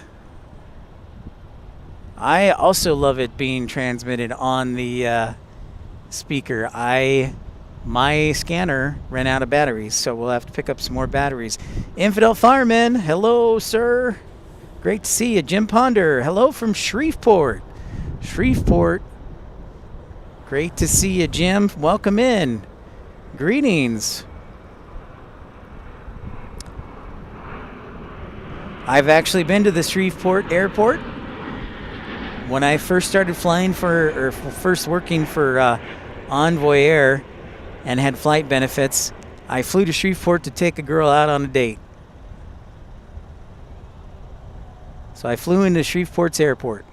I also love it being transmitted on the speaker. My scanner ran out of batteries, so we'll have to pick up some more batteries. Infidel Fireman, hello, sir. Great to see you. Jim Ponder, hello from Shreveport. Shreveport. Great to see you, Jim. Welcome in. Greetings. I've actually been to the Shreveport airport. When I first started flying first working for Envoy Air and had flight benefits, I flew to Shreveport to take a girl out on a date. So I flew into Shreveport's airport.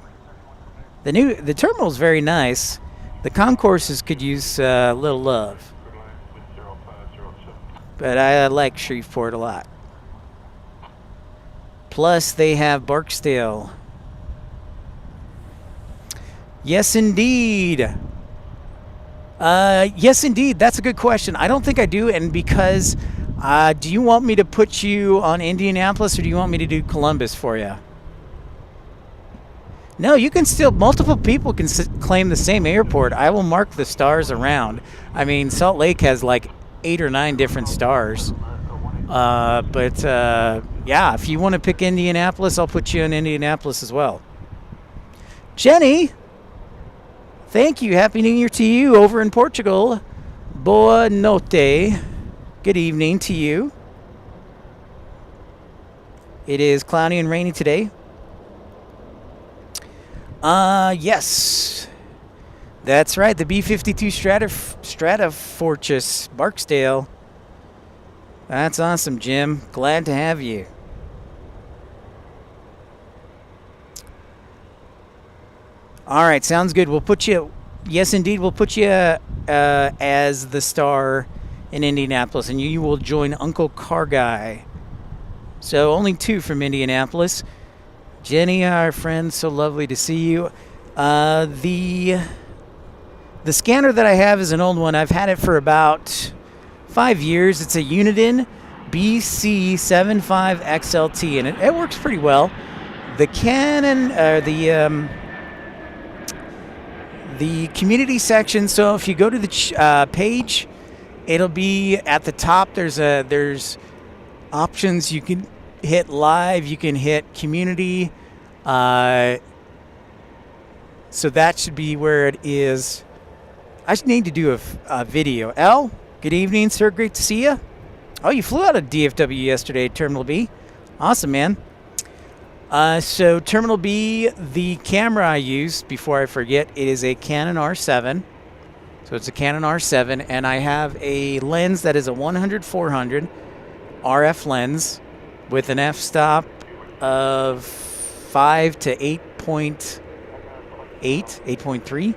The terminal's very nice. The concourses could use a little love. But I like Shreveport a lot. Plus, they have Barksdale. Yes, indeed. Yes, indeed. That's a good question. I don't think I do, and because do you want me to put you on Indianapolis or do you want me to do Columbus for you? No, you can still, multiple people can claim the same airport. I will mark the stars around. I mean, Salt Lake has like 8 or 9 different stars. But yeah, if you want to pick Indianapolis, I'll put you in Indianapolis as well. Jenny, thank you. Happy New Year to you over in Portugal. Boa notte. Good evening to you. It is cloudy and rainy today. Yes. That's right. The B-52 Stratofortress, Barksdale. That's awesome, Jim. Glad to have you. All right, sounds good. We'll put you, yes, indeed, we'll put you as the star in Indianapolis, and you will join Uncle Car Guy. So only 2 from Indianapolis. Jenny, our friend, so lovely to see you. The scanner that I have is an old one. I've had it for about 5 years. It's a Uniden BC75XLT, and it works pretty well. The Canon, the community section. So if you go to the page, it'll be at the top. There's options. You can hit live. You can hit community. So that should be where it is. I just need to do a video. L, good evening, sir. Great to see you. Oh, you flew out of DFW yesterday, Terminal B. Awesome, man. So Terminal B, the camera I used, before I forget, it is a Canon R7. So it's a Canon R7, and I have a lens that is a 100-400 RF lens with an f-stop of 5 to 8.3.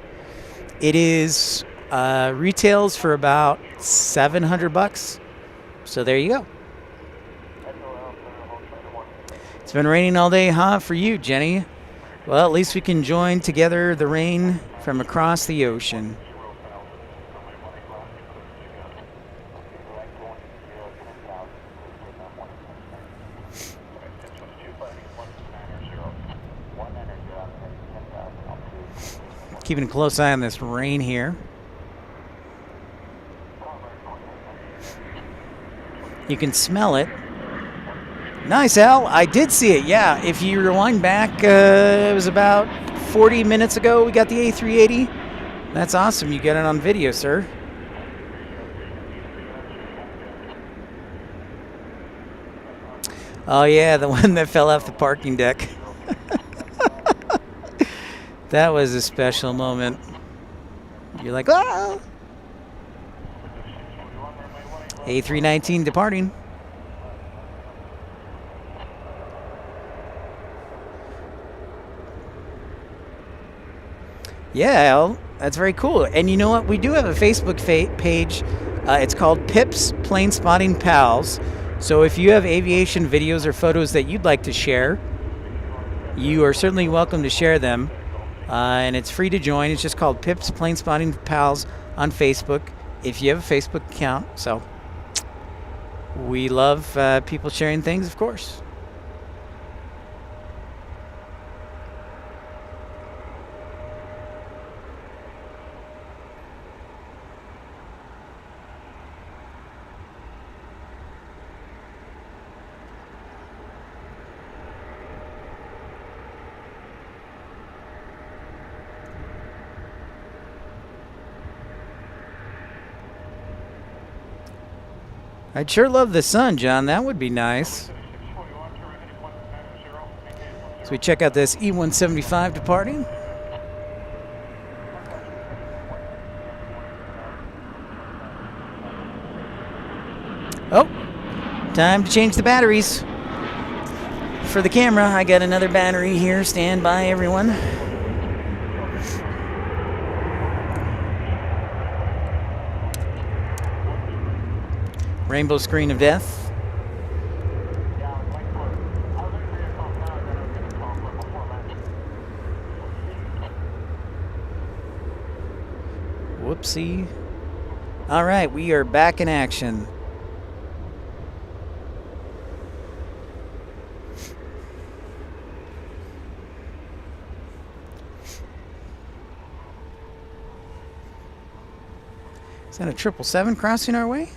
It is retails for about $700. So there you go. It's been raining all day, huh, for you, Jenny? Well, at least we can join together the rain from across the ocean. Keeping a close eye on this rain here. You can smell it. Nice, Al. I did see it, yeah. If you rewind back, it was about 40 minutes ago we got the A380. That's awesome. You got it on video, sir. Oh, yeah, the one that fell off the parking deck. That was a special moment. You're like, ah! A319 departing. Yeah, Al, that's very cool. And you know what? We do have a Facebook page. It's called Pips Planespotting Pals. So if you have aviation videos or photos that you'd like to share, you are certainly welcome to share them. And it's free to join. It's just called Pips Planespotting Pals on Facebook, if you have a Facebook account. So we love people sharing things, of course. I'd sure love the sun, John. That would be nice. So we check out this E175 departing. Oh, time to change the batteries for the camera. I got another battery here. Stand by, everyone. Rainbow screen of death. Whoopsie. All right, we are back in action. Is that a 777 crossing our way?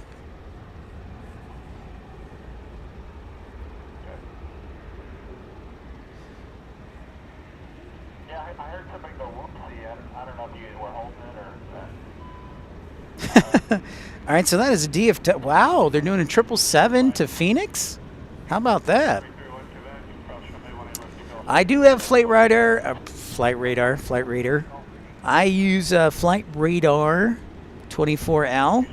Yeah, I heard somebody go whoopsie. I don't know if you were holding it or... All right, so that is a DFW. Wow, they're doing a 777 to Phoenix? How about that? I do have flight radar. I use flight radar 24L.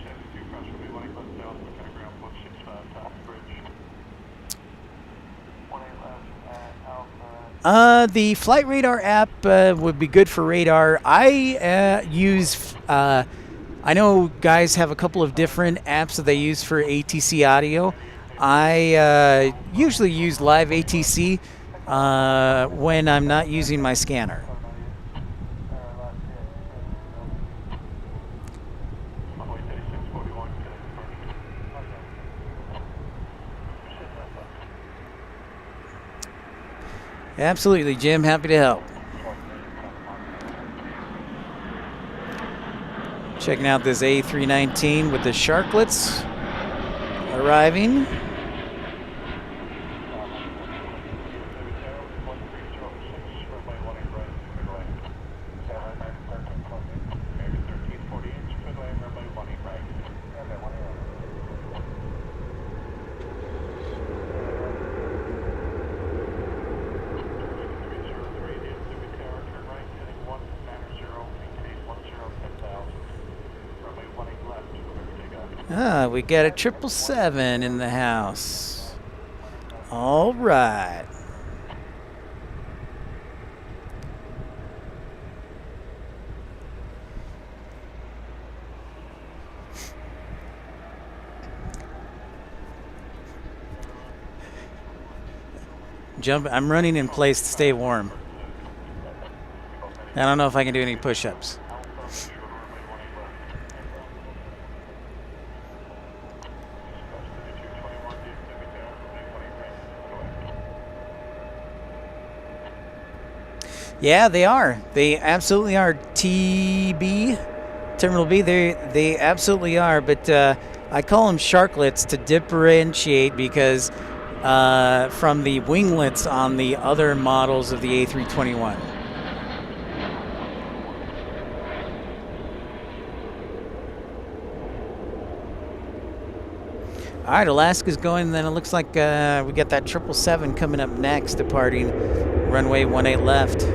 The flight radar app would be good for radar. I use, I know guys have a couple of different apps that they use for ATC audio. I usually use Live ATC when I'm not using my scanner. Absolutely, Jim. Happy to help. Checking out this A319 with the sharklets arriving. We got a 777 in the house. All right. I'm running in place to stay warm. I don't know if I can do any push-ups. Yeah, they are. They absolutely are. Terminal B, they absolutely are. But I call them sharklets to differentiate because from the winglets on the other models of the A321. All right, Alaska's going, and then it looks like we got that 777 coming up next, departing runway 18 left.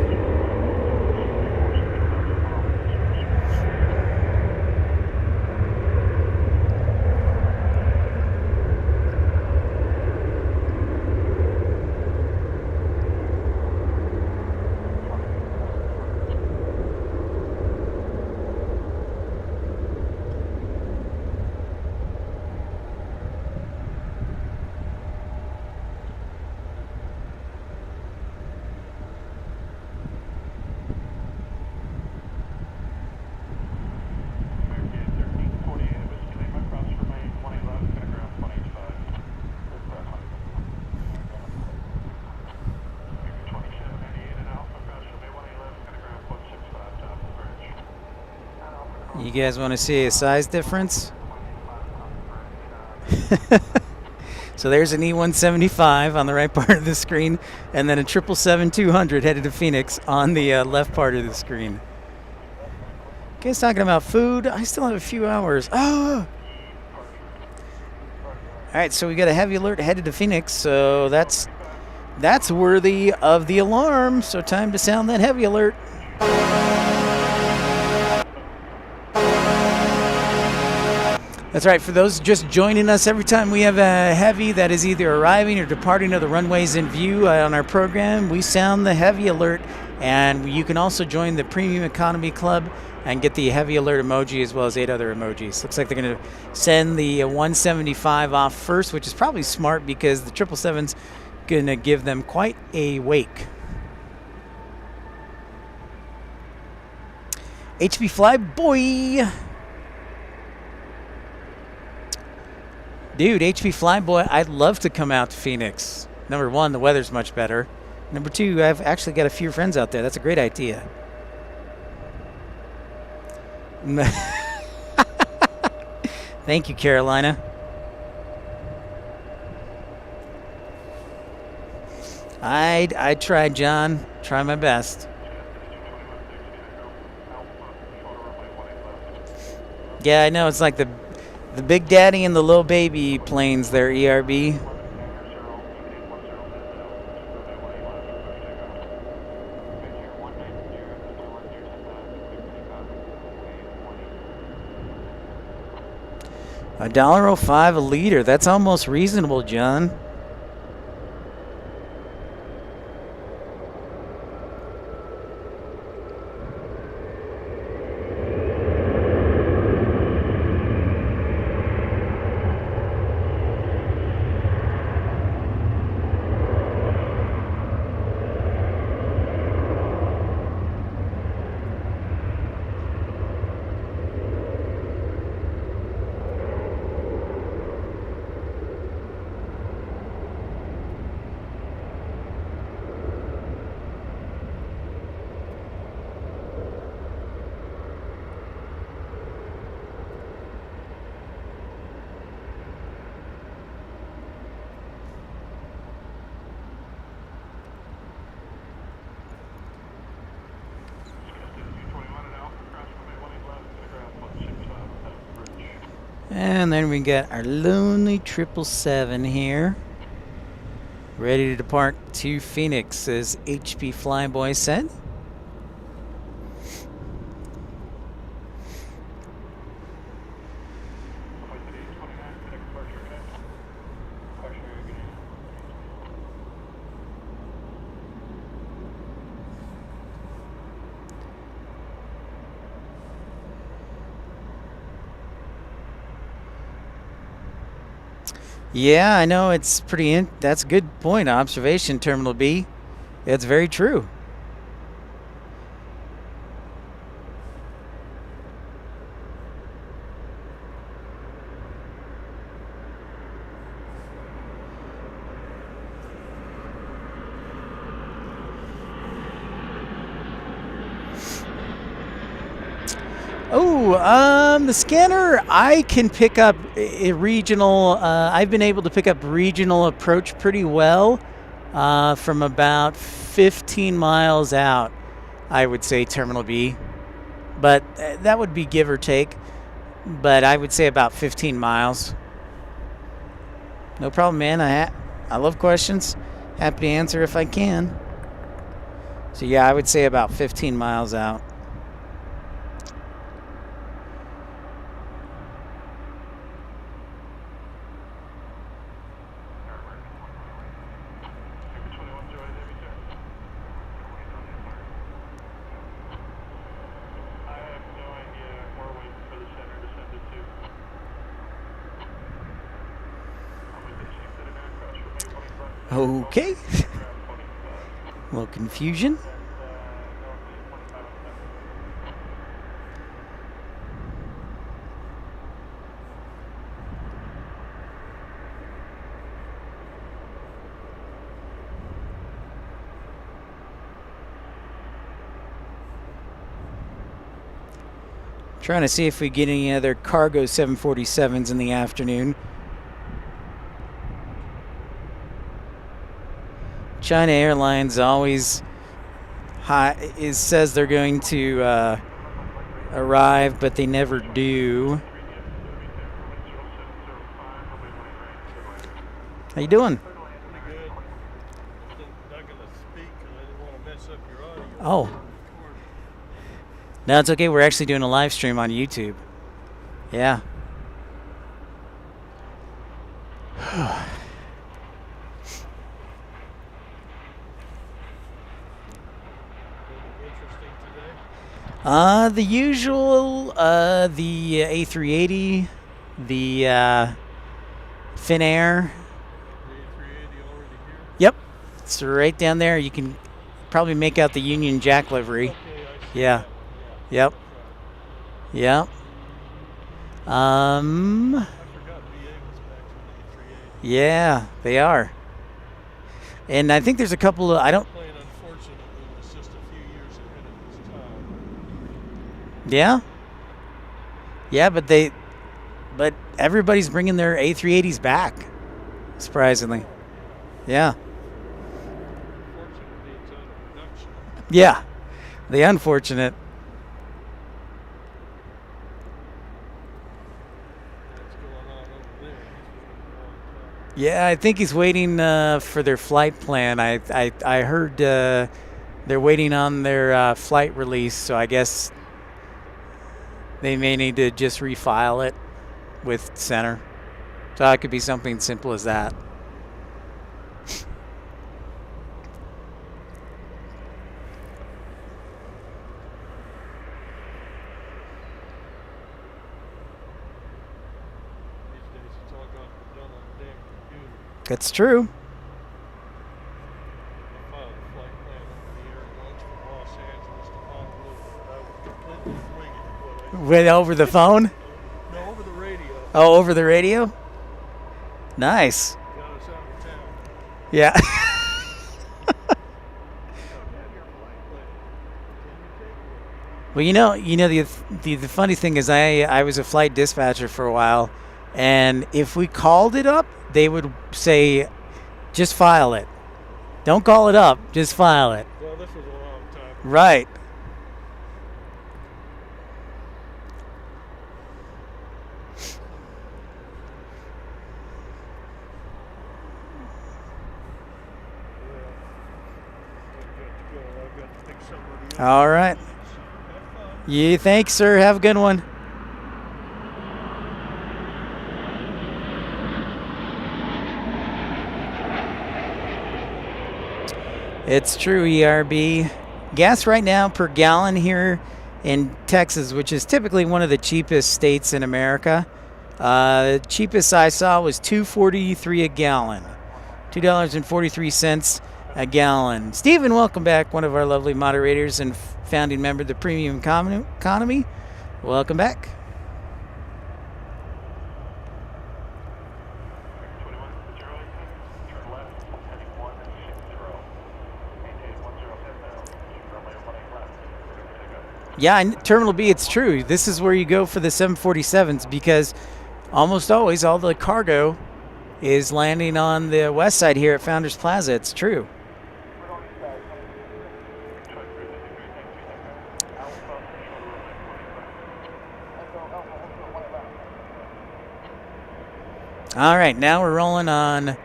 You guys want to see a size difference? So there's an E175 on the right part of the screen, and then a 777-200 headed to Phoenix on the left part of the screen. Guys talking about food. I still have a few hours. Oh! All right, so we got a heavy alert headed to Phoenix, so that's worthy of the alarm. So time to sound that heavy alert. That's right. For those just joining us, every time we have a heavy that is either arriving or departing of the runways in view on our program, we sound the heavy alert. And you can also join the Premium Economy Club and get the heavy alert emoji as well as 8 other emojis. Looks like they're going to send the 175 off first, which is probably smart because the 777's going to give them quite a wake. HB Fly Boy. Dude, HP Flyboy, I'd love to come out to Phoenix. Number one, the weather's much better. Number two, I've actually got a few friends out there. That's a great idea. Thank you, Carolina. I'd try, John. Try my best. Yeah, I know. It's like the big daddy and the little baby planes there, ERB. $1.05 a liter. That's almost reasonable, John. And then we got our lonely 777 here. Ready to depart to Phoenix, as HP Flyboy said. Yeah, I know, it's pretty. That's a good point. Observation, Terminal B. It's very true. The scanner, I can pick up a regional. I've been able to pick up regional approach pretty well from about 15 miles out, I would say, Terminal B. But that would be give or take. But I would say about 15 miles. No problem, man. I love questions. Happy to answer if I can. So yeah, I would say about 15 miles out. Okay. A little confusion. Trying to see if we get any other cargo 747s in the afternoon. China Airlines always says they're going to arrive, but they never do. How you doing? Pretty good. Not going to speak because I didn't want to mess up your audio. Oh. No, it's okay. We're actually doing a live stream on YouTube. Yeah. The usual, the A380, the Finair. Yep, it's right down there. You can probably make out the Union Jack livery. Yeah. Yep. Yep. Yeah, they are. And I think there's a couple of, I don't, Plane, unfortunately, was just a few years ahead of its time. yeah? Yeah, but everybody's bringing their A380s back, surprisingly. Yeah. Unfortunately, it's out of production. Yeah. The unfortunate. What's going on over there? He's waiting a long time. Yeah, I think he's waiting for their flight plan. I heard they're waiting on their flight release, so I guess they may need to just refile it with Center. So it could be something simple as that. These days, it's all got to be done on the damn computer. That's true. I filed a flight plan over the air once from Los Angeles to Honolulu, and I was completely winging what I Went over the phone? No, over the radio. Oh, over the radio? Nice. Got us out of town. Yeah. You don't have your flight plan. Well, the funny thing is I was a flight dispatcher for a while, and if we called it up, they would say, just file it. Don't call it up, just file it. Well, this was a long time ago. Right. I've got to pick somebody up. All right. Have fun. Yeah, thanks, sir. Have a good one. It's true, ERB. Gas right now per gallon here in Texas, which is typically one of the cheapest states in America. The cheapest I saw was $2.43 a gallon. $2.43 a gallon. Stephen, welcome back. One of our lovely moderators and founding member of the Premium Economy. Welcome back. 21 to Charlie, turn left, heading 160. Maintain 107 now. Runway 18 left. Ready to go. Yeah, in Terminal B, it's true. This is where you go for the 747s because almost always all the cargo is landing on the west side here at Founders Plaza. It's true. All right, now we're rolling on the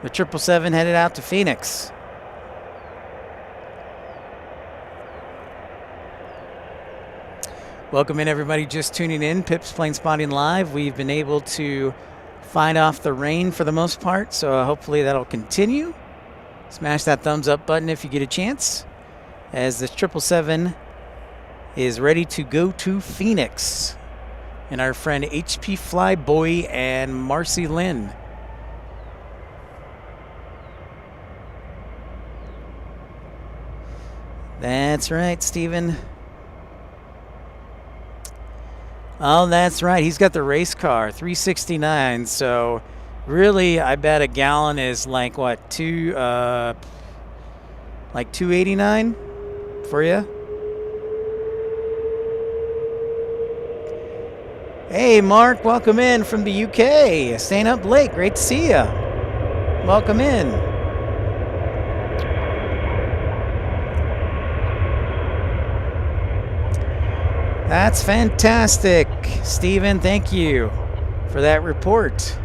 777 headed out to Phoenix. Welcome in, everybody just tuning in. Pip's Planespotting Live. We've been able to fight off the rain for the most part, so hopefully that'll continue. Smash that thumbs up button if you get a chance, as the 777 is ready to go to Phoenix. And our friend HP Flyboy and Marcy Lynn. That's right, Steven. Oh, that's right. He's got the race car, 369. So really, I bet a gallon is like what, like 289 for you? Hey, Mark, welcome in from the UK. Staying up late. Great to see you. Welcome in. That's fantastic, Stephen. Thank you for that report.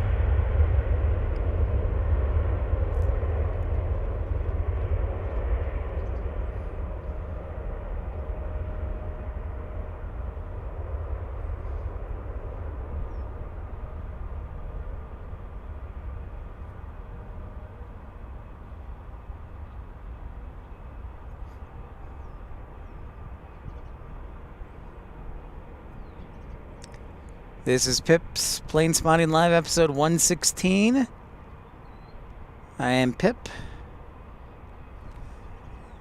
This is Pip's Planespotting Live, episode 116. I am Pip.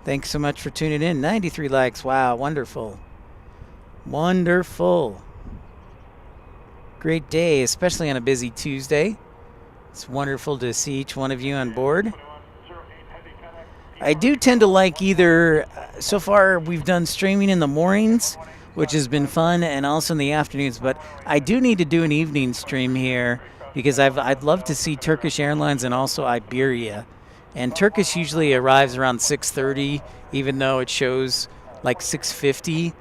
Thanks so much for tuning in. 93 likes. Wow, wonderful. Wonderful. Great day, especially on a busy Tuesday. It's wonderful to see each one of you on board. 2108 heavy contact. I do tend to like either, so far we've done streaming in the mornings, which has been fun, and also in the afternoons, but I do need to do an evening stream here because I'd love to see Turkish Airlines and also Iberia. And Turkish usually arrives around 6:30, even though it shows like 6:50,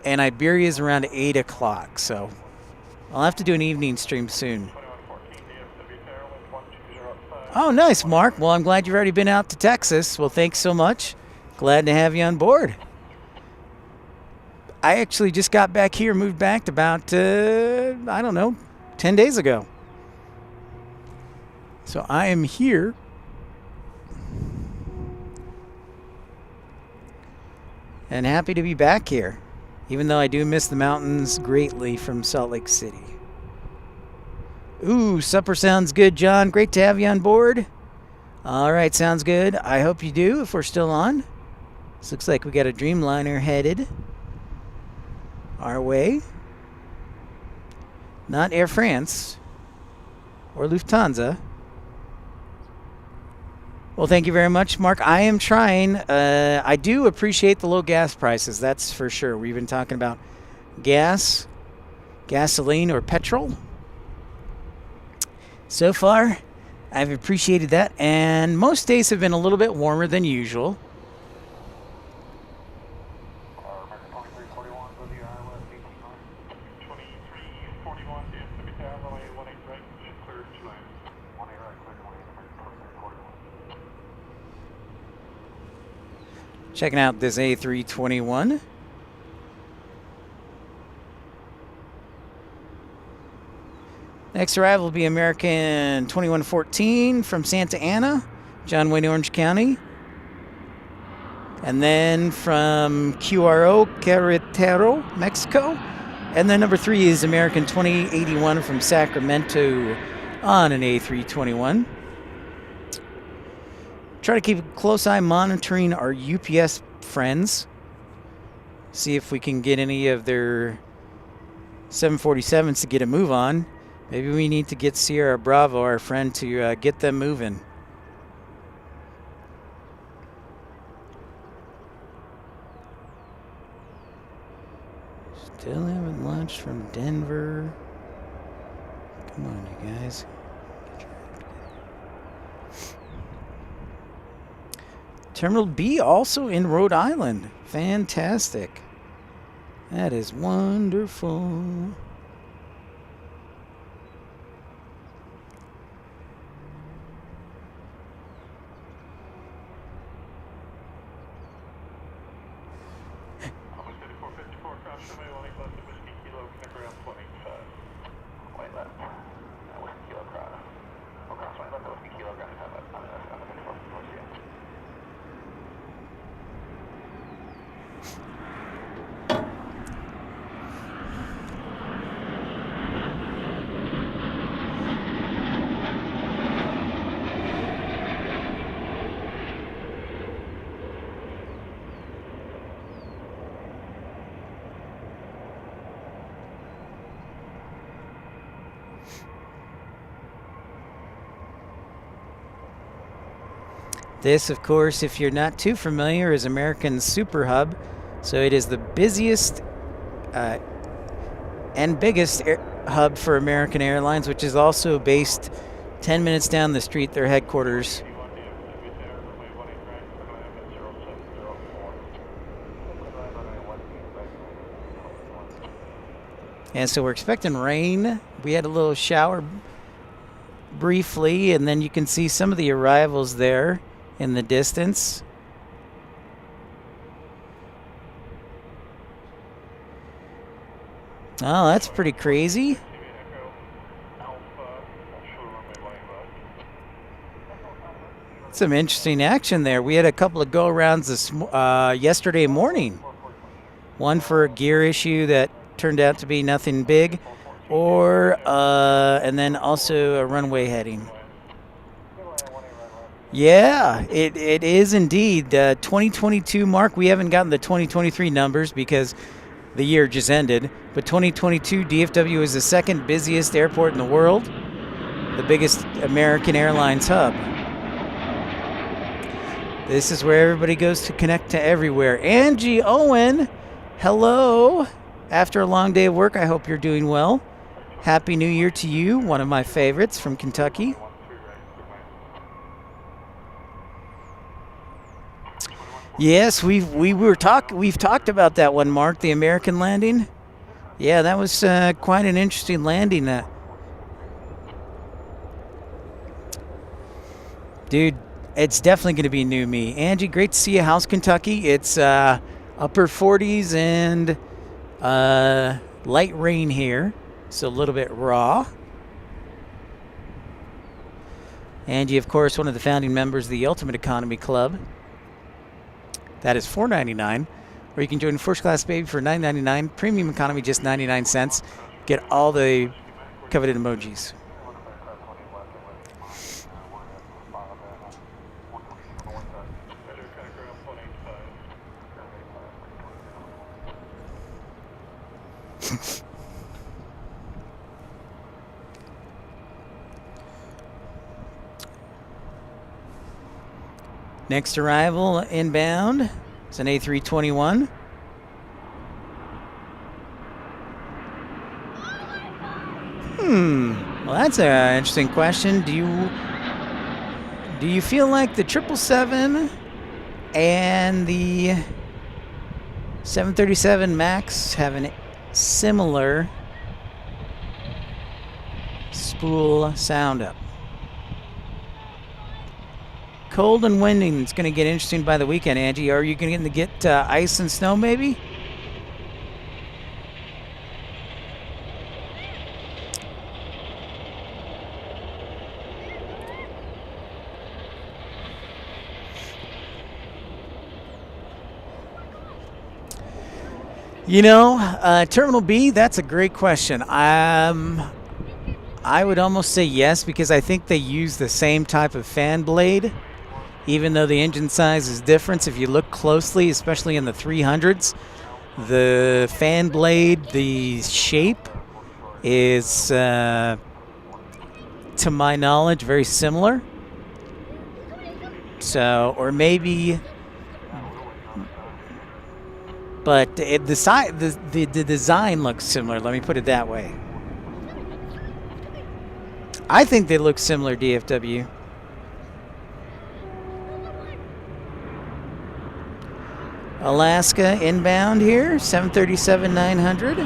and Iberia is around 8 o'clock, so I'll have to do an evening stream soon. 2114 DFW Airlines 1205. Oh, nice, Mark. Well, I'm glad you've already been out to Texas. Well, thanks so much. Glad to have you on board. I actually just got back here, moved back about, I don't know, 10 days ago. So I am here. And happy to be back here, even though I do miss the mountains greatly from Salt Lake City. Ooh, supper sounds good, John. Great to have you on board. All right, sounds good. I hope you do, if we're still on. This looks like we got a Dreamliner headed our way. Not Air France or Lufthansa. Well, thank you very much, Mark. I am trying. I do appreciate the low gas prices, that's for sure. We've been talking about gas, gasoline, or petrol. So far, I've appreciated that, and most days have been a little bit warmer than usual. American 2341, go to your ILS 18 2341 DFW Tower, runway 18 right, clear to land. 18 right, clear to land, American 2341. Checking out this A321. Next arrival will be American 2114 from Santa Ana, John Wayne, Orange County. And then from QRO, Querétaro, Mexico. And then number 3 is American 2081 from Sacramento on an A321. Try to keep a close eye monitoring our UPS friends. See if we can get any of their 747s to get a move on. Maybe we need to get Sierra Bravo, our friend, to get them moving. Still haven't launched from Denver. Come on, you guys. Terminal B also in Rhode Island. Fantastic. That is wonderful. Almost 5454, cross runway 18 left to Whiskey Kilo, connect around 25. White left, Whiskey Kilo cross. Oh, cross runway left to Whiskey Kilo, ground time on the 5454, see ya. This, of course, if you're not too familiar, is American's Super Hub. So it is the busiest and biggest hub for American Airlines, which is also based 10 minutes down the street, their headquarters. 81 DFW Tower, runway 18 right, clear land at 0704. Clear land runway 18 right, And so we're expecting rain. We had a little shower briefly, and then you can see some of the arrivals there in the distance. Oh, that's pretty crazy. Some interesting action there. We had a couple of go-arounds yesterday morning. One for a gear issue that turned out to be nothing big, and then also a runway heading. Yeah, it is indeed. 2022, Mark, we haven't gotten the 2023 numbers because the year just ended, but 2022 DFW is the second busiest airport in the world. the biggest American Airlines hub. This is where everybody goes to connect to everywhere. Angie Owen, hello. After a long day of work, I hope you're doing well. Happy New Year to you, one of my favorites from Kentucky. Yes, we've talked about that one, Mark, the American landing. Yeah, that was quite an interesting landing. Dude, it's definitely going to be new me. Angie, great to see you. How's Kentucky? It's upper 40s and light rain here. So a little bit raw. Angie, of course, one of the founding members of the Ultimate Economy Club. That is $4.99. Or you can join First Class Baby for $9.99. Premium Economy, just 99 cents. Get all the coveted emojis. Next arrival inbound. It's an A321. Well, that's an interesting question. Do you feel like the 777 and the 737 MAX have a similar spool sound up? Cold and windy. It's going to get interesting by the weekend, Angie. Are you going to get ice and snow, maybe? You know, Terminal B, that's a great question. I would almost say yes, because I think they use the same type of fan blade, even though the engine size is different. If you look closely, especially in the 300s, the fan blade, the shape is, to my knowledge, very similar. So, or maybe, but the design looks similar. Let me put it that way. I think they look similar, DFW. Alaska inbound here, 737-900.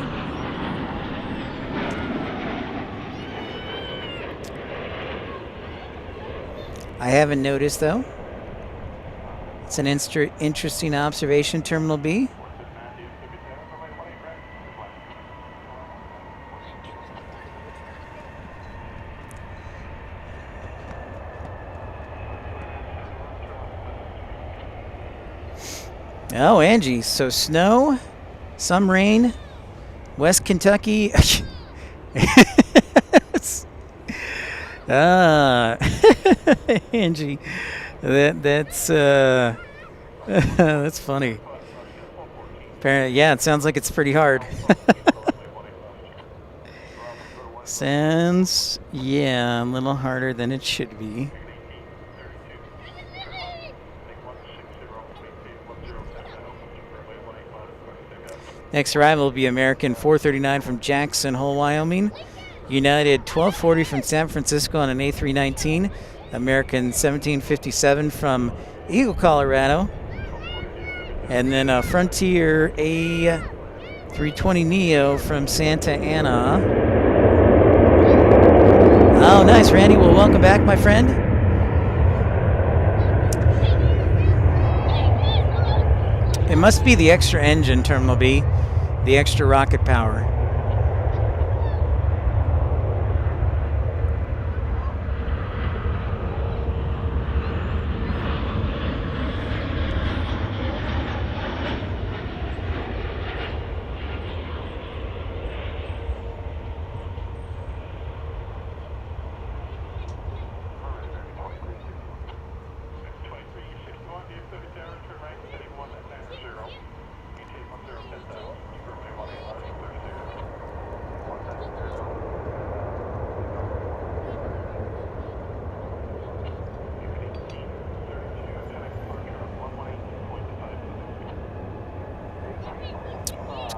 I haven't noticed, though. It's an interesting observation, Terminal B. Oh, Angie, so snow, some rain, West Kentucky. Angie, that's that's funny. Apparently, yeah, it sounds like it's pretty hard. Sounds, yeah, a little harder than it should be. Next arrival will be American 439 from Jackson Hole, Wyoming. United 1240 from San Francisco on an A319. American 1757 from Eagle, Colorado. And then a Frontier A320neo from Santa Ana. Oh, nice, Randy. Well, welcome back, my friend. It must be the extra engine, Terminal B, the extra rocket power.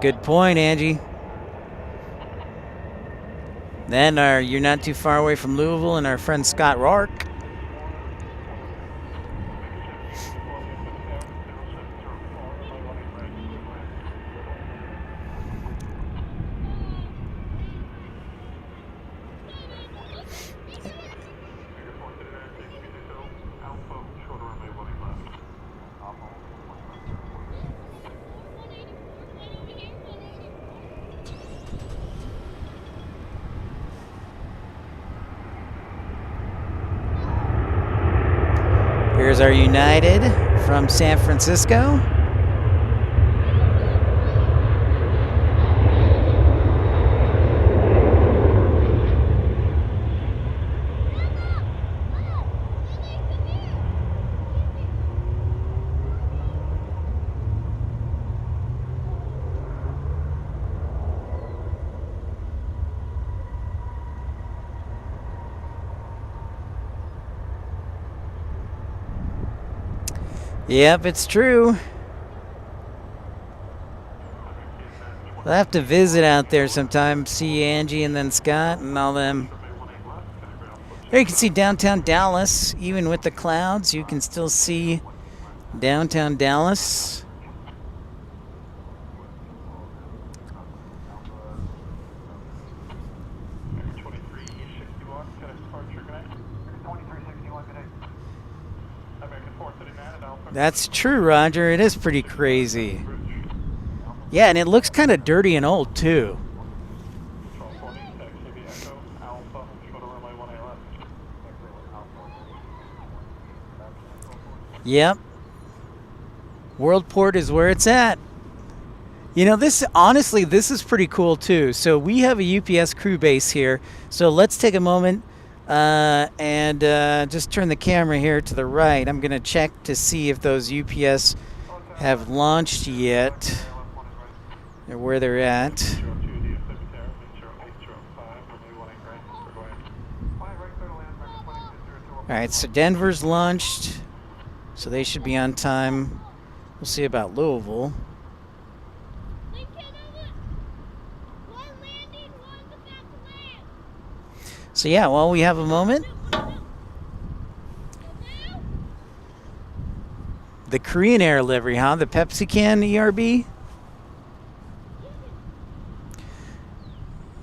Good point, Angie. Then you're not too far away from Louisville and our friend Scott Rourke. Here's our United from San Francisco. Yep, it's true. We'll have to visit out there sometime, see Angie and then Scott and all them. There you can see downtown Dallas, even with the clouds, you can still see downtown Dallas. That's true, Roger. It is pretty crazy. Yeah, and it looks kind of dirty and old, too. Yep. Worldport is where it's at. You know, honestly, this is pretty cool, too. So we have a UPS crew base here. So let's take a moment and just turn the camera here to the right. I'm going to check to see if those UPS have launched yet, or where they're at. All right, so Denver's launched, so they should be on time. We'll see about Louisville. So yeah, while we have a moment, the Korean Air livery, huh? The Pepsi can ERB.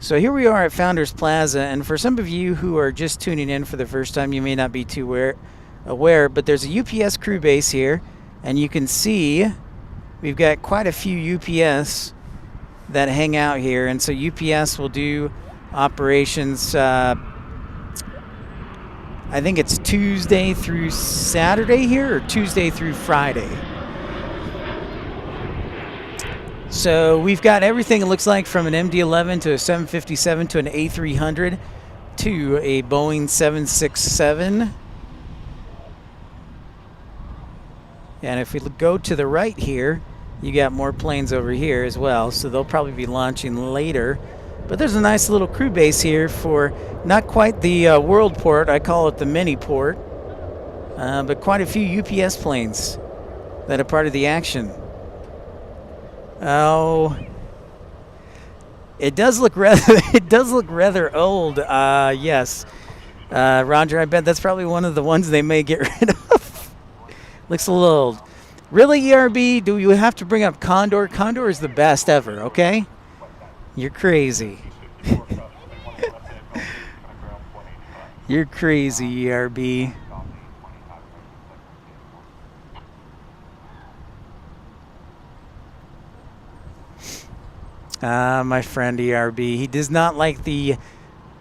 So here we are at Founders Plaza, and for some of you who are just tuning in for the first time, you may not be too aware, but there's a UPS crew base here, and you can see we've got quite a few UPS that hang out here, and so UPS will do operations, I think it's Tuesday through Saturday here, or Tuesday through Friday. So we've got everything, it looks like, from an MD-11 to a 757 to an A300 to a Boeing 767. And if we go to the right here, you got more planes over here as well, so they'll probably be launching later. But there's a nice little crew base here for not quite the world port, I call it the mini port, but quite a few UPS planes that are part of the action. Oh, it does look rather old. Yes, Roger, I bet that's probably one of the ones they may get rid of. Looks a little old. Really, ERB? Do you have to bring up Condor? Condor is the best ever. Okay. You're crazy. You're crazy, ERB. My friend ERB. He does not like the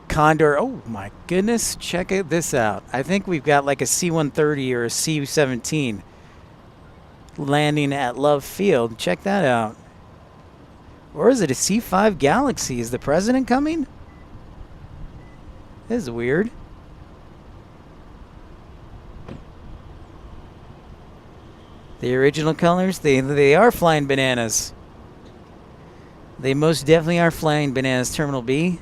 Condor. Oh, my goodness. Check this out. I think we've got like a C-130 or a C-17 landing at Love Field. Check that out. Or is it a C-5 Galaxy? Is the president coming? This is weird. The original colors, they are flying bananas. They most definitely are flying bananas. Terminal B.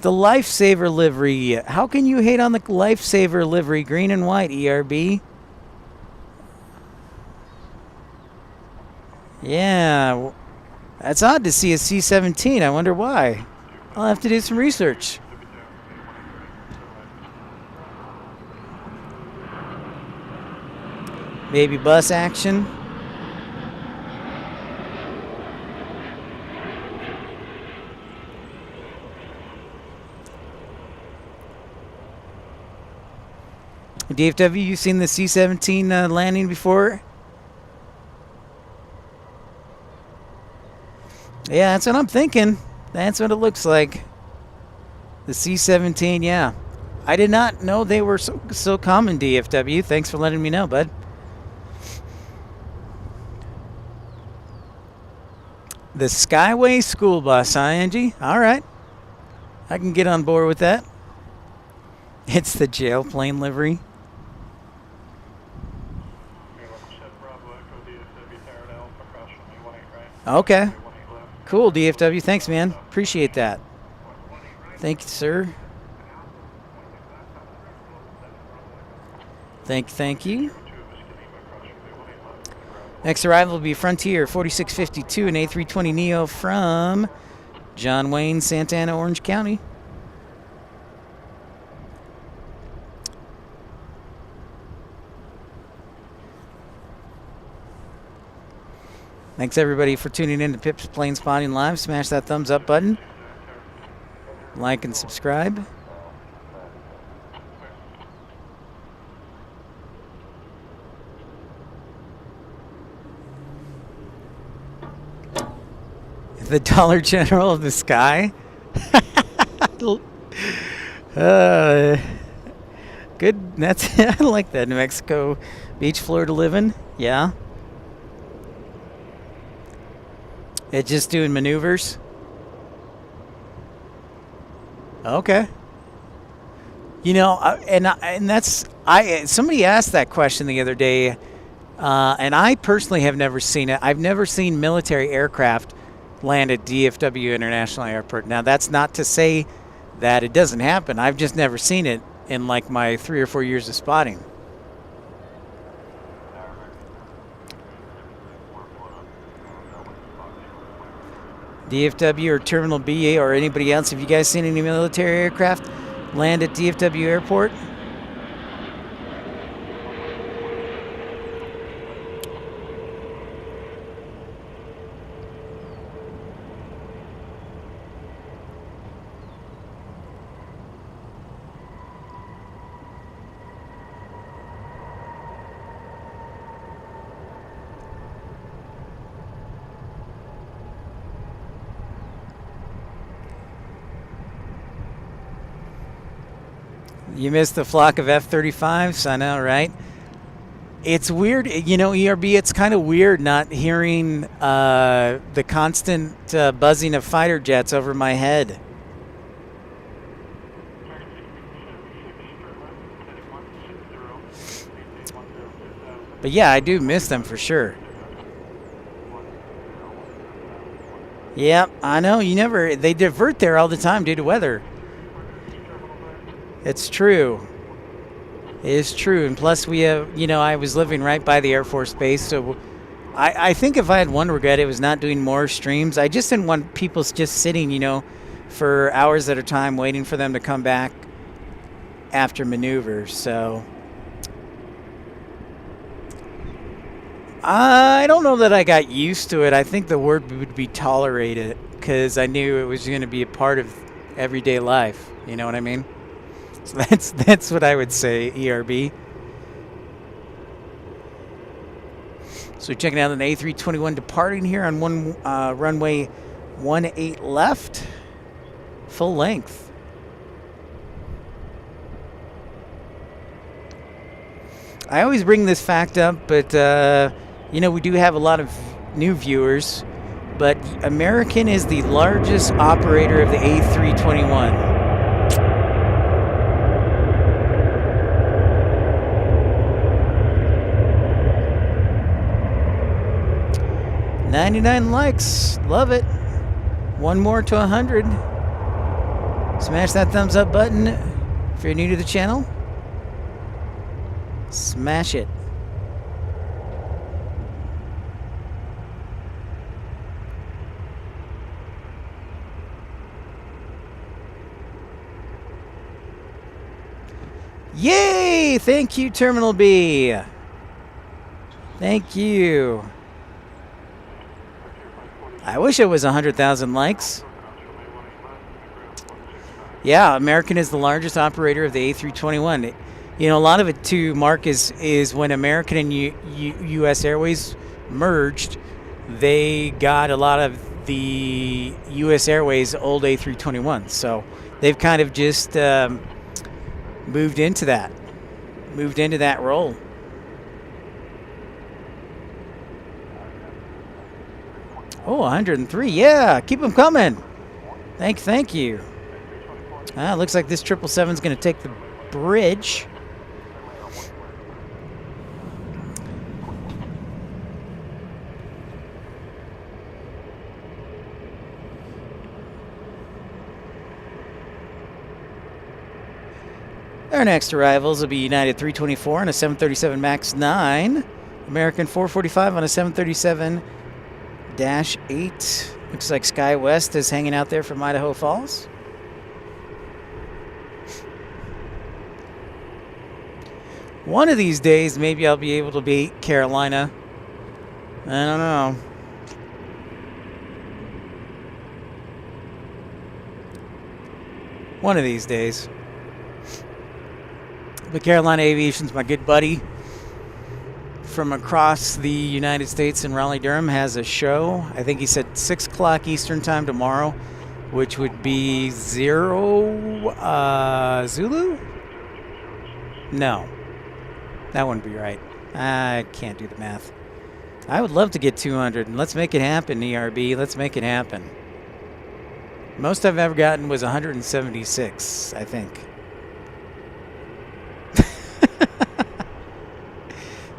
The Lifesaver livery. How can you hate on the Lifesaver livery? Green and white, ERB. Yeah, that's odd to see a C-17. I wonder why. I'll have to do some research. Maybe bus action. DFW, you seen the C-17 landing before? Yeah, that's what I'm thinking. That's what it looks like. The C-17, yeah. I did not know they were so common, DFW. Thanks for letting me know, bud. The Skyway school bus, huh, Angie? All right. I can get on board with that. It's the jail plane livery. Okay. Cool, DFW. Thanks, man. Appreciate that. Thank you, sir. Thank you. Next arrival will be Frontier 4652, an A320neo from John Wayne, Santa Ana, Orange County. Thanks, everybody, for tuning in to Pip's Planespotting Live. Smash that thumbs up button. Like and subscribe. The Dollar General of the sky. Good. That's I like that. New Mexico Beach, Florida living. Yeah. It's just doing maneuvers. Okay. You know, somebody asked that question the other day, and I personally have never seen it. I've never seen military aircraft land at DFW International Airport. Now, that's not to say that it doesn't happen. I've just never seen it in like my 3 or 4 years of spotting. DFW or Terminal B or anybody else, have you guys seen any military aircraft land at DFW Airport? You missed the flock of F-35s, I know, right? It's weird, you know, ERB, it's kind of weird not hearing the constant buzzing of fighter jets over my head. But yeah, I do miss them for sure. Yeah, I know, they divert there all the time due to weather. It's true. It is true. And plus we have, you know, I was living right by the Air Force Base, so I think if I had one regret, it was not doing more streams. I just didn't want people just sitting, you know, for hours at a time waiting for them to come back after maneuvers. So I don't know that I got used to it. I think the word would be tolerated because I knew it was going to be a part of everyday life. You know what I mean? So that's what I would say, ERB. So checking out an A321 departing here on runway 18 left, full length. I always bring this fact up, but you know, we do have a lot of new viewers, but American is the largest operator of the A321. 99 likes. Love it. One more to 100. Smash that thumbs up button if you're new to the channel. Smash it. Thank you, Terminal B. Thank you. I wish it was 100,000 likes. Yeah, American is the largest operator of the A321. You know, a lot of it too, Mark, is when American and U.S. Airways merged, they got a lot of the U.S. Airways old A321. So they've kind of just moved into that role. Oh, 103. Yeah, keep them coming. Thank you. Looks like this 777 is going to take the bridge. Our next arrivals will be United 324 on a 737 MAX 9, American 445 on a 737-8. Looks like SkyWest is hanging out there from Idaho Falls. One of these days, maybe I'll be able to beat Carolina. I don't know. One of these days. But Carolina Aviation's my good buddy from across the United States in Raleigh-Durham, has a show. I think he said 6 o'clock Eastern time tomorrow, which would be 0 Zulu? No. That wouldn't be right. I can't do the math. I would love to get 200. Let's make it happen, ERB. Let's make it happen. Most I've ever gotten was 176, I think.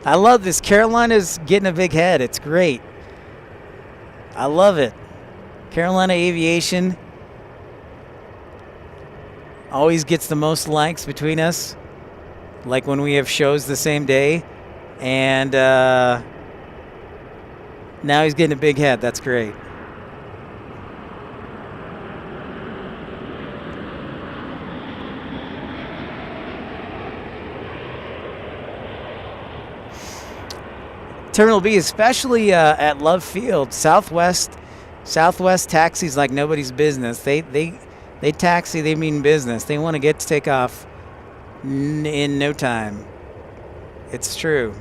I love this. Carolina's getting a big head. It's great. I love it. Carolina Aviation always gets the most likes between us. Like when we have shows the same day. And now he's getting a big head. That's great. Terminal B, especially at Love Field, Southwest taxis like nobody's business. They taxi, they mean business. They want to get to take off in no time. It's true.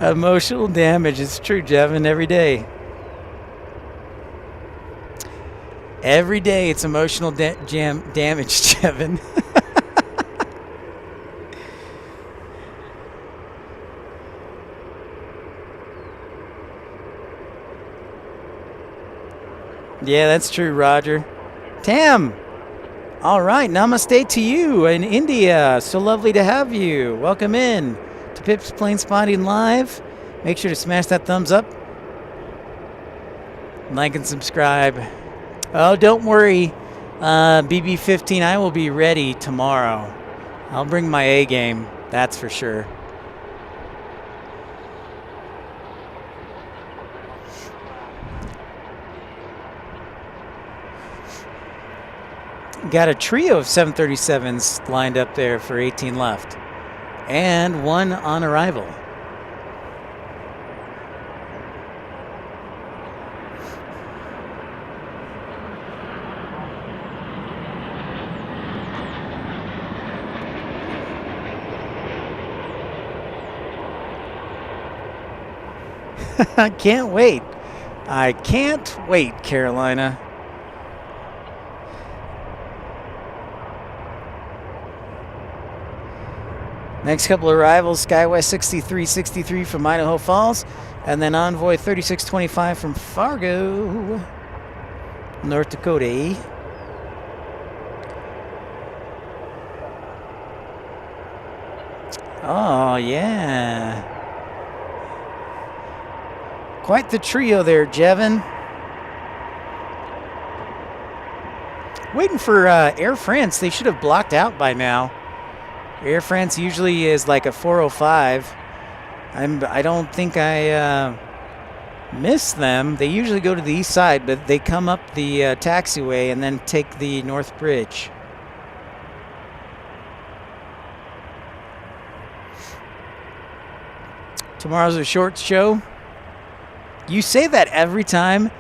Emotional damage. It's true, Jevin, every day. Every day it's emotional damage, Jevin. Yeah, that's true, Roger. Tam! All right, namaste to you in India. So lovely to have you. Welcome in to Pip's Planespotting Live. Make sure to smash that thumbs up. Like and subscribe. Oh, don't worry, BB-15, I will be ready tomorrow. I'll bring my A game, that's for sure. Got a trio of 737s lined up there for 18 left. And one on arrival. I can't wait. I can't wait, Carolina. Next couple of arrivals, SkyWest 6363 from Idaho Falls, and then Envoy 3625 from Fargo, North Dakota. Oh, yeah. Quite the trio there, Jevin. Waiting for Air France. They should have blocked out by now. Air France usually is like a 405. I don't think I miss them. They usually go to the east side, but they come up the taxiway and then take the North Bridge. Tomorrow's a short show. You say that every time,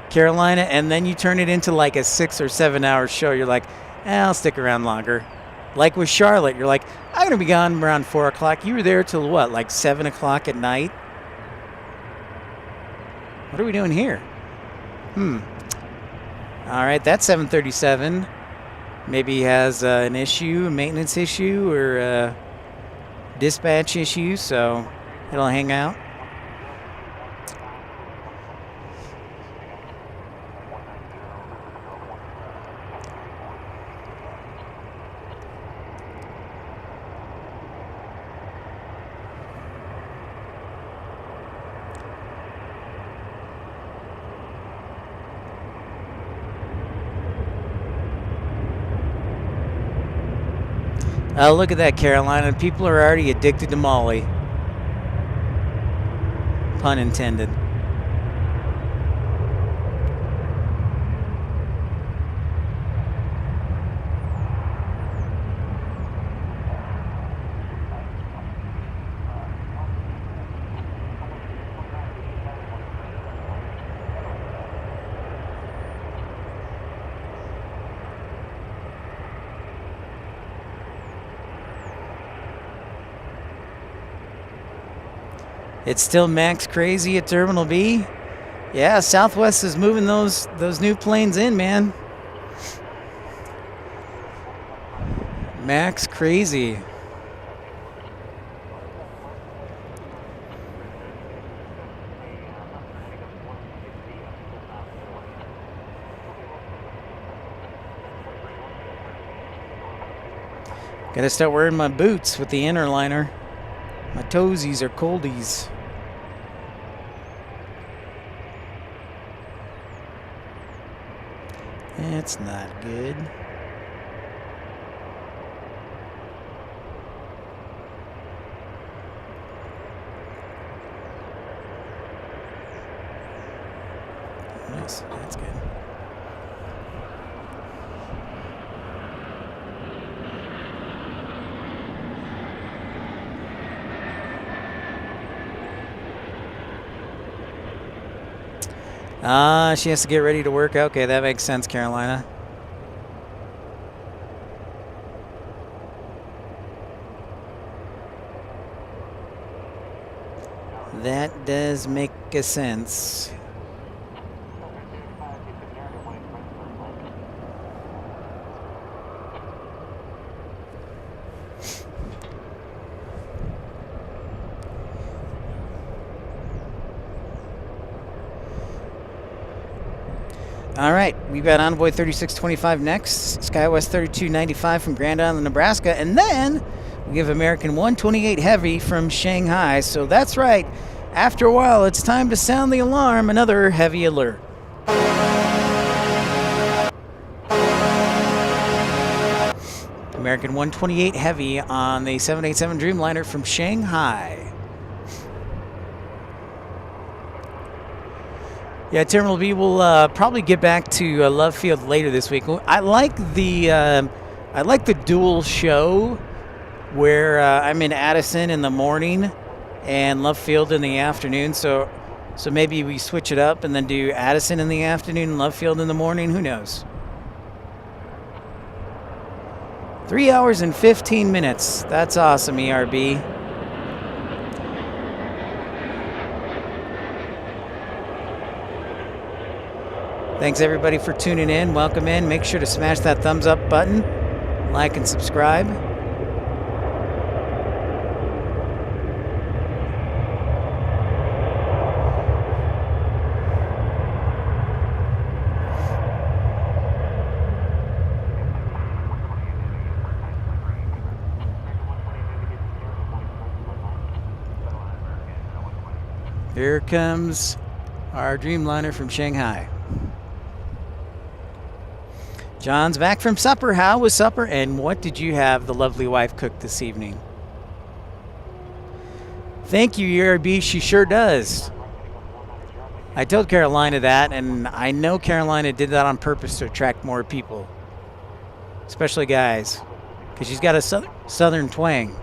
Carolina, and then you turn it into like a 6 or 7 hour show. You're like, I'll stick around longer. Like with Charlotte, you're like, I'm going to be gone around 4 o'clock. You were there till what, like 7 o'clock at night? What are we doing here? All right, that 737 maybe has an issue, a maintenance issue, or a dispatch issue, so it'll hang out. Look at that, Carolina. People are already addicted to Molly. Pun intended. It's still max crazy at Terminal B. Yeah, Southwest is moving those new planes in, man. Max crazy. Gotta start wearing my boots with the inner liner. My toesies are coldies. That's not good. Nice, that's good. She has to get ready to work. Okay, that makes sense, Carolina. That does make a sense. All right, we've got Envoy 3625 next, SkyWest 3295 from Grand Island, Nebraska, and then we have American 128 Heavy from Shanghai. So that's right, after a while, it's time to sound the alarm, another heavy alert. American 128 Heavy on the 787 Dreamliner from Shanghai. Yeah, Terminal B will probably get back to Love Field later this week. I like the dual show where I'm in Addison in the morning and Love Field in the afternoon. So maybe we switch it up and then do Addison in the afternoon and Love Field in the morning. Who knows? 3 hours and 15 minutes. That's awesome, ERB. Thanks everybody for tuning in. Welcome in. Make sure to smash that thumbs up button, like and subscribe. Here comes our Dreamliner from Shanghai. John's back from supper. How was supper, and what did you have the lovely wife cook this evening? Thank you, ERB. She sure does. I told Carolina that, and I know Carolina did that on purpose to attract more people, especially guys, because she's got a southern twang.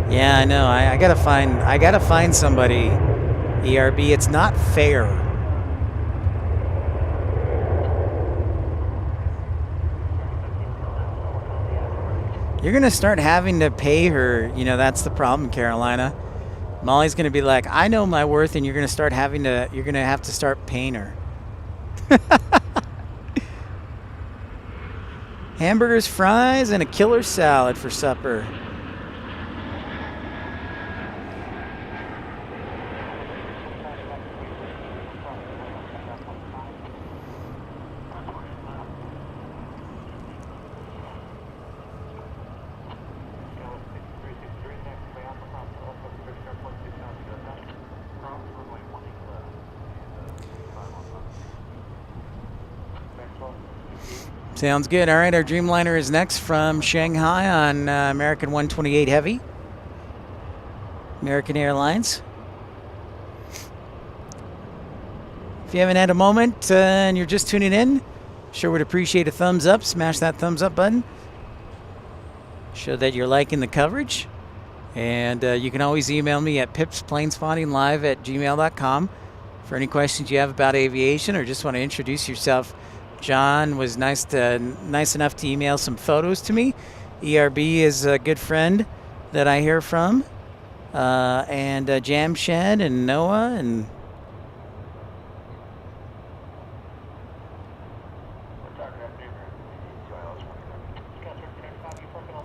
Yeah, I know. I gotta find somebody. ERB, it's not fair. You're gonna start having to pay her. You know, that's the problem, Carolina. Molly's gonna be like, I know my worth, and you're gonna have to start paying her. Hamburgers, fries, and a killer salad for supper. Sounds good. All right, our Dreamliner is next from Shanghai on American 128 Heavy. American Airlines. If you haven't had a moment and you're just tuning in, sure would appreciate a thumbs up. Smash that thumbs up button. Show that you're liking the coverage. And you can always email me at pipsplanespottinglive@gmail.com for any questions you have about aviation or just want to introduce yourself. John was nice enough to email some photos to me. ERB is a good friend that I hear from. And Jamshed and Noah and...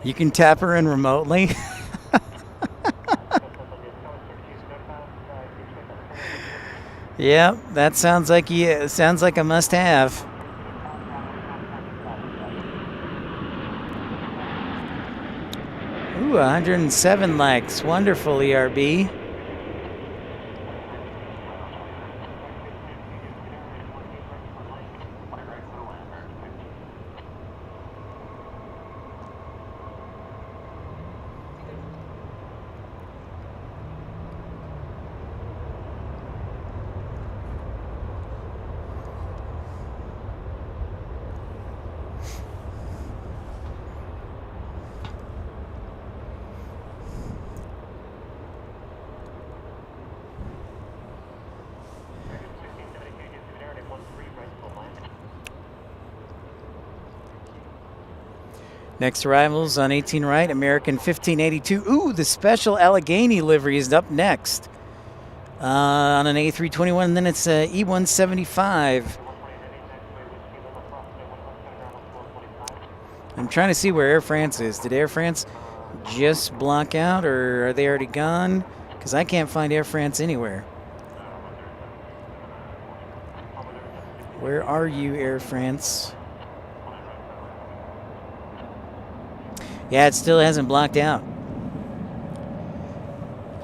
You can tap her in remotely. Yeah, that sounds like a must-have. Ooh, 107 likes. Wonderful, ERB. Next arrivals on 18 right, American 1582. Ooh, the special Allegheny livery is up next. On an A321, and then it's a E175. I'm trying to see where Air France is. Did Air France just block out, or are they already gone? Because I can't find Air France anywhere. Where are you, Air France? Yeah, it still hasn't blocked out.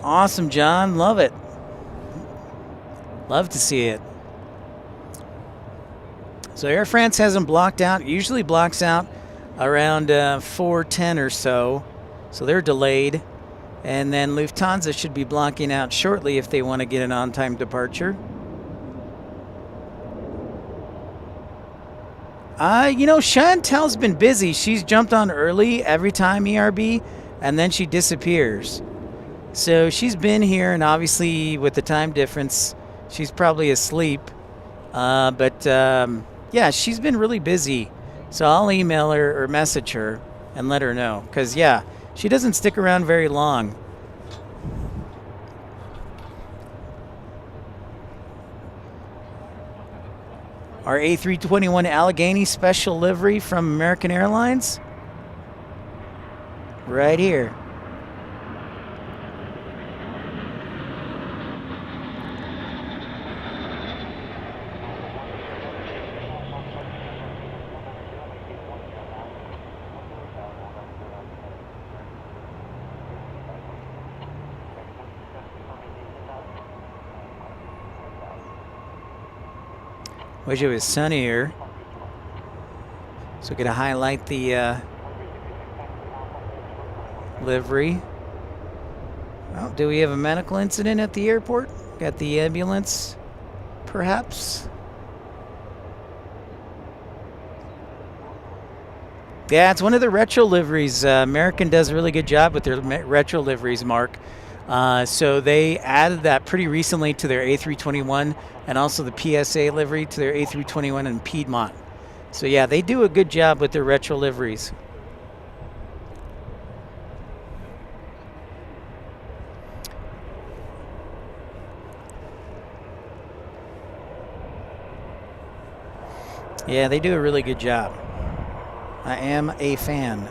Awesome, John. Love it. Love to see it. So Air France hasn't blocked out. It usually blocks out around 4:10 or so. So they're delayed. And then Lufthansa should be blocking out shortly if they want to get an on-time departure. You know, Chantel's been busy. She's jumped on early every time, ERB, and then she disappears. So she's been here, and obviously with the time difference, she's probably asleep. Yeah, she's been really busy. So I'll email her or message her and let her know. Because, yeah, she doesn't stick around very long. Our A321 Allegheny special livery from American Airlines. Right here. Wish it was sunnier. So gonna highlight the livery. Oh, do we have a medical incident at the airport? Got the ambulance, perhaps? Yeah, it's one of the retro liveries. American does a really good job with their retro liveries, Mark. So they added that pretty recently to their A321 and also the PSA livery to their A321 and Piedmont. So yeah, they do a good job with their retro liveries. Yeah, they do a really good job. I am a fan.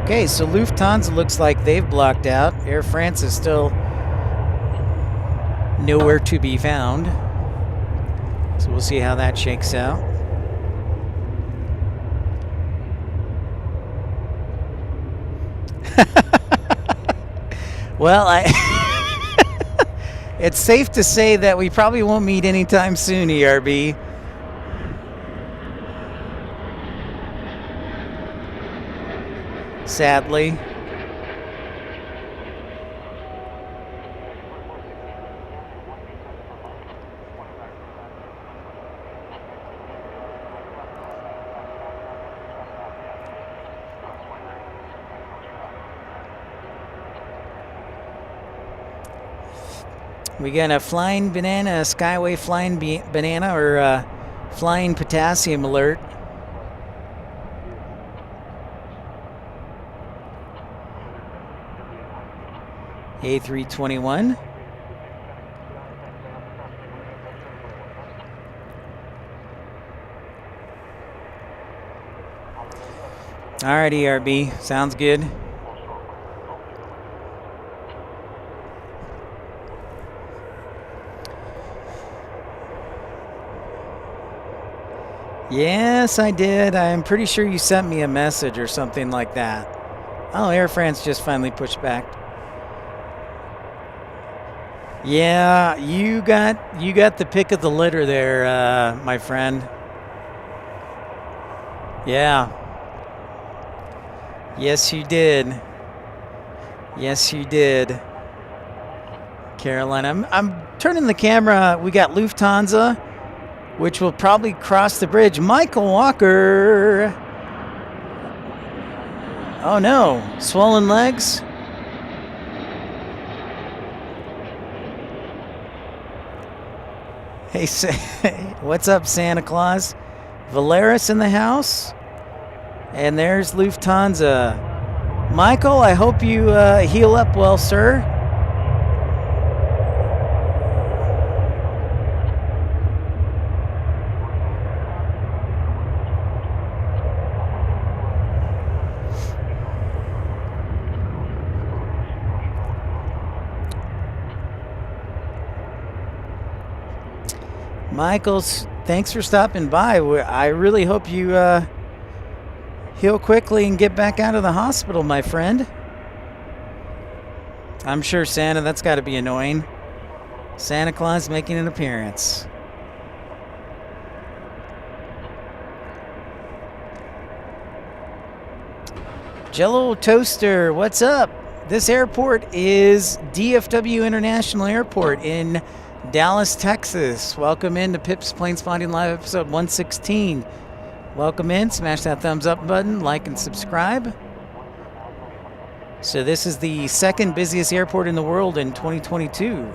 Okay, so Lufthansa looks like they've blocked out. Air France is still nowhere to be found. So we'll see how that shakes out. Well, it's safe to say that we probably won't meet anytime soon, ERB. Sadly. We got a flying banana, a Skyway flying banana, or a flying potassium alert. A321. All right, ERB, sounds good. Yes, I did. I'm pretty sure you sent me a message or something like that. Oh, Air France just finally pushed back. Yeah, you got the pick of the litter there, my friend. Yeah. Yes, you did. Yes, you did. Caroline, I'm turning the camera. We got Lufthansa, which will probably cross the bridge. Michael Walker. Oh no, swollen legs. Hey, what's up, Santa Claus? Valeris in the house. And there's Lufthansa. Michael, I hope you heal up well, sir. Michael, thanks for stopping by. I really hope you heal quickly and get back out of the hospital, my friend. I'm sure Santa, that's got to be annoying. Santa Claus making an appearance. Jello Toaster, what's up? This airport is DFW International Airport in Dallas, Texas. Welcome in to Pip's Planespotting Live episode 116. Welcome in. Smash that thumbs up button, like and subscribe. So this is the second busiest airport in the world in 2022.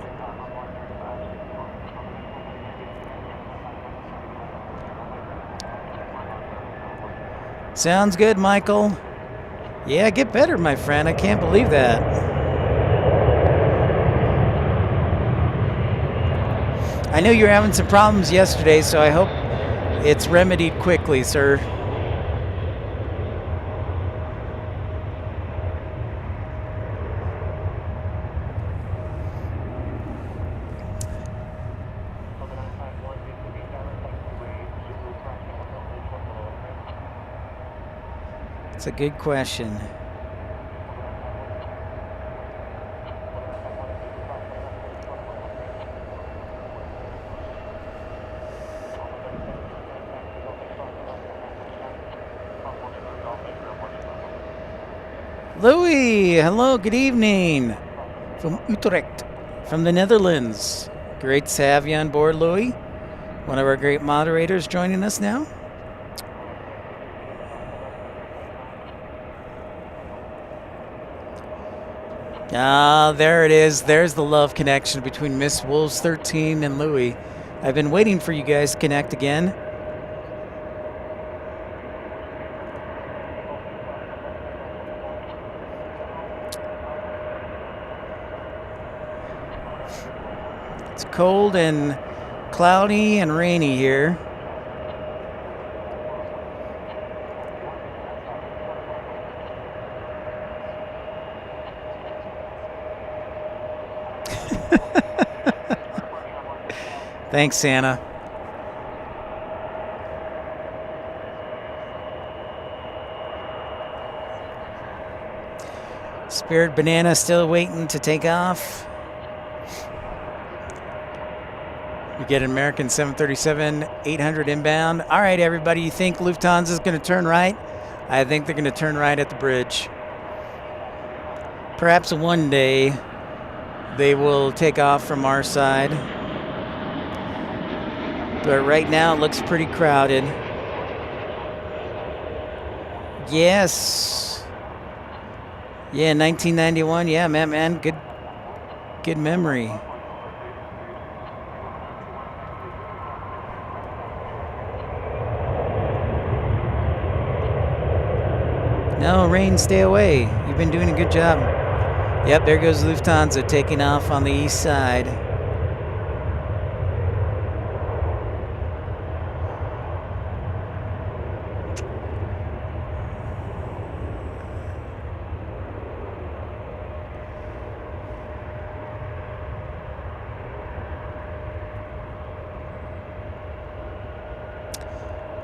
Sounds good, Michael. Yeah, get better, my friend. I can't believe that. I know you were having some problems yesterday, so I hope it's remedied quickly, sir. It's a good question. Louis, hello, good evening. From Utrecht, from the Netherlands. Great to have you on board, Louis. One of our great moderators joining us now. Ah, there it is. There's the love connection between Miss Wolves 13 and Louis. I've been waiting for you guys to connect again. It's cold and cloudy and rainy here. Thanks, Santa. Spirit Banana still waiting to take off. You get an American 737-800 inbound. All right, everybody, you think Lufthansa is going to turn right? I think they're going to turn right at the bridge. Perhaps one day they will take off from our side. But right now it looks pretty crowded. Yes. Yeah, 1991. Yeah, man. Good memory. No, rain, stay away. You've been doing a good job. Yep, there goes Lufthansa taking off on the east side.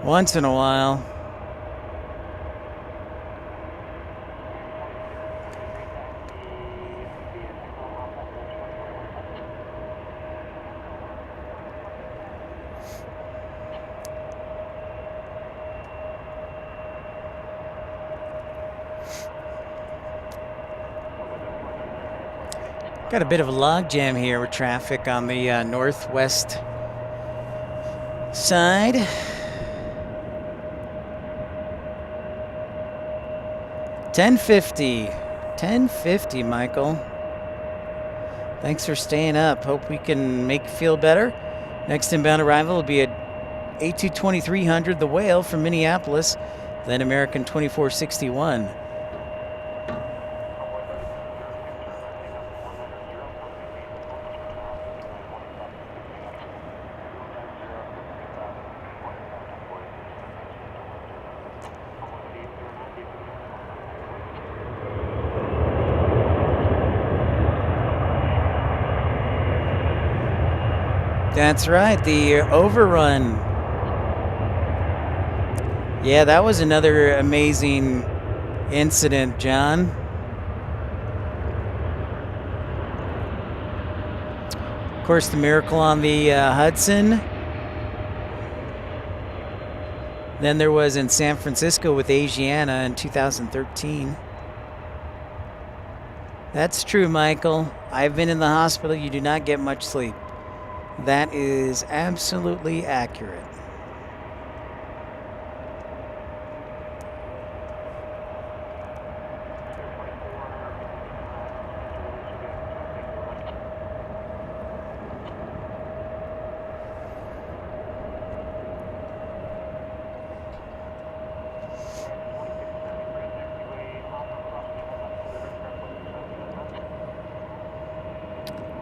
Once in a while. Got a bit of a log jam here with traffic on the northwest side. 1050, Michael. Thanks for staying up. Hope we can make you feel better. Next inbound arrival will be at A22300, the Whale from Minneapolis, then American 2461. That's right, the overrun. Yeah, that was another amazing incident, John. Of course, the miracle on the Hudson. Then there was in San Francisco with Asiana in 2013. That's true, Michael. I've been in the hospital. You do not get much sleep. That is absolutely accurate.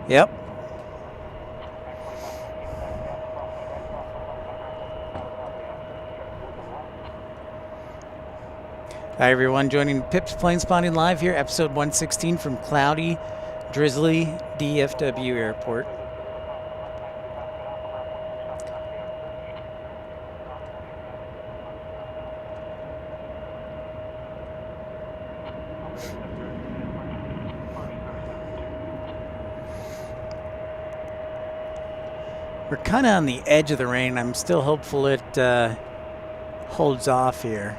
Yep. Hi, everyone. Joining Pip's Planespotting Live here, episode 116 from cloudy, drizzly DFW Airport. We're kind of on the edge of the rain. I'm still hopeful it holds off here.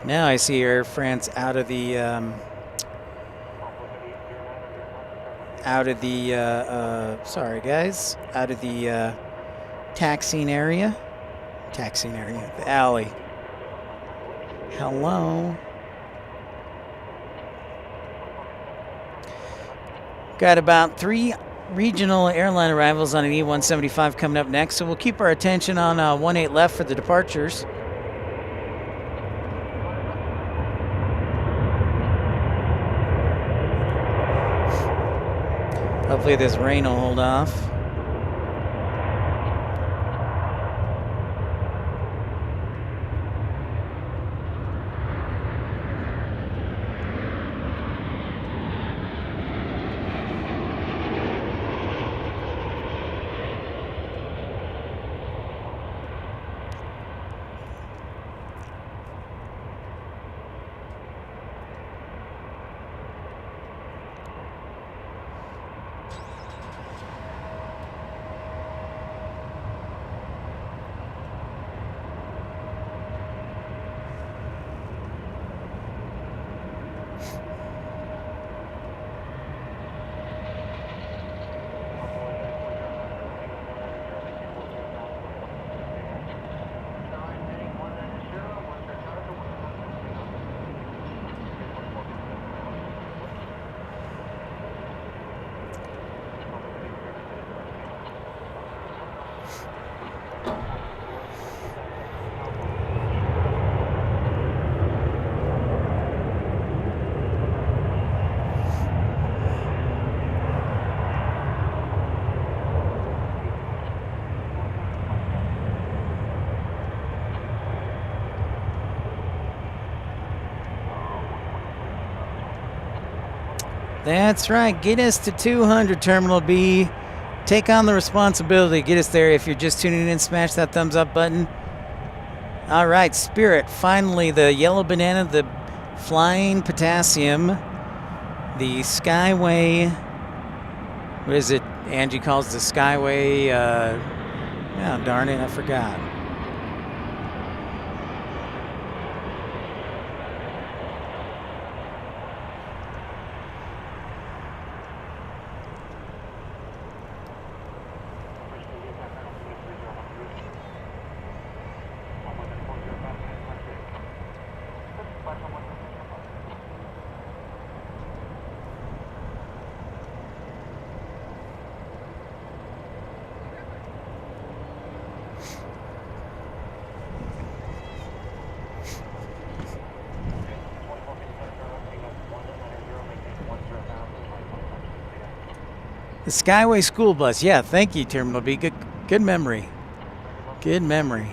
Now I see Air France out of the sorry guys, out of the taxiing area, the alley. Hello. Got about 3 regional airline arrivals on an E175 coming up next, so we'll keep our attention on 18 left for the departures. Hopefully this rain will hold off. That's right. Get us to 200, Terminal B. Take on the responsibility. Get us there. If you're just tuning in, smash that thumbs up button. All right, Spirit. Finally, the yellow banana, the flying potassium, the Skyway. What is it? Angie calls the Skyway. Oh, darn it. I forgot. The Skyway school bus. Yeah, thank you, Terminal B. Good memory. Good memory.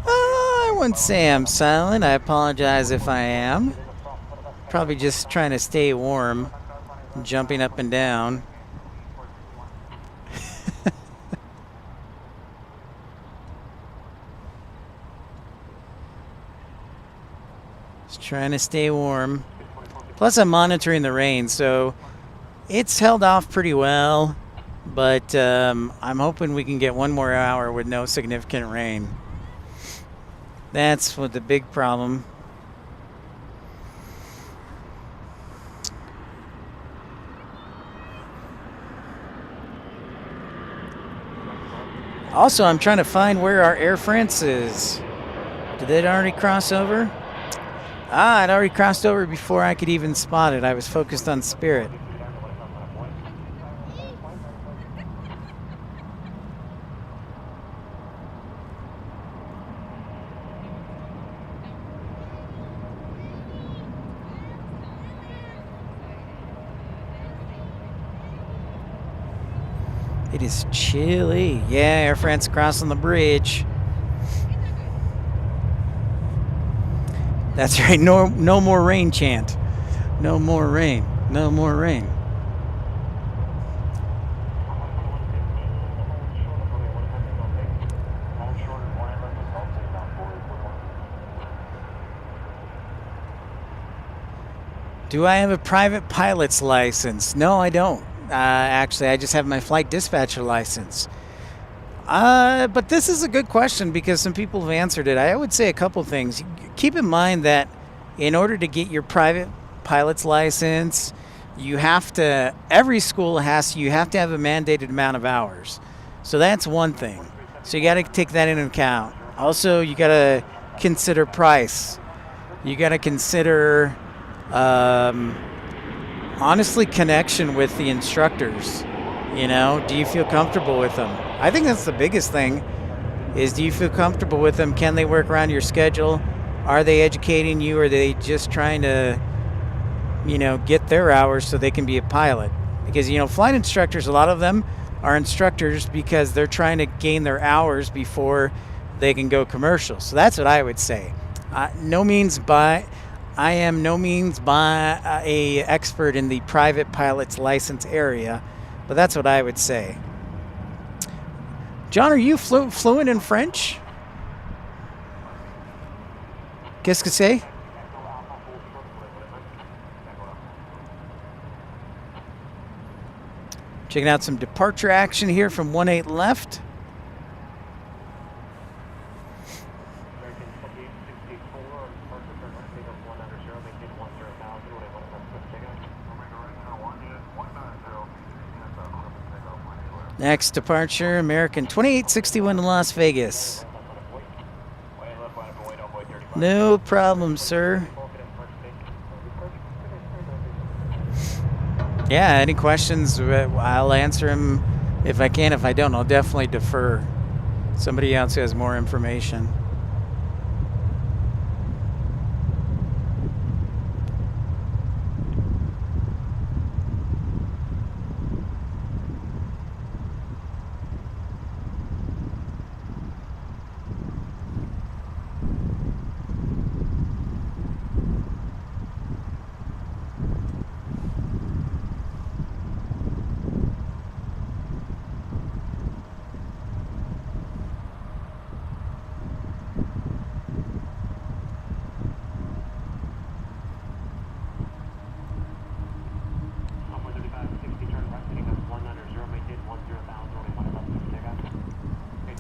I wouldn't say I'm silent. I apologize if I am. Probably just trying to stay warm, jumping up and down. Just trying to stay warm. Plus, I'm monitoring the rain, so it's held off pretty well. But I'm hoping we can get one more hour with no significant rain. That's what the big problem. Also, I'm trying to find where our Air France is. Did it already cross over? Ah, it already crossed over before I could even spot it. I was focused on Spirit. It is chilly. Yeah, Air France crossing the bridge. That's right. No more rain chant. No more rain. No more rain. Do I have a private pilot's license? No, I don't. Actually, I just have my flight dispatcher license. But this is a good question because some people have answered it. I would say a couple things. Keep in mind that in order to get your private pilot's license, you have to, every school has, you have to have a mandated amount of hours. So that's one thing. So you got to take that into account. Also, you got to consider price. You got to consider, honestly, connection with the instructors. You know, do you feel comfortable with them? I think that's the biggest thing, is do you feel comfortable with them? Can they work around your schedule? Are they educating you, or are they just trying to, you know, get their hours so they can be a pilot? Because, you know, flight instructors, a lot of them are instructors because they're trying to gain their hours before they can go commercial. So that's what I would say. I am no means by a expert in the private pilot's license area, but that's what I would say. John, are you fluent in French? Qu'est-ce que c'est? Checking out some departure action here from 18 left. Next departure, American 2861 to Las Vegas. No problem, sir. Yeah, any questions, I'll answer them if I can. If I don't, I'll definitely defer. Somebody else who has more information.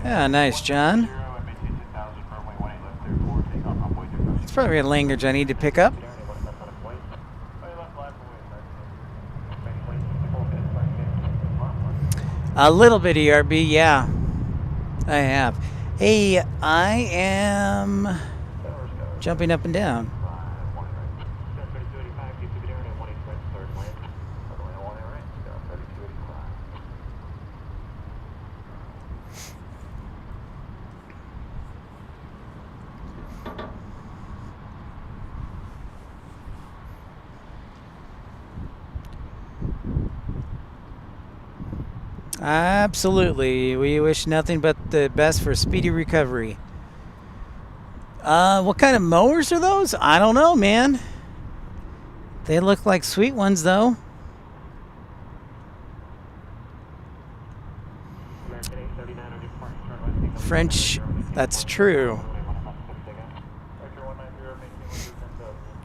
Yeah, nice, John. It's probably a language I need to pick up. A little bit ERB, yeah. I have. Hey, I am jumping up and down. Absolutely. We wish nothing but the best for speedy recovery. What kind of mowers are those? I don't know, man. They look like sweet ones, though. French, that's true.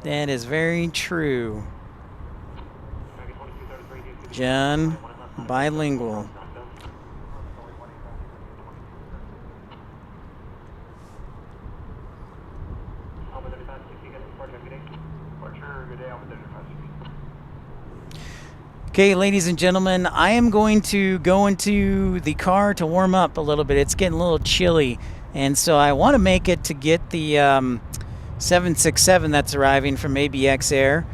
That is very true. John, bilingual. Okay, ladies and gentlemen, I am going to go into the car to warm up a little bit. It's getting a little chilly, and so I want to make it to get the 767 that's arriving from ABX Air.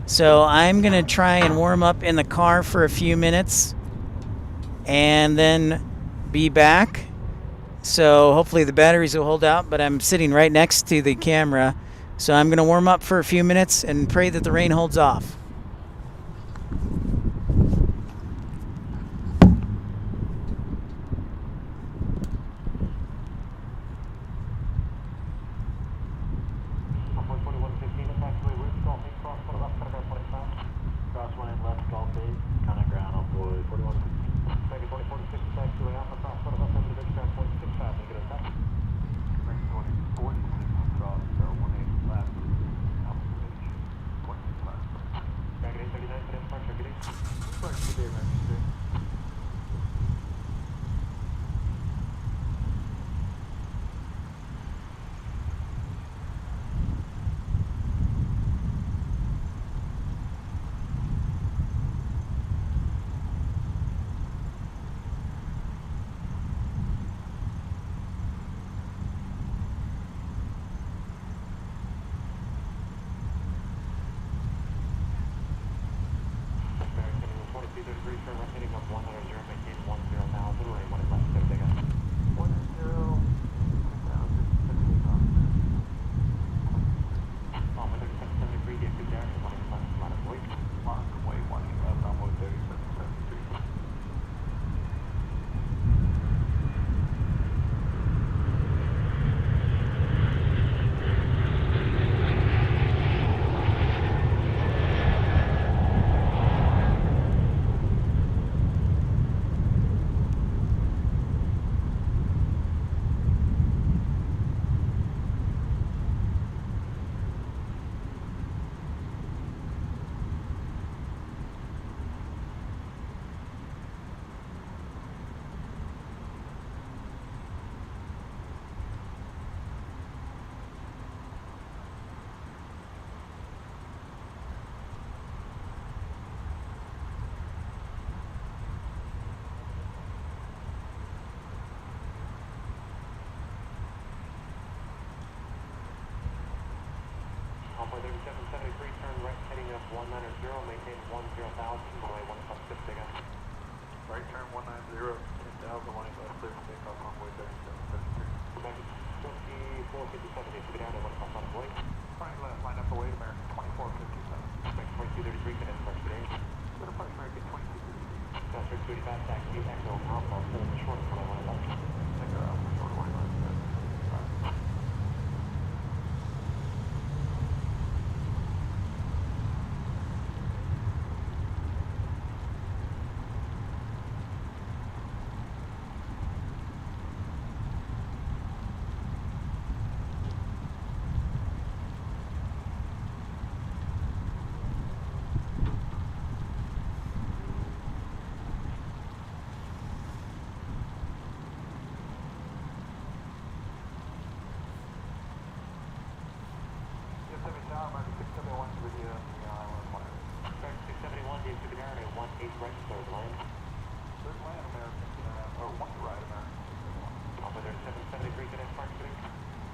So I'm going to try and warm up in the car for a few minutes and then be back. So hopefully the batteries will hold out, but I'm sitting right next to the camera. So I'm going to warm up for a few minutes and pray that the rain holds off. turn right heading up 100, maintain 10,000, runway 1 left, so take off. 10, 20,000, 78 knots. Weather 773, DFW down, 1 left, line of way. Line of way, 1 left, runway 3773. Weather 773, turn right heading up 190, maintain 10,000, runway 1 left, clear for takeoff. Right turn 190, 10,000, 1 left, clear for takeoff, runway 3773. Back 2457, take it down at 1 left, line of way. Right left, line up the way to American 2457. Back 2233, connect first today. Go to Park American 2233. South 285, taxi, Echo Alpha, hold short, runway 1 left. Echo Alpha, short, 1 left.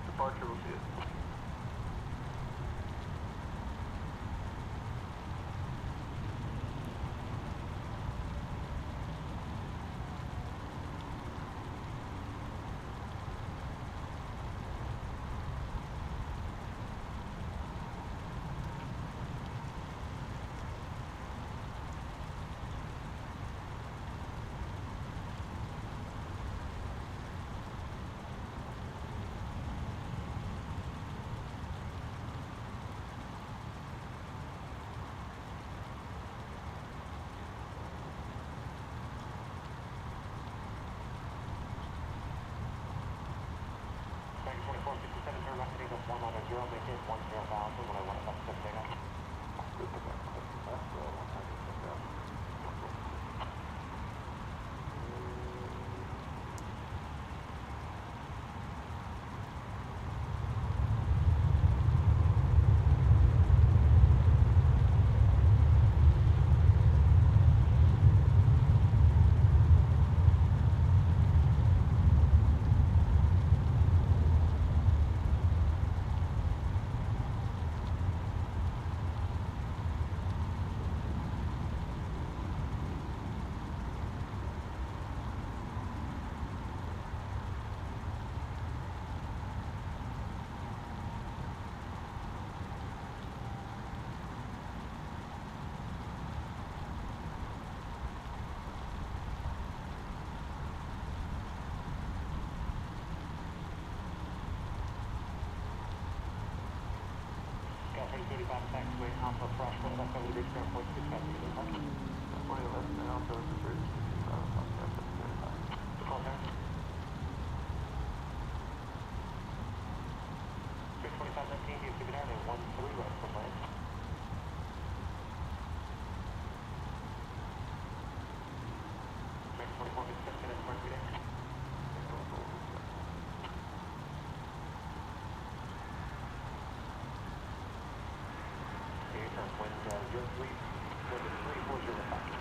Departure will see it. Taxiway Alpha Fresh, what left over the bridge ground point 6 left and also the bridge. Call down. 62519, do you keep it down at 13 right from land? Max 2457, connect Mark Meeting. Wind 03, 3405.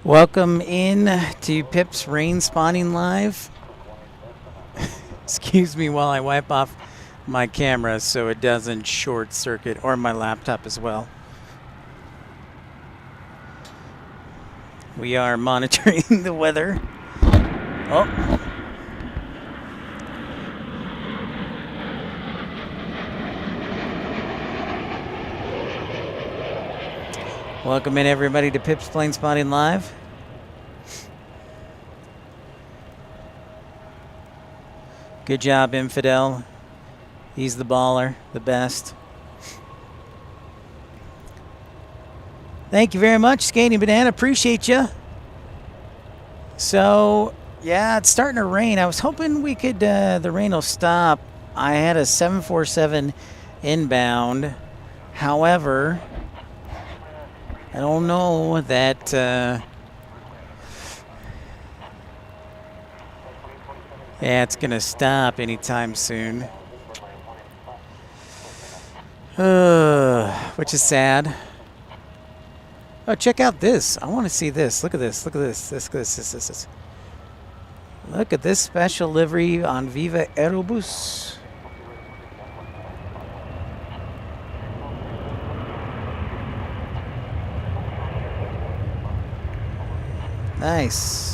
Welcome in to Pip's Rain Spotting Live. Excuse me while I wipe off my camera so it doesn't short circuit, or my laptop as well. We are monitoring the weather. Oh. Welcome in everybody to Pip's Planespotting Live. Good job, Infidel. He's the baller, the best. Thank you very much, Skating Banana. Appreciate you. So, yeah, it's starting to rain. I was hoping we could, the rain will stop. I had a 747 inbound. However, I don't know that yeah, it's going to stop anytime soon. Which is sad. Oh, check out this. I want to see this. Look at this. Look at this. This. Look at this special livery on Viva Aerobus. Nice.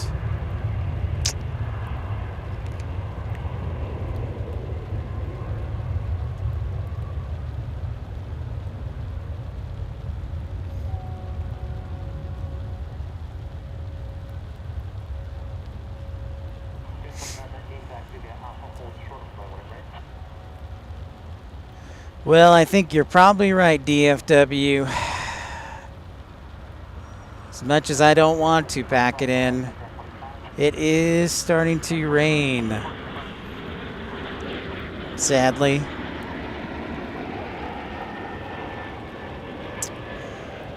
Well, I think you're probably right, DFW. As much as I don't want to pack it in, it is starting to rain. Sadly.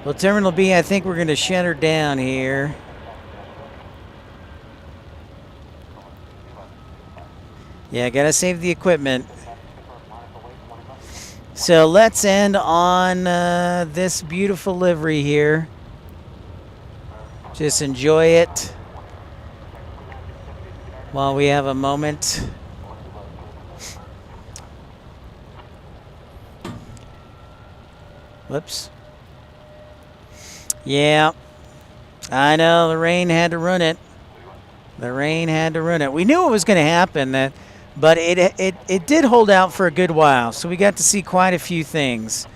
Well, Terminal B, I think we're going to shut her down here. Yeah, gotta save the equipment. So let's end on this beautiful livery here. Just enjoy it while we have a moment. Whoops. Yeah, I know, the rain had to ruin it. The rain had to ruin it. We knew it was going to happen, but it did hold out for a good while, so we got to see quite a few things.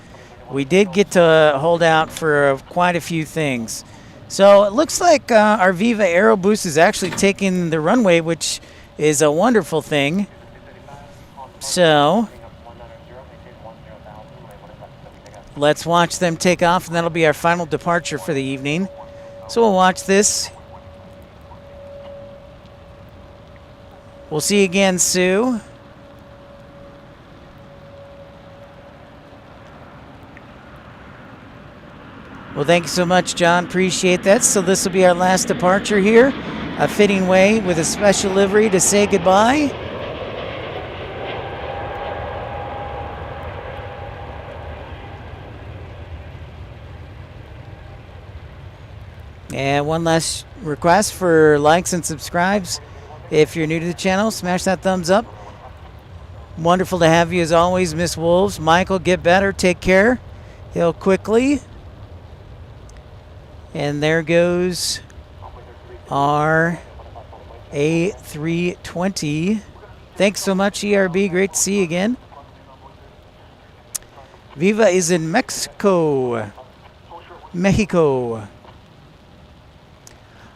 We did get to hold out for quite a few things. So it looks like our Viva Aero Boost is actually taking the runway, which is a wonderful thing. So let's watch them take off, and that'll be our final departure for the evening. So we'll watch this. We'll see you again, Sue. Well, thank you so much, John. Appreciate that. So this will be our last departure here. A fitting way with a special livery to say goodbye. And one last request for likes and subscribes. If you're new to the channel, smash that thumbs up. Wonderful to have you as always, Miss Wolves. Michael, get better. Take care. Heal quickly. And there goes our A320. Thanks so much, ERB. Great to see you again. Viva is in Mexico. Mexico.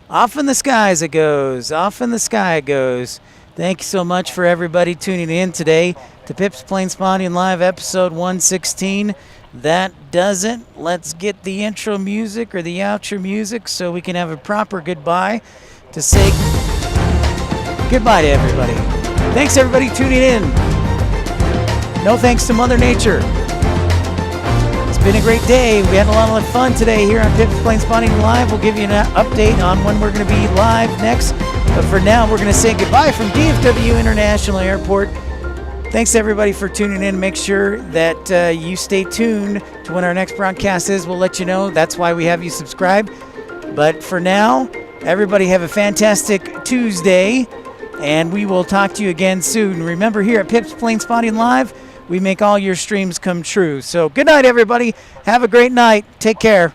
Off in the skies it goes. Off in the sky it goes. Thank you so much for everybody tuning in today to Pip's Planespotting Live episode 116. That does it. Let's get the intro music or the outro music so we can have a proper goodbye to say goodbye to everybody. Thanks everybody tuning in. No thanks to Mother Nature. It's been a great day. We had a lot of fun today here on Pip's Planespotting Live. We'll give you an update on when we're going to be live next. But for now, we're going to say goodbye from DFW International Airport. Thanks everybody for tuning in. Make sure that you stay tuned to when our next broadcast is. We'll let you know. That's why we have you subscribe. But for now, everybody have a fantastic Tuesday. And we will talk to you again soon. Remember, here at Pip's Planespotting Live, we make all your streams come true. So good night, everybody. Have a great night. Take care.